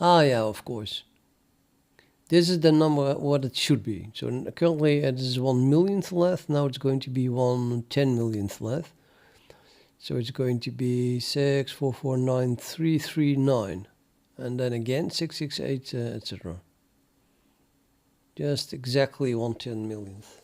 Ah, yeah, of course. This is the number what it should be. So currently it is 1 millionth left. Now it's going to be 1 10 millionth left. So it's going to be 6449339, and then again 668, etc. Just exactly 1 10 millionth.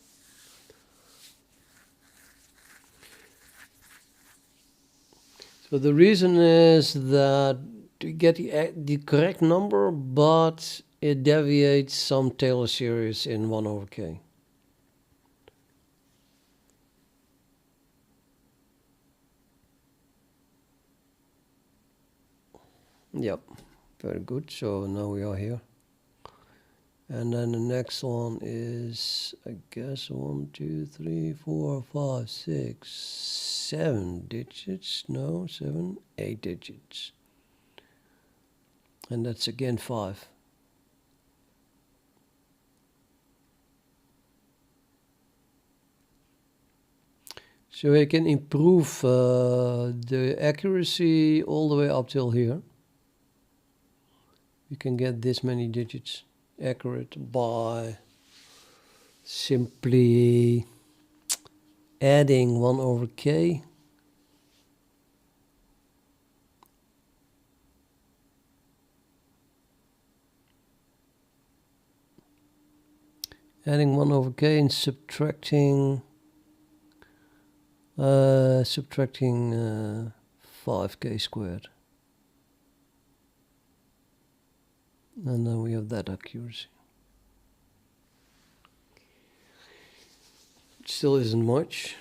So the reason is that to get the correct number, but it deviates some Taylor series in 1 over k. Yep, very good. So now we are here. And then the next one is, I guess, 1, 2, 3, 4, 5, 6, 7 digits. No, 7, 8 digits. And that's again 5. So I can improve the accuracy all the way up till here. You can get this many digits accurate by simply adding 1 over k . Adding 1 over k and subtracting 5k squared. And then we have that accuracy. It still isn't much.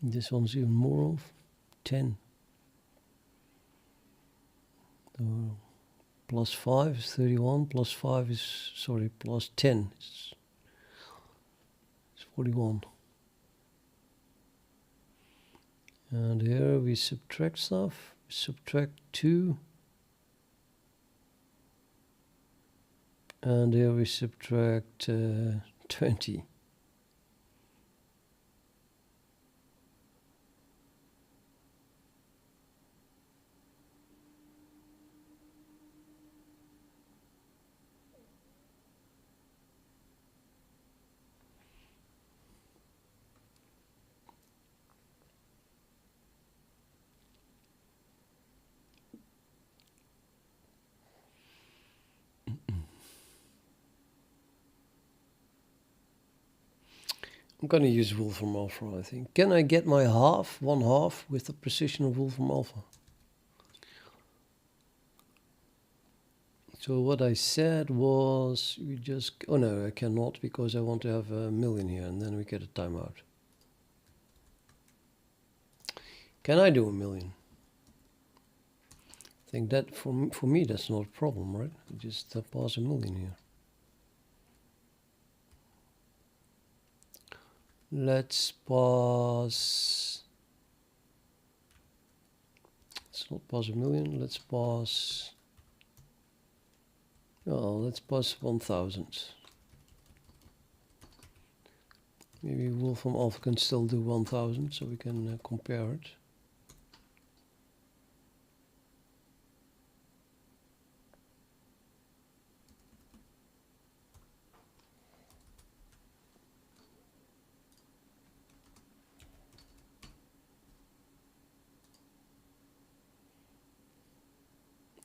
This one's even more off. 10. So plus 5 is 31. Plus 5 is, sorry, plus 10 is 41. And here we subtract stuff. Subtract 2. And here we subtract 20. I'm going to use Wolfram Alpha, I think. Can I get my half, 1/2, with the precision of Wolfram Alpha? So what I said was, you just... Oh no, I cannot, because I want to have a million here, and then we get a timeout. Can I do a million? I think that, for me, that's not a problem, right? Just pass a million here. Let's pass... Let's not pass a million, let's pass... Oh, let's pass 1000. Maybe Wolfram Alpha can still do 1000, so we can compare it.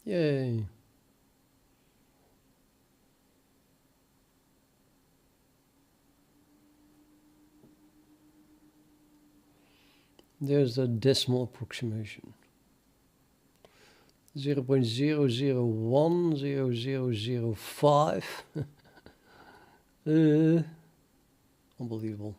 Yay. There's a decimal approximation. 0.00100005. Unbelievable.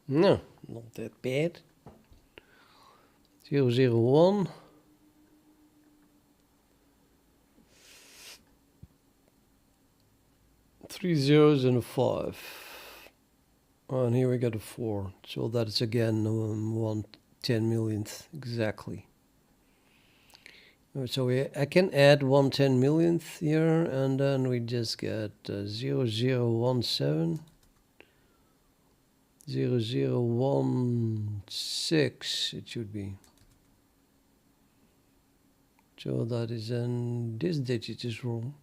No, not that bad. 001. 3 zeros and a 5. And here we got a 4. So that is again 1/10 millionth exactly. So I can add 1/10 millionth here, and then we just get 0017. 0016 it should be. So that is then this digit is wrong.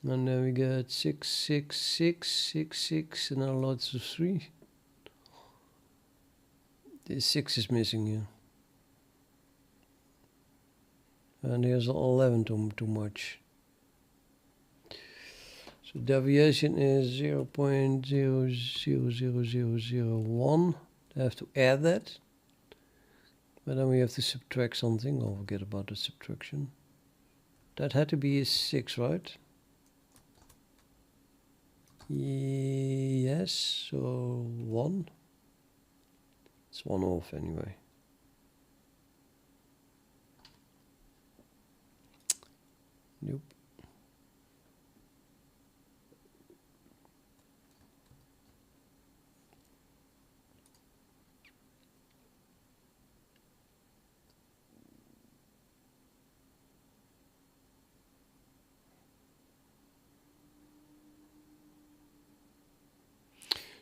And then we get 66666 and then lots of 3. The 6 is missing here. And here's 11 too much. So deviation is 0.000001. I have to add that. But then we have to subtract something. I'll forget about the subtraction. That had to be a 6, right? Yes, so 1. It's 1 off anyway. Nope.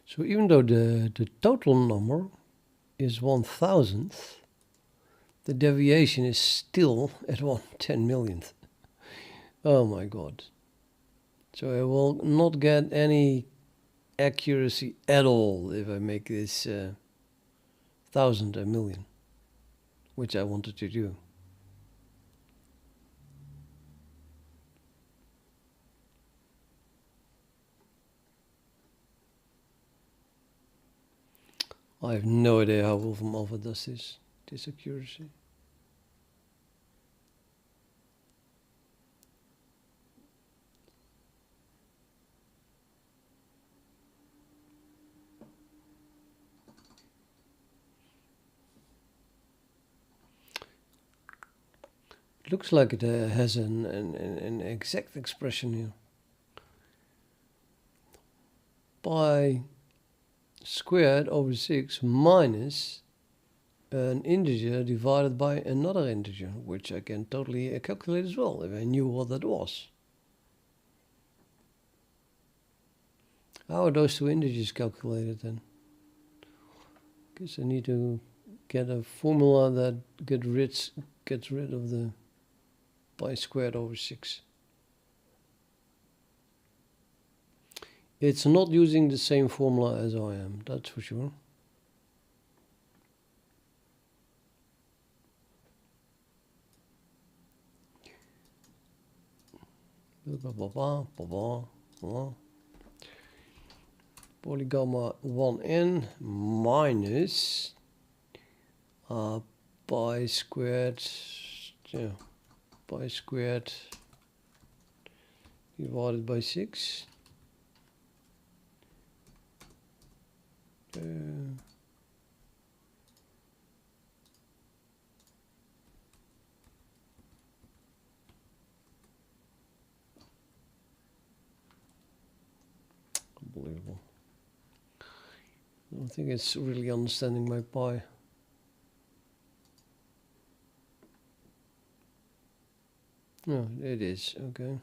So even though the total number is 1,000th, the deviation is still at 1/10 millionth. Oh my god. So I will not get any accuracy at all if I make this 1,000 a million, which I wanted to do. I have no idea how Wolfram Alpha does this accuracy. It looks like it has an exact expression here. Pi squared over 6 minus an integer divided by another integer, which I can totally calculate as well if I knew what that was. How are those two integers calculated then? Guess I need to get a formula that gets rid of the pi squared over 6. It's not using the same formula as I am, that's for sure. Polygamma 1n minus pi squared, pi squared divided by 6. don't think it's really understanding my pi. No, it is, okay.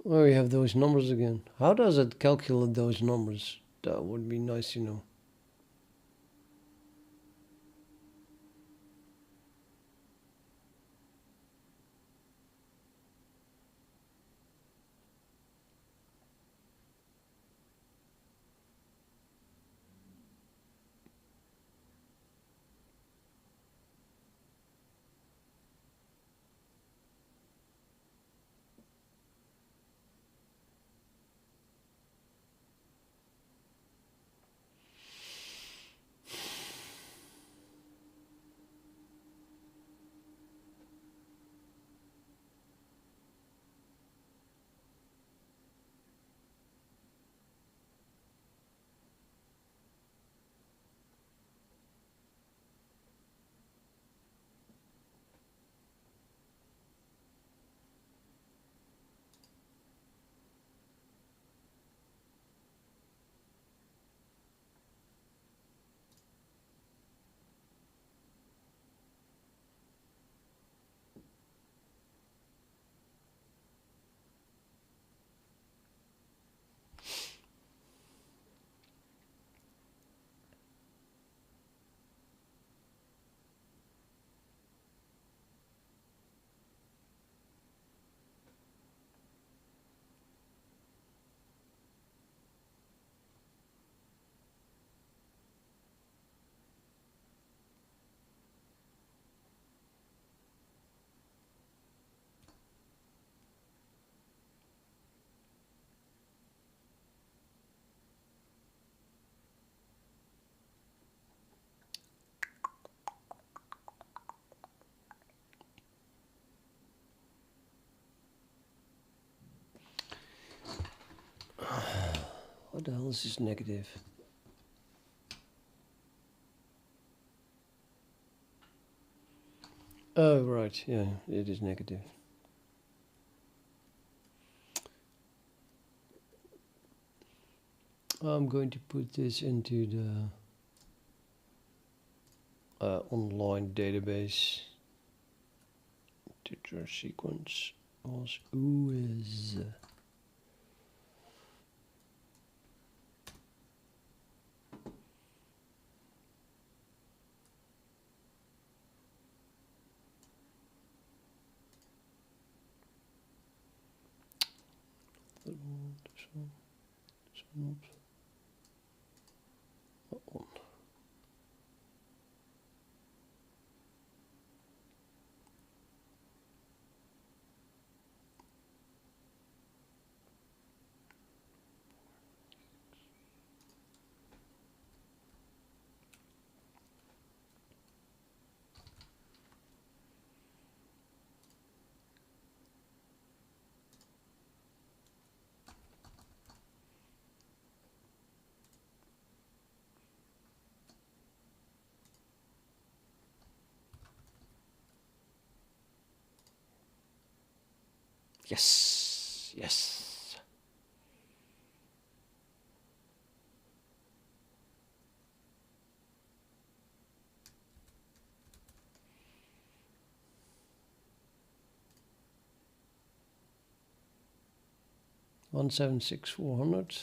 Oh, we have those numbers again. How does it calculate those numbers? That would be nice to know. What the hell is this negative? Oh, right, yeah, it is negative. I'm going to put this into the online database. Teacher sequence was who is this one, oops. That one. Yes, yes. One 76400,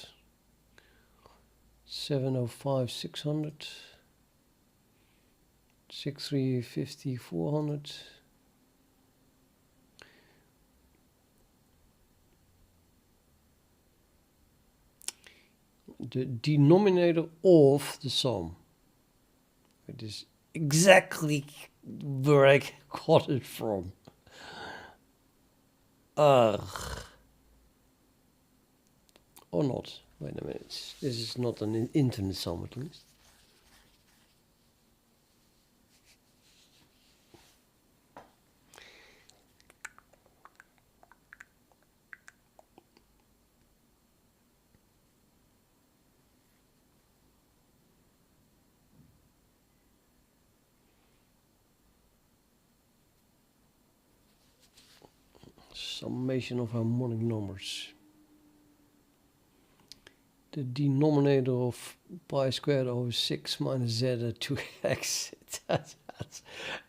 705 600, 6350 400. The denominator of the sum. It is exactly where I got it from. Ugh. Or not. Wait a minute. This is not an infinite sum at least. summation of harmonic numbers. The denominator of pi squared over 6 minus z at 2x. That's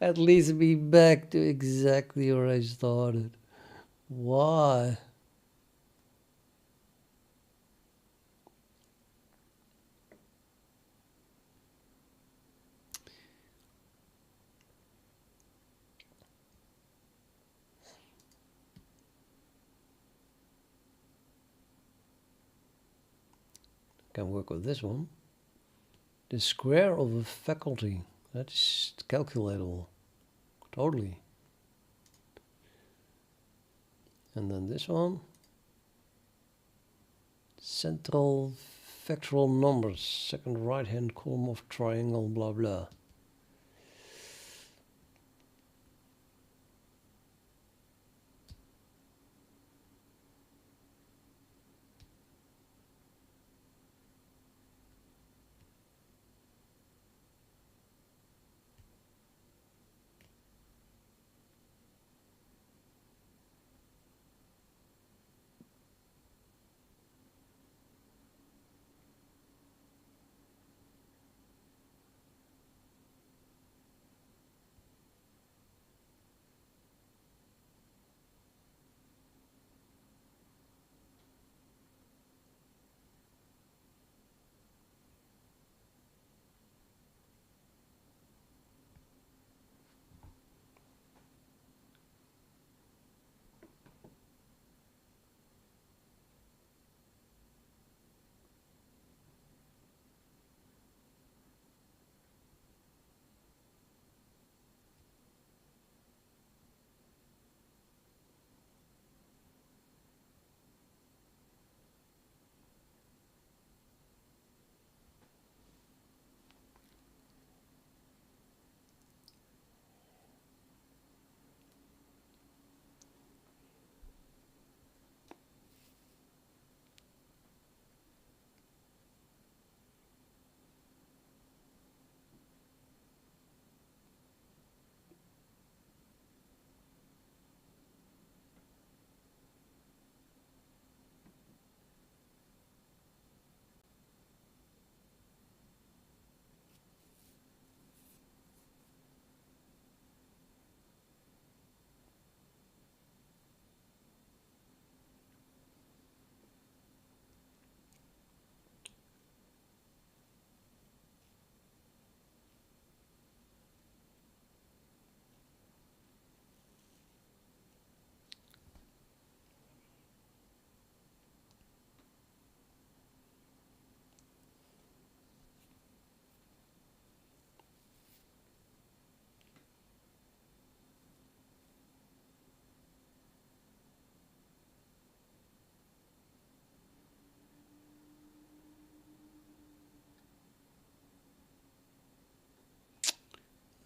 at least me back to exactly where I started. Why? Can work with this one. The square of a faculty. That is calculatable. Totally. And then this one. Central factorial numbers. Second right hand column of triangle blah blah.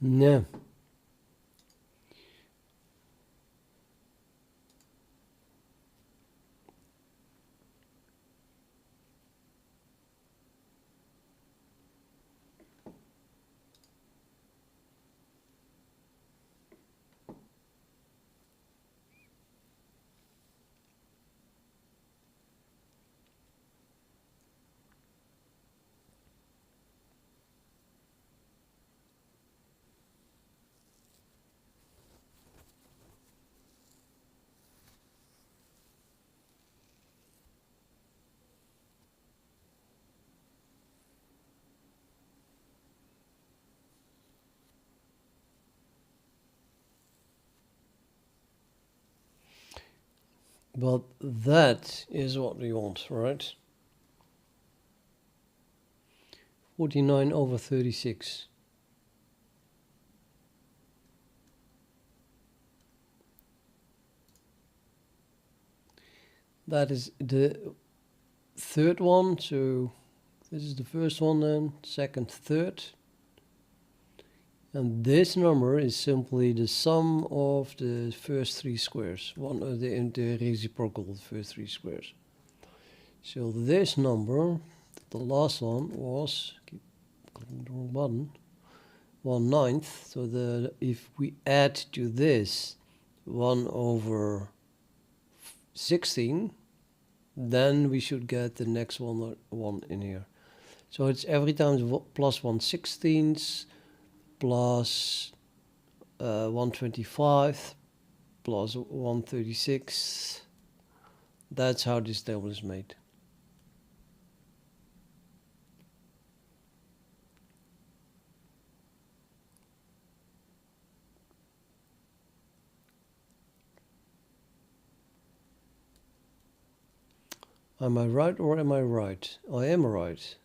No. But that is what we want, right? 49 over 36. That is the third one, so this is the first one then, second, third. And this number is simply the sum of the first three squares, the reciprocal of the first three squares. So this number, the last one was, keep clicking the wrong button, 1/9. So if we add to this 1 over 16, then we should get the next one in here. So it's every time plus 1/16 plus 125 plus 136. That's how this table is made. Am I right or am I right? I am right.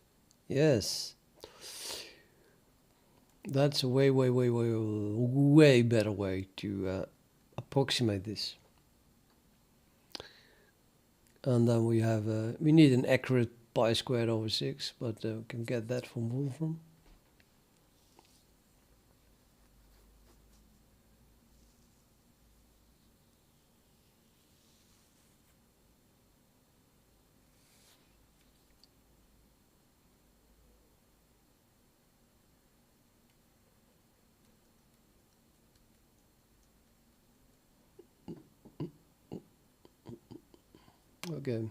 Yes. That's a way better way to approximate this. And then we have, we need an accurate pi squared over 6, but we can get that from Wolfram. Okay.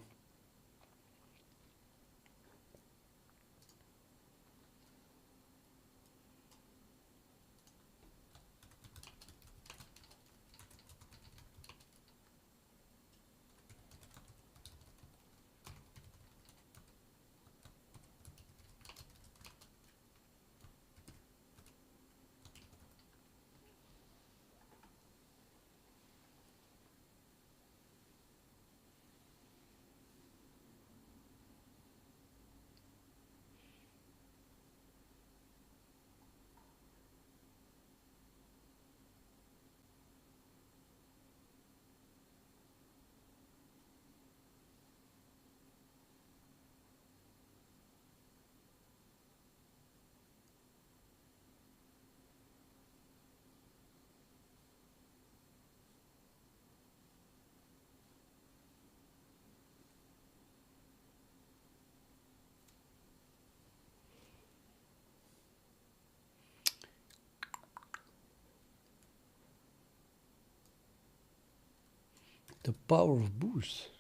The power of boost.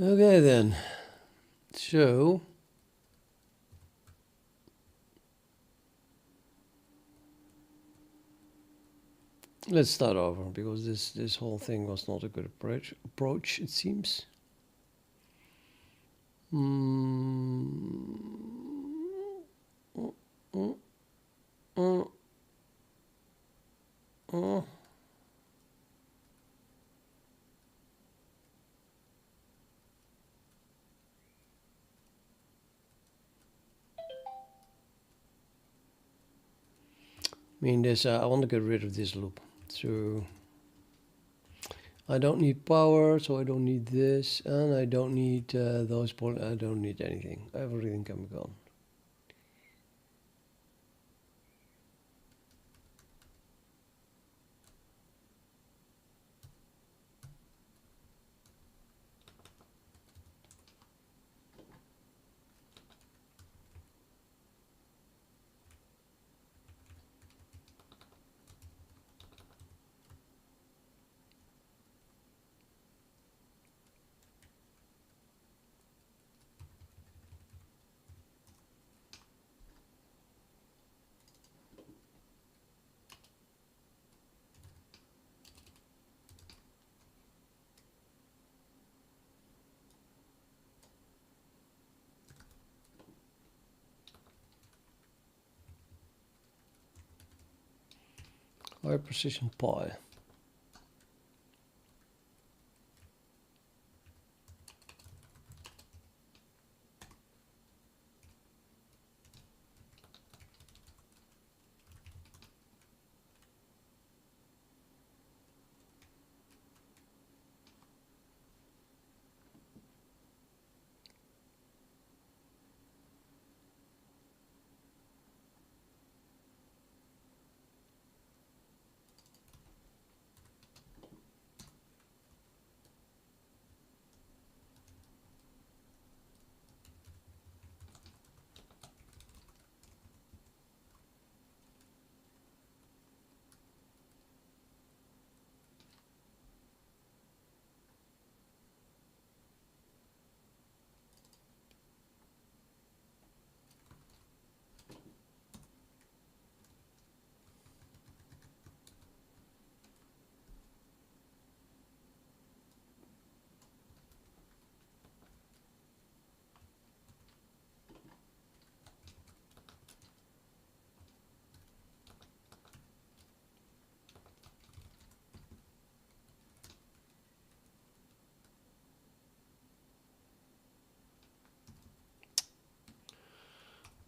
Okay then. So let's start over because this whole thing was not a good approach it seems. I mean, this I want to get rid of this loop, so I don't need power, so I don't need this, and I don't need those points. I don't need anything. Everything can be gone. High precision pi.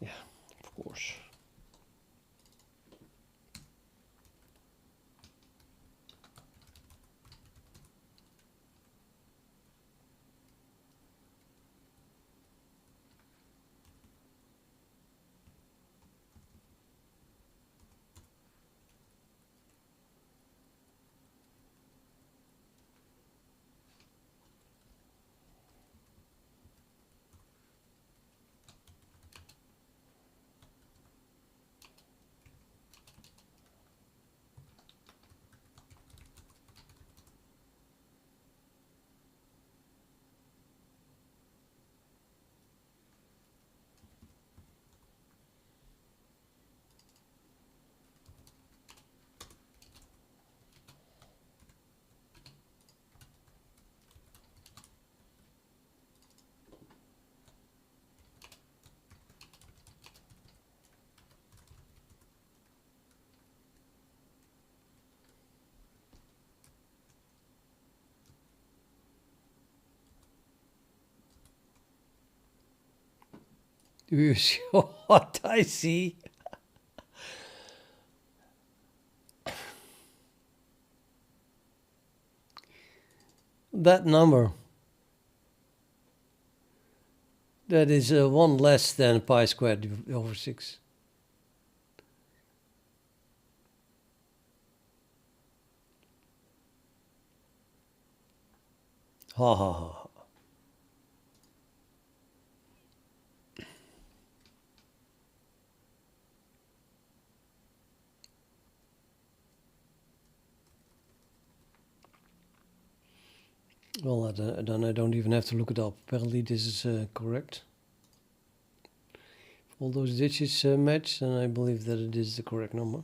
Yeah, of course. Do you see what I see? That number. That is 1 less than pi squared over 6. Ha ha ha. Well, then I don't even have to look it up. Apparently this is correct. If all those digits match, then I believe that it is the correct number.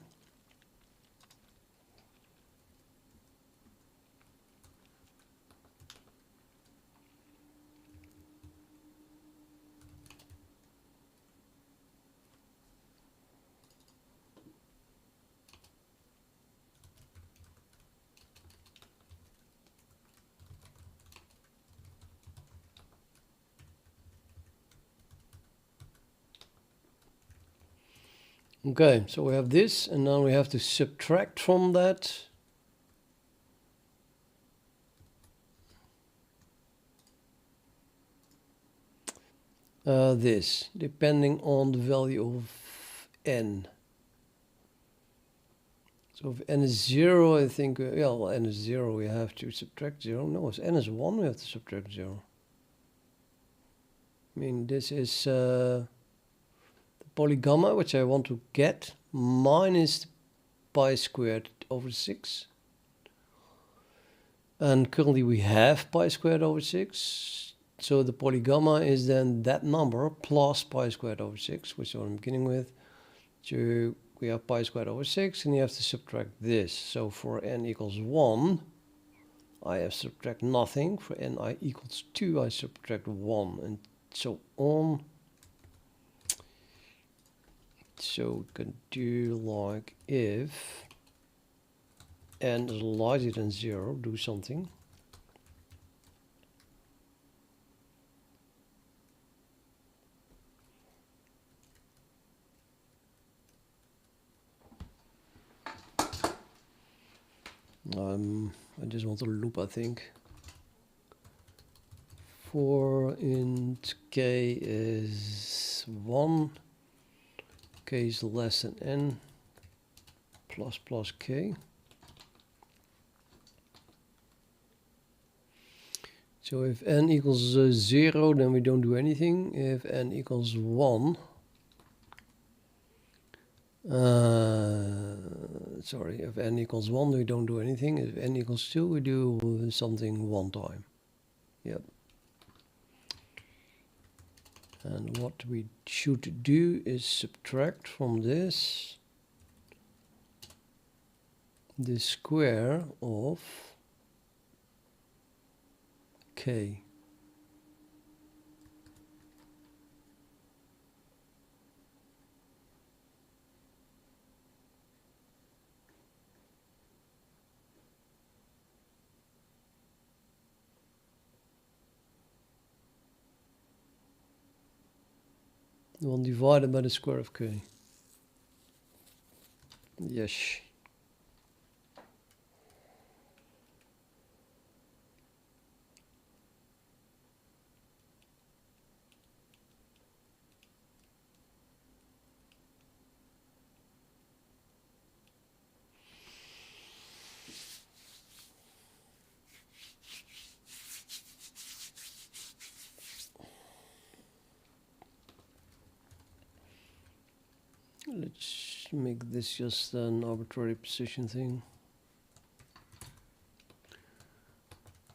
Okay, so we have this, and now we have to subtract from that this, depending on the value of n. So if n is 0, I think, yeah, well, n is 0, we have to subtract 0. No, if n is 1, we have to subtract 0. I mean, this is the polygamma, which I want to get, minus pi squared over 6. And currently we have pi squared over 6. So the polygamma is then that number plus pi squared over 6, which is what I'm beginning with. So we have pi squared over 6, and you have to subtract this. So for n equals 1, I have subtract nothing. For n I equals 2, I subtract 1, and so on. So we can do like if n is larger than 0, do something. I just want to loop, I think. For int k is 1, k is less than n, plus k. So if n equals 0, then we don't do anything. If n equals 1, sorry, if n equals 1, we don't do anything. If n equals 2, we do something one time. Yep. And what we should do is subtract from this the square of k. 1 divided by the square of k. Yes. Let's make this just an arbitrary position thing.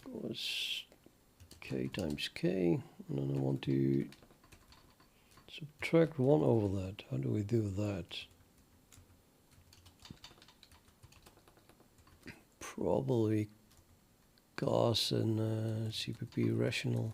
Was k times k, and then I want to subtract 1 over that. How do we do that? Probably Gauss and CPP rational.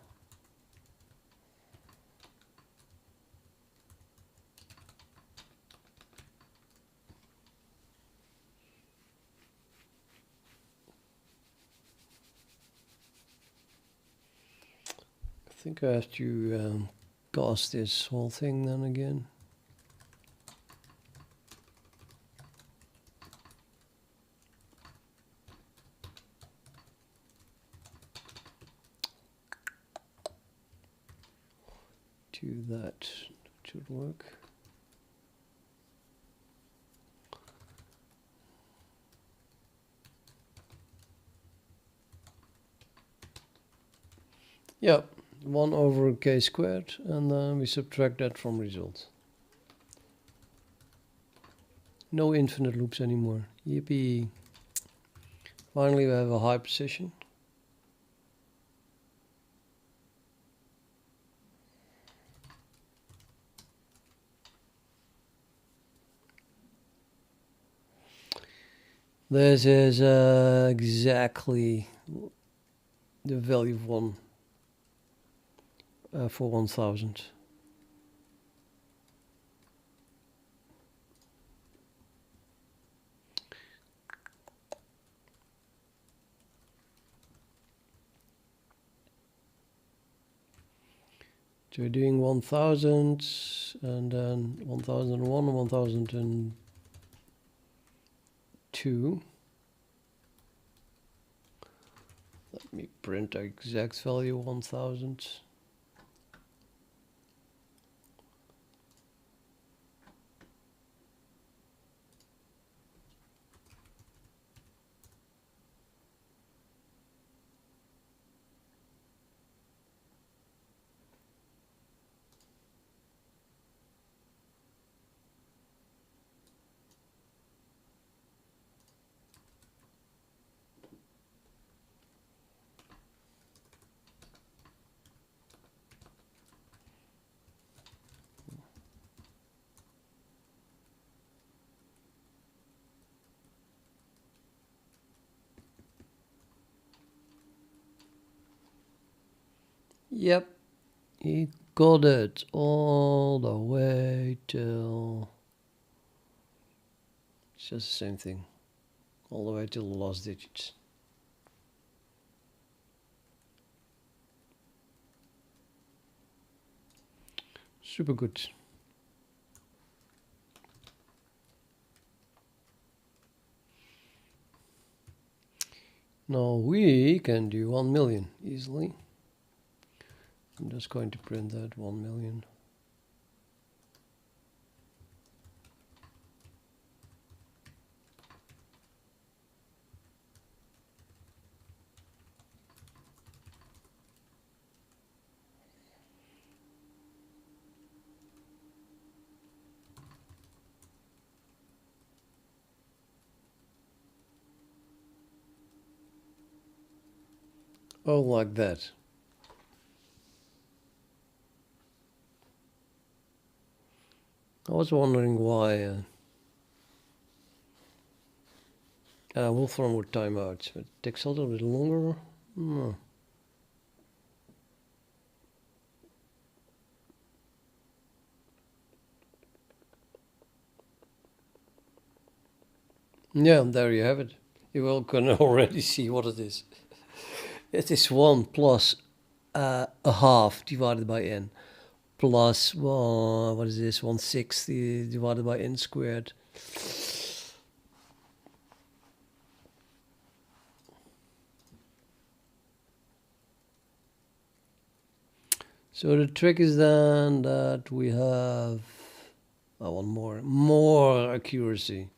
I think I have to Gauss this whole thing then again. Do that should work. Yeah, 1 over k squared, and then we subtract that from result. No infinite loops anymore. Yippee. Finally we have a high position. This is exactly the value of 1 for 1000. So we're doing 1000 and then 1001 and 1002. Let me print the exact value 1000. Yep, he got it all the way till... It's just the same thing. All the way till the last digits. Super good. Now we can do 1 million easily. I'm just going to print that 1 million. Oh, like that. I was wondering why Wolfram would time out. It takes a little bit longer. No. Yeah, there you have it. You all can already see what it is. It is 1 plus a half divided by n. plus, well, what is this, 160 divided by n squared. So the trick is then that we have, I want more accuracy.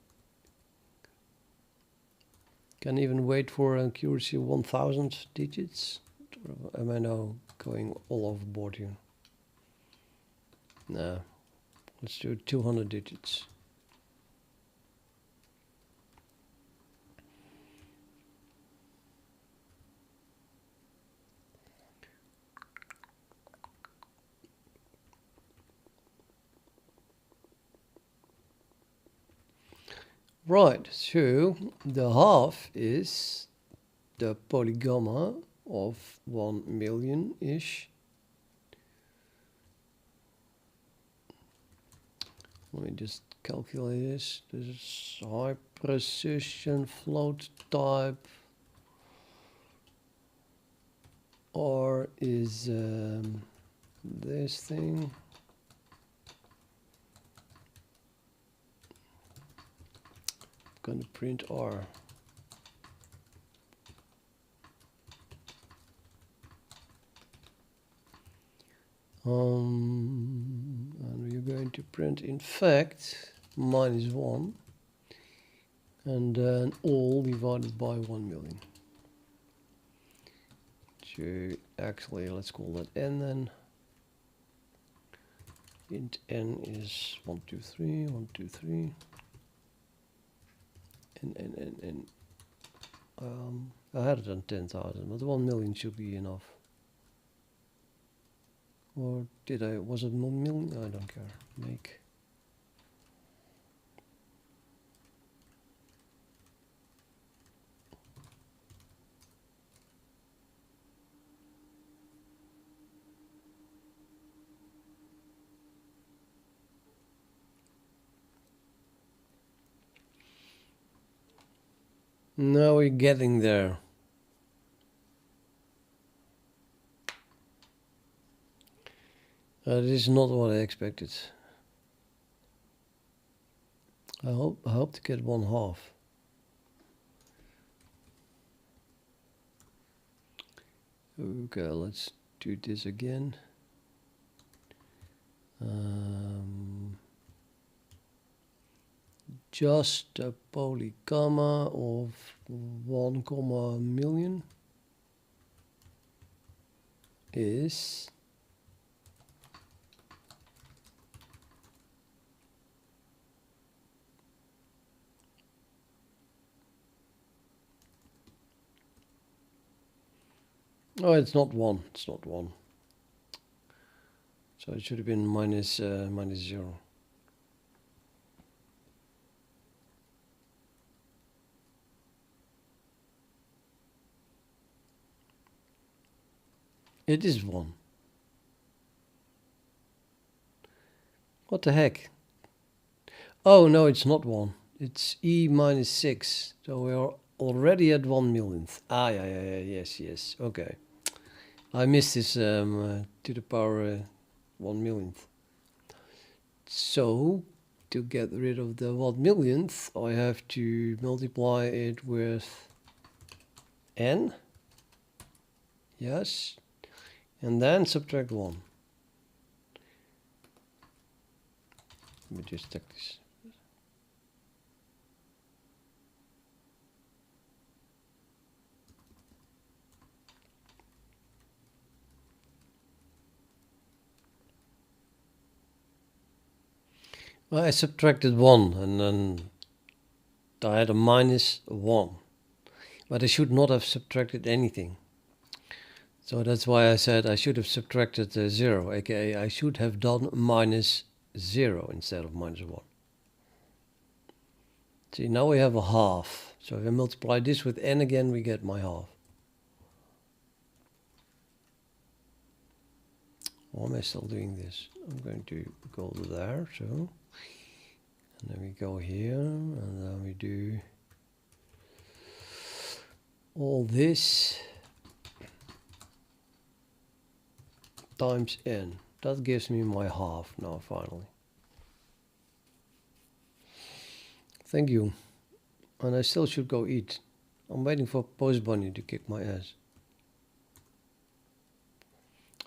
Can even wait for accuracy 1000 digits. Or am I now going all overboard here? No, let's do 200 digits. Right, so the half is the polygamma of 1 million-ish. Let me just calculate this. This is high precision float type. R is this thing. I'm gonna print R. And we're going to print in fact -1 and then all divided by 1 million. So actually let's call that n then. Int n is 1, 2, 3, 1, 2, 3. And I had it on 10,000, but 1 million should be enough. Or did I, was it 1 million? I don't care. Make. Now we're getting there. This is not what I expected. I hope to get 1/2. Okay, let's do this again. Just a polygamma of 1, million is oh, it's not 1. It's not 1. So it should have been minus 0. It is 1. What the heck? Oh no, it's not 1. It's e minus 6. So we are already at 1 millionth. Ah, yeah, yes. Okay. I missed this to the power 1 millionth. So to get rid of the 1 millionth, I have to multiply it with n. Yes. And then subtract 1. Let me just check this. Well, I subtracted 1 and then I had a -1. But I should not have subtracted anything. So that's why I said I should have subtracted 0, aka I should have done -0 instead of -1. See, now we have a half. So if I multiply this with n again, we get my half. Why am I still doing this? I'm going to go there, so. And then we go here, and then we do all this times n. that gives me my half now finally. Thank you. And I still should go eat. I'm waiting for Post Bunny to kick my ass.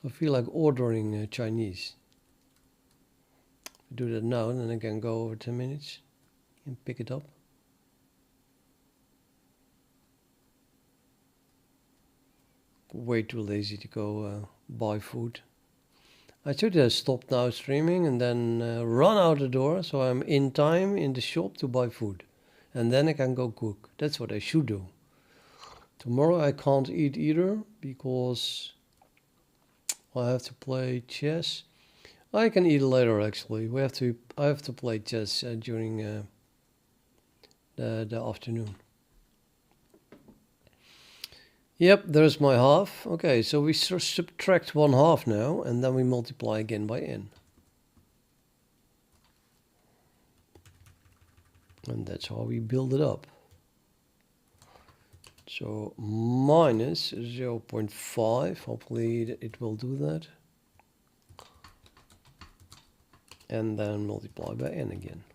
I feel like ordering Chinese. Do that now, and then I can go over 10 minutes and pick it up. Way too lazy to go buy food. I should have stopped now streaming and then run out the door so I'm in time in the shop to buy food. And then I can go cook. That's what I should do. Tomorrow I can't eat either because I have to play chess. I can eat later actually. I have to play chess during the afternoon. Yep, there's my half. Okay, so we subtract 1/2 now, and then we multiply again by n. And that's how we build it up. So minus 0.5, hopefully it will do that. And then multiply by n again.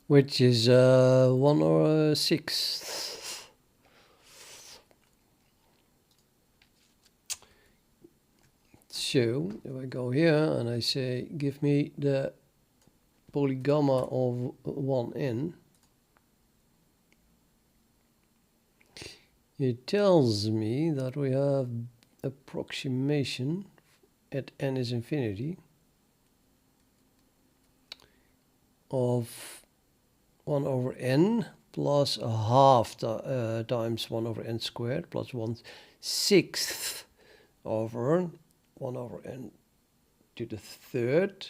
Which is 1/6. So if I go here and I say give me the polygamma of 1n, it tells me that we have approximation at n is infinity of 1/n plus 1/2 times 1/n squared plus 1/6 over 1/n to the third.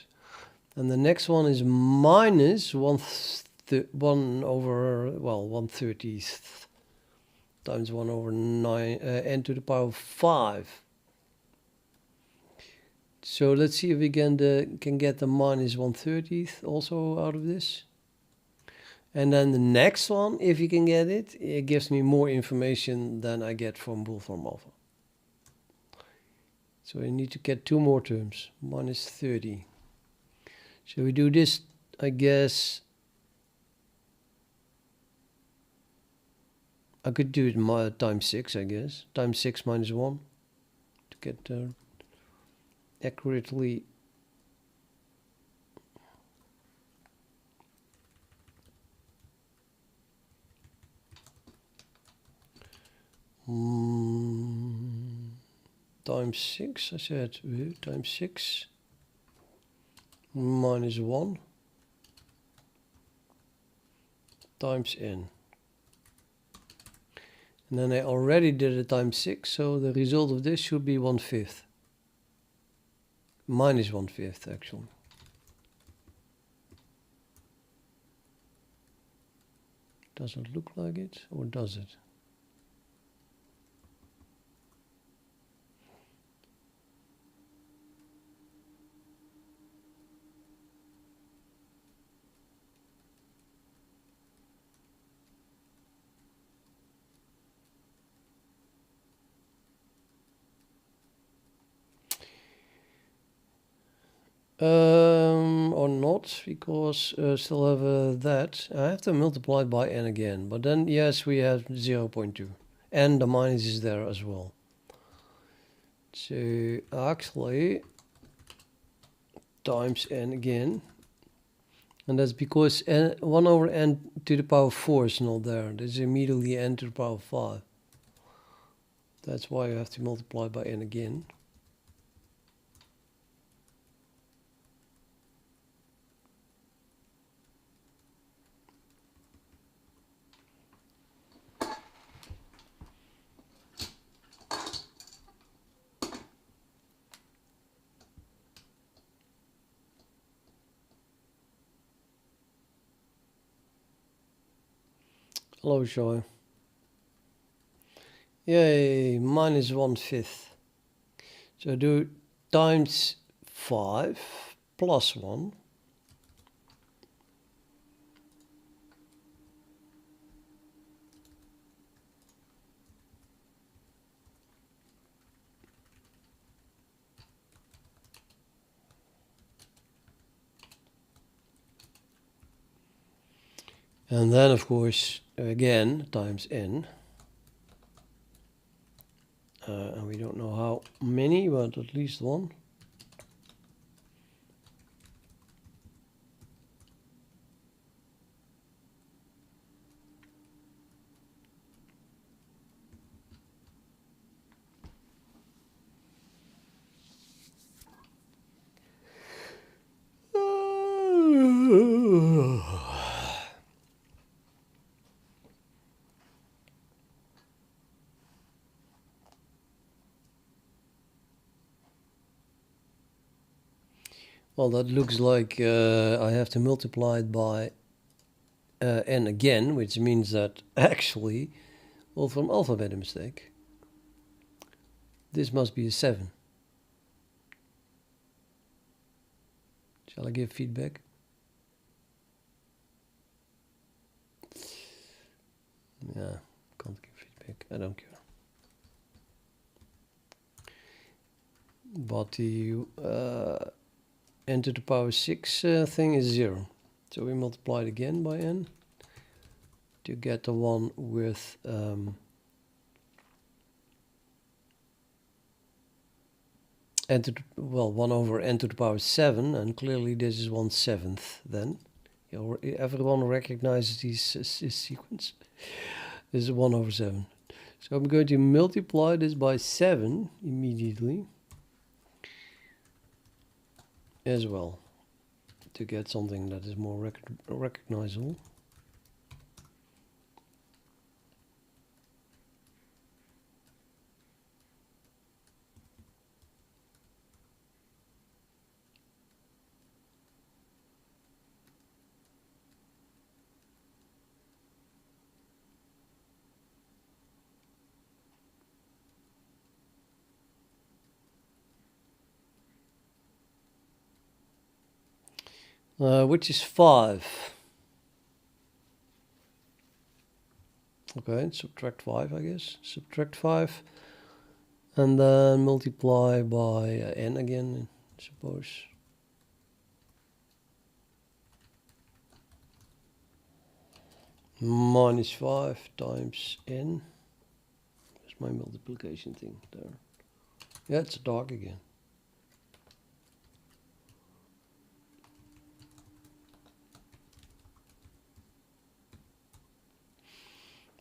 And the next one is minus 1/130th times 1/9 n to the power of 5. So let's see if we can get the minus 1/30th also out of this. And then the next one, if you can get it, it gives me more information than I get from Wolfram Alpha. So I need to get 2 more terms, minus 30. So we do this, I guess. I could do it times 6, I guess. Times 6 minus 1 to get accurately. Times 6, I said, times 6 minus 1 times n. And then I already did it times 6, so the result of this should be 1/5. Minus 1/5 actually. Does it look like it, or does it? Or not, because still have that. I have to multiply by n again, but then yes, we have 0.2, and the minus is there as well. So actually times n again, and that's because 1/n to the power 4 is not there. This is immediately n to the power 5. That's why you have to multiply by n again. Hello, Joy. Yay, minus 1/5. So do times 5 plus 1. And then, of course, again, times n. And we don't know how many, but at least one. Well, that looks like I have to multiply it by n again, which means that actually, well, from alphabet a mistake. This must be a 7. Shall I give feedback? Yeah, can't give feedback. I don't care. But the n to the power 6 thing is 0. So we multiply it again by n to get the one with n to the, well, 1 over n to the power 7, and clearly this is 1/7 then. Everyone recognizes this sequence. This is 1 over 7. So I'm going to multiply this by 7 immediately as well to get something that is more recognizable. Which is 5. Okay, subtract 5, I guess. Subtract 5. And then multiply by n again, I suppose. Minus 5 times n. There's my multiplication thing there. Yeah, it's dark again.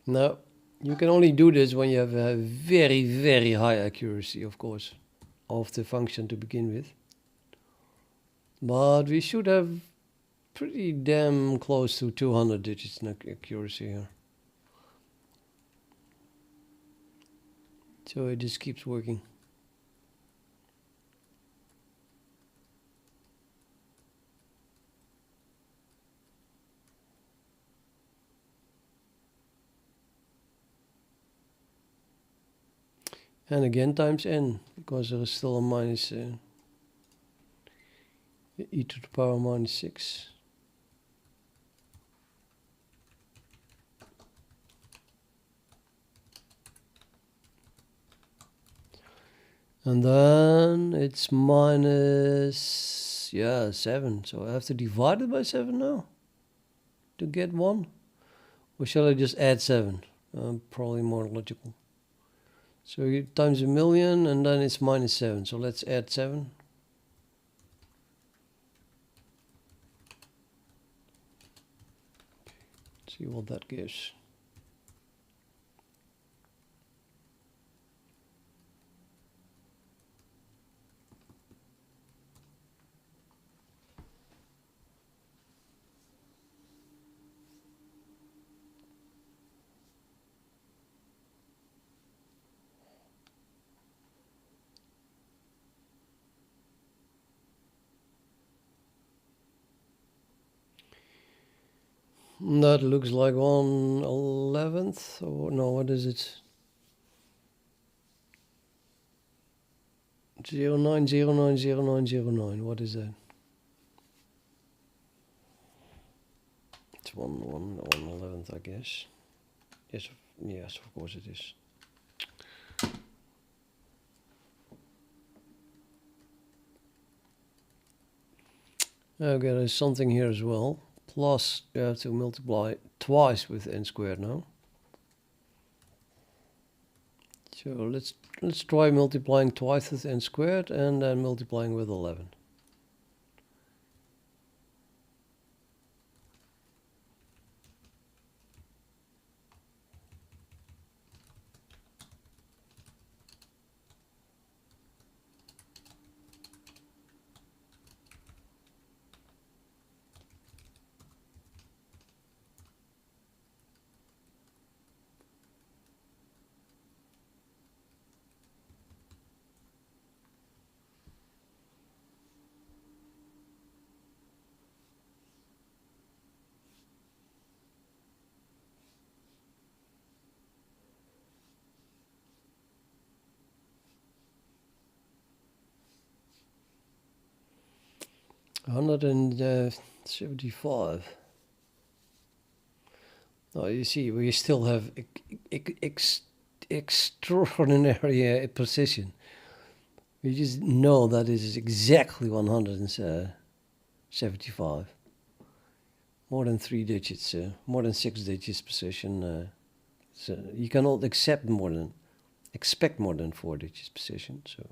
Now, you can only do this when you have a very, very high accuracy, of course, of the function to begin with. But we should have pretty damn close to 200 digits in accuracy here. So it just keeps working. And again times n, because there is still a minus e to the power minus 6. And then it's minus, 7. So I have to divide it by 7 now to get 1. Or shall I just add 7? Probably more logical. So you times 1,000,000 and then it's minus 7. So let's add 7. See what that gives. That looks like 1/11th, or no, what is it? 09090909, what is that? It's 1/11th, I guess. Yes, of course it is. Okay, there's something here as well. Plus, you have to multiply twice with n squared now. So let's try multiplying twice with n squared and then multiplying with 11. $175. Now you see, we still have extraordinary precision. We just know that it is exactly 175. More than 3 digits, more than 6 digits precision. So you cannot expect more than 4 digits precision. So,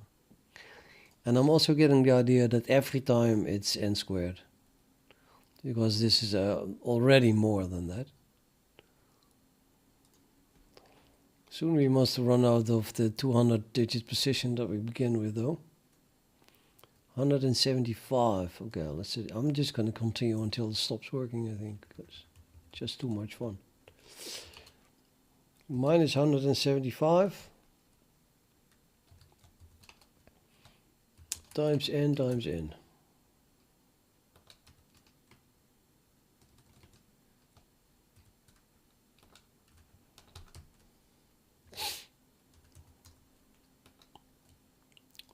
and I'm also getting the idea that every time it's n squared, because this is already more than that. Soon we must run out of the 200 digit precision that we begin with, though. 175. Okay, let's see. I'm just going to continue until it stops working, I think, because it's just too much fun. Minus 175 times n times n.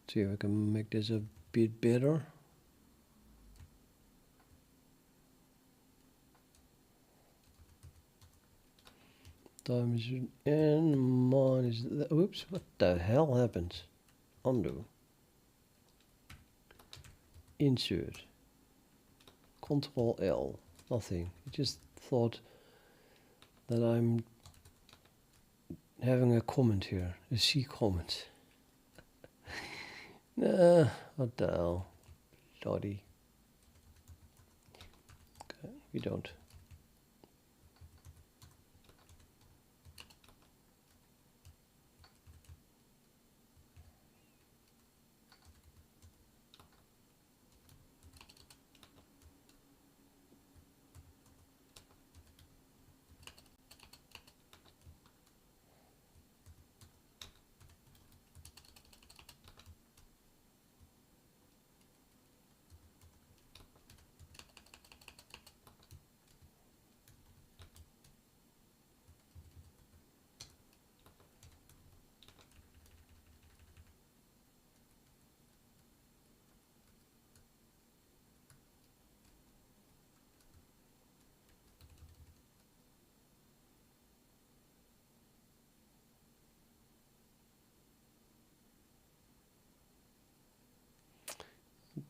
See if I can make this a bit better. Times n minus... Oops, what the hell happened? Undo. Insert. Control L. Nothing. It just thought that I'm having a comment here. A C comment. What the hell? Lottie. Okay, we don't.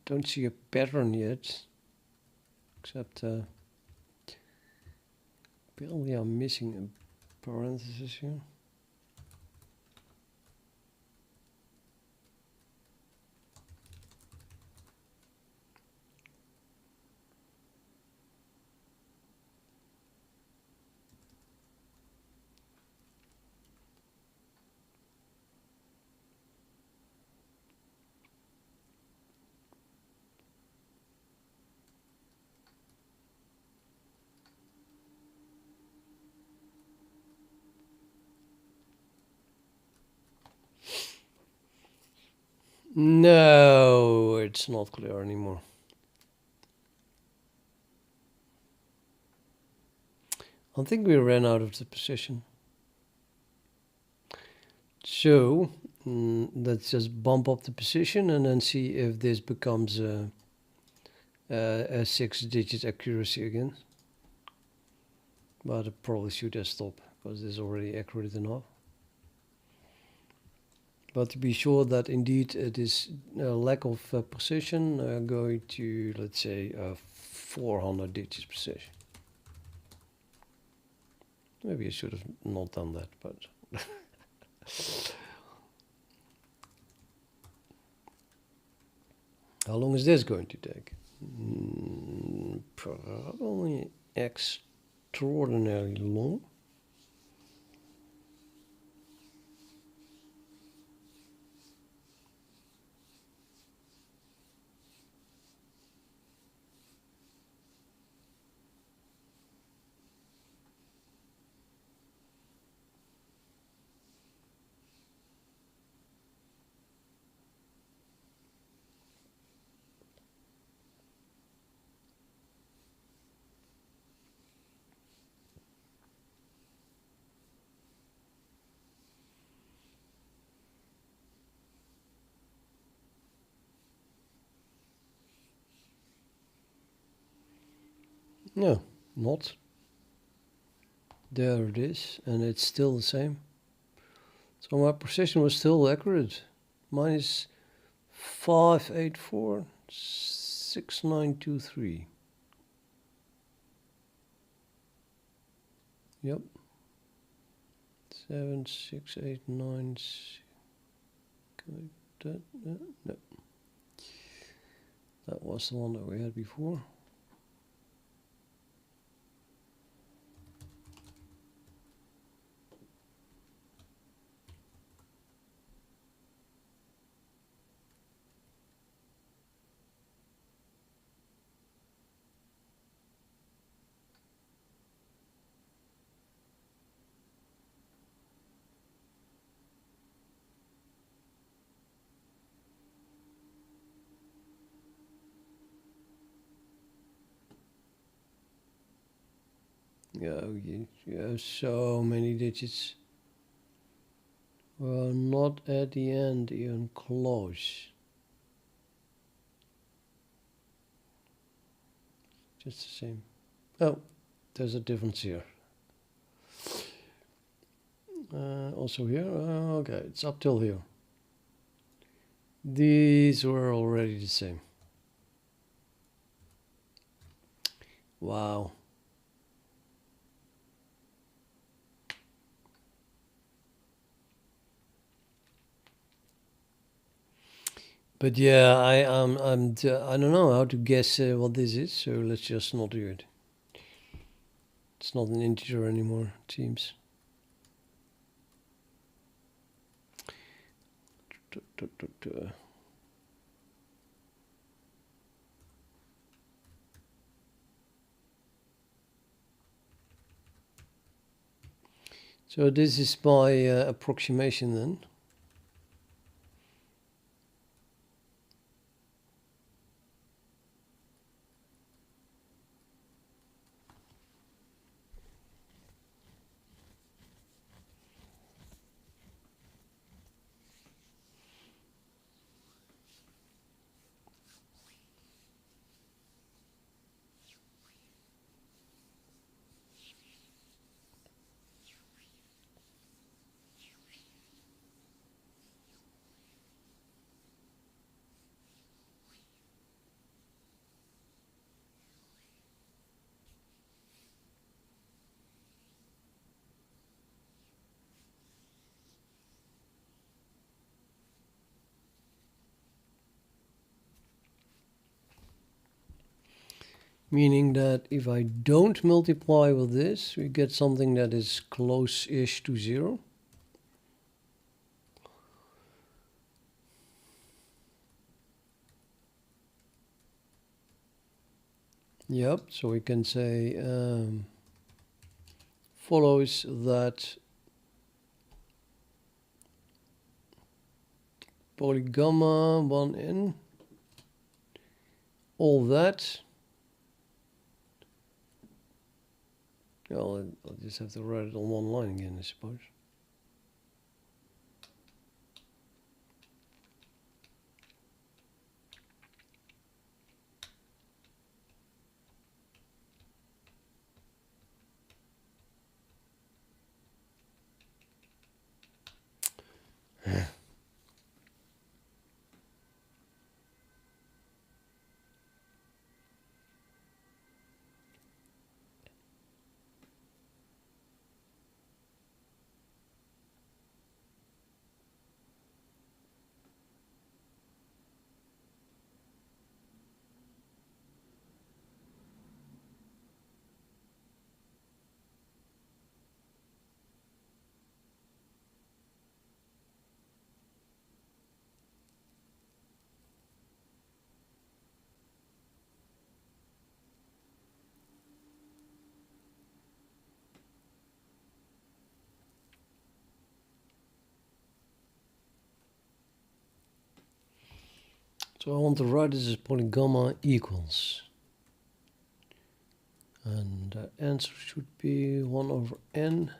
Don't see a pattern yet, except apparently I'm missing a parenthesis here. No, it's not clear anymore. I think we ran out of the position. So let's just bump up the position and then see if this becomes a 6-digit accuracy again. But I probably should just stop because this is already accurate enough. But to be sure that indeed it is a lack of precision, going to, let's say, 400 digits precision. Maybe I should have not done that, but how long is this going to take? Probably extraordinarily long. No, not. There it is, and it's still the same. So my precision was still accurate. Mine is 5846923. Yep. 7689. No. That was the one that we had before. Yeah, you have so many digits. Well, not at the end, even close. Just the same. Oh, there's a difference here. Also here, okay, it's up till here. These were already the same. Wow. But yeah, I don't know how to guess what this is, so let's just not do it. It's not an integer anymore, it seems. So this is my approximation then. Meaning that if I don't multiply with this, we get something that is close-ish to 0. Yep, so we can say follows that polygamma 1n, all that. Well, I'll just have to write it on one line again, I suppose. So I want to write this as polygamma equals. And the answer should be 1 over n.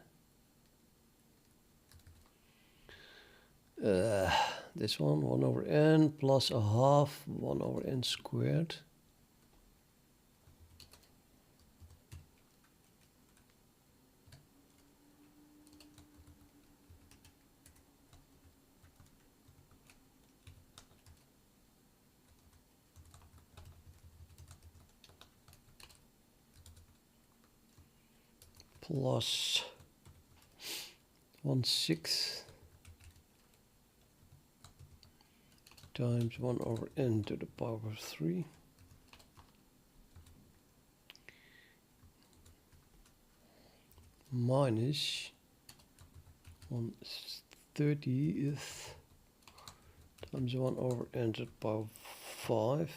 This one, 1 over n plus a half, 1 over n squared. Plus 1/6 times 1 over n to the power of 3 minus 1/30th times 1 over n to the power of 5.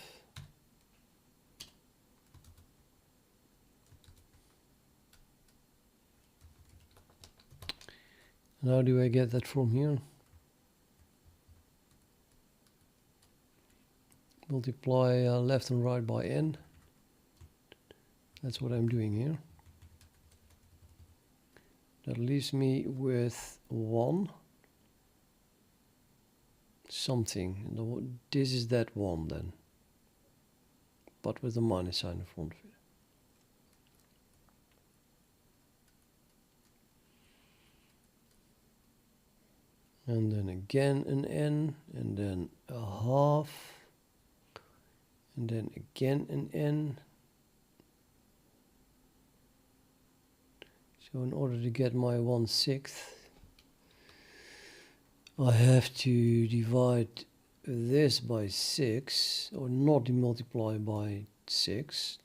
And how do I get that from here? Multiply left and right by n. That's what I'm doing here. That leaves me with 1 something. This is that 1 then, but with a minus sign in front of it. And then again an n, and then a half, and then again an n. So in order to get my 1/6, I have to divide this by 6, or not multiply by 6.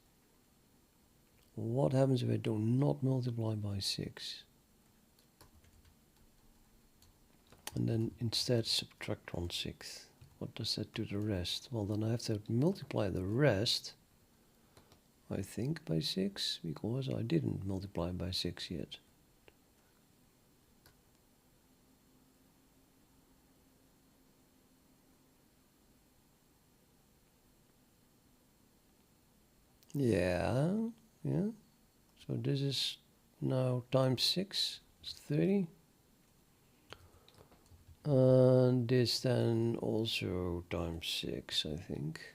What happens if I do not multiply by 6? And then instead subtract 1/6. What does that do to the rest? Well, then I have to multiply the rest, I think, by 6, because I didn't multiply by 6 yet. Yeah. So this is now times 6, it's 30. And this then also times 6, I think.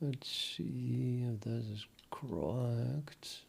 Let's see if that is correct.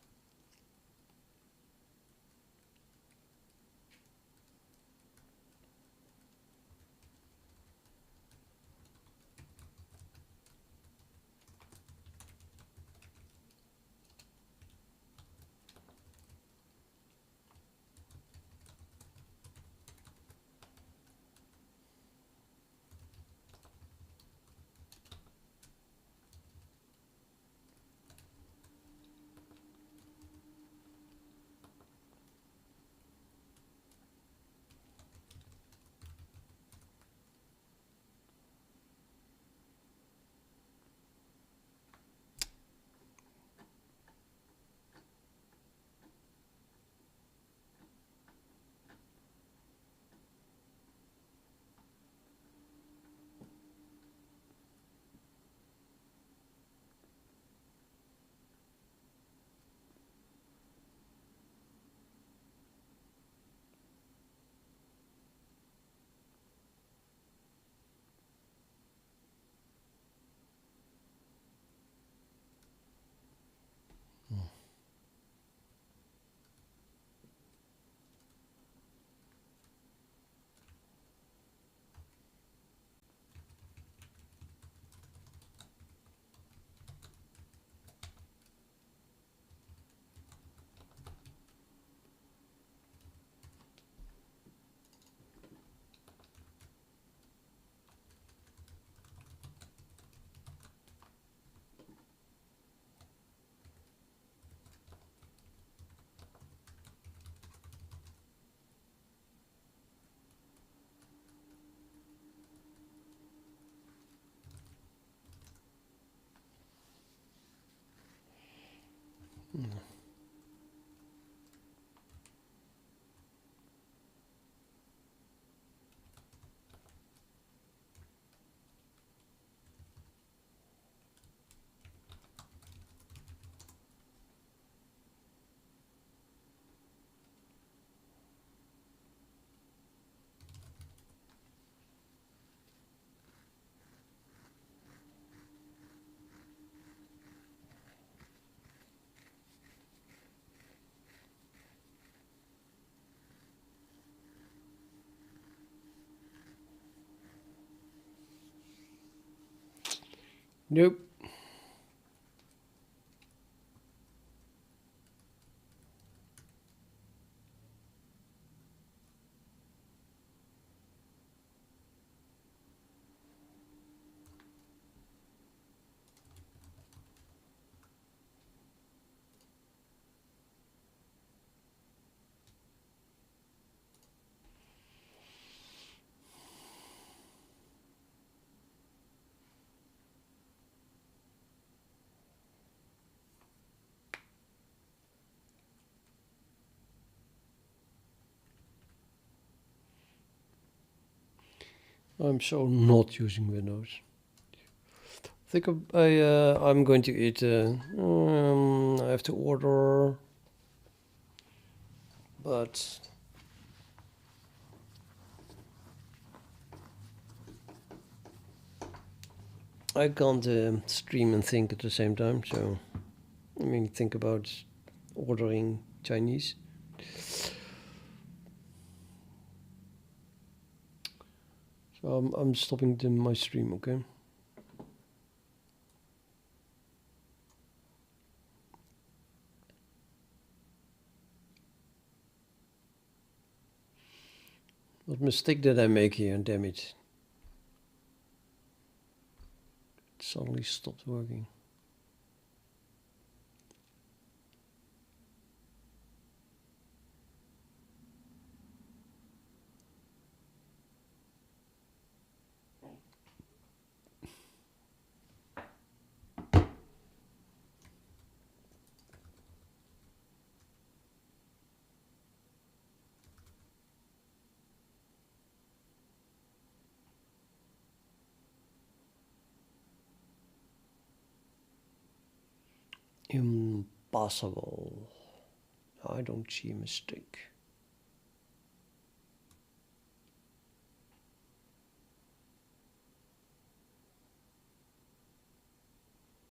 Nope. I'm so not using Windows. I'm going to eat. I have to order, but I can't stream and think at the same time. So, I mean, think about ordering Chinese. So I'm stopping my stream. Okay. What mistake did I make here? Damn it! It suddenly stopped working. Impossible. I don't see a mistake.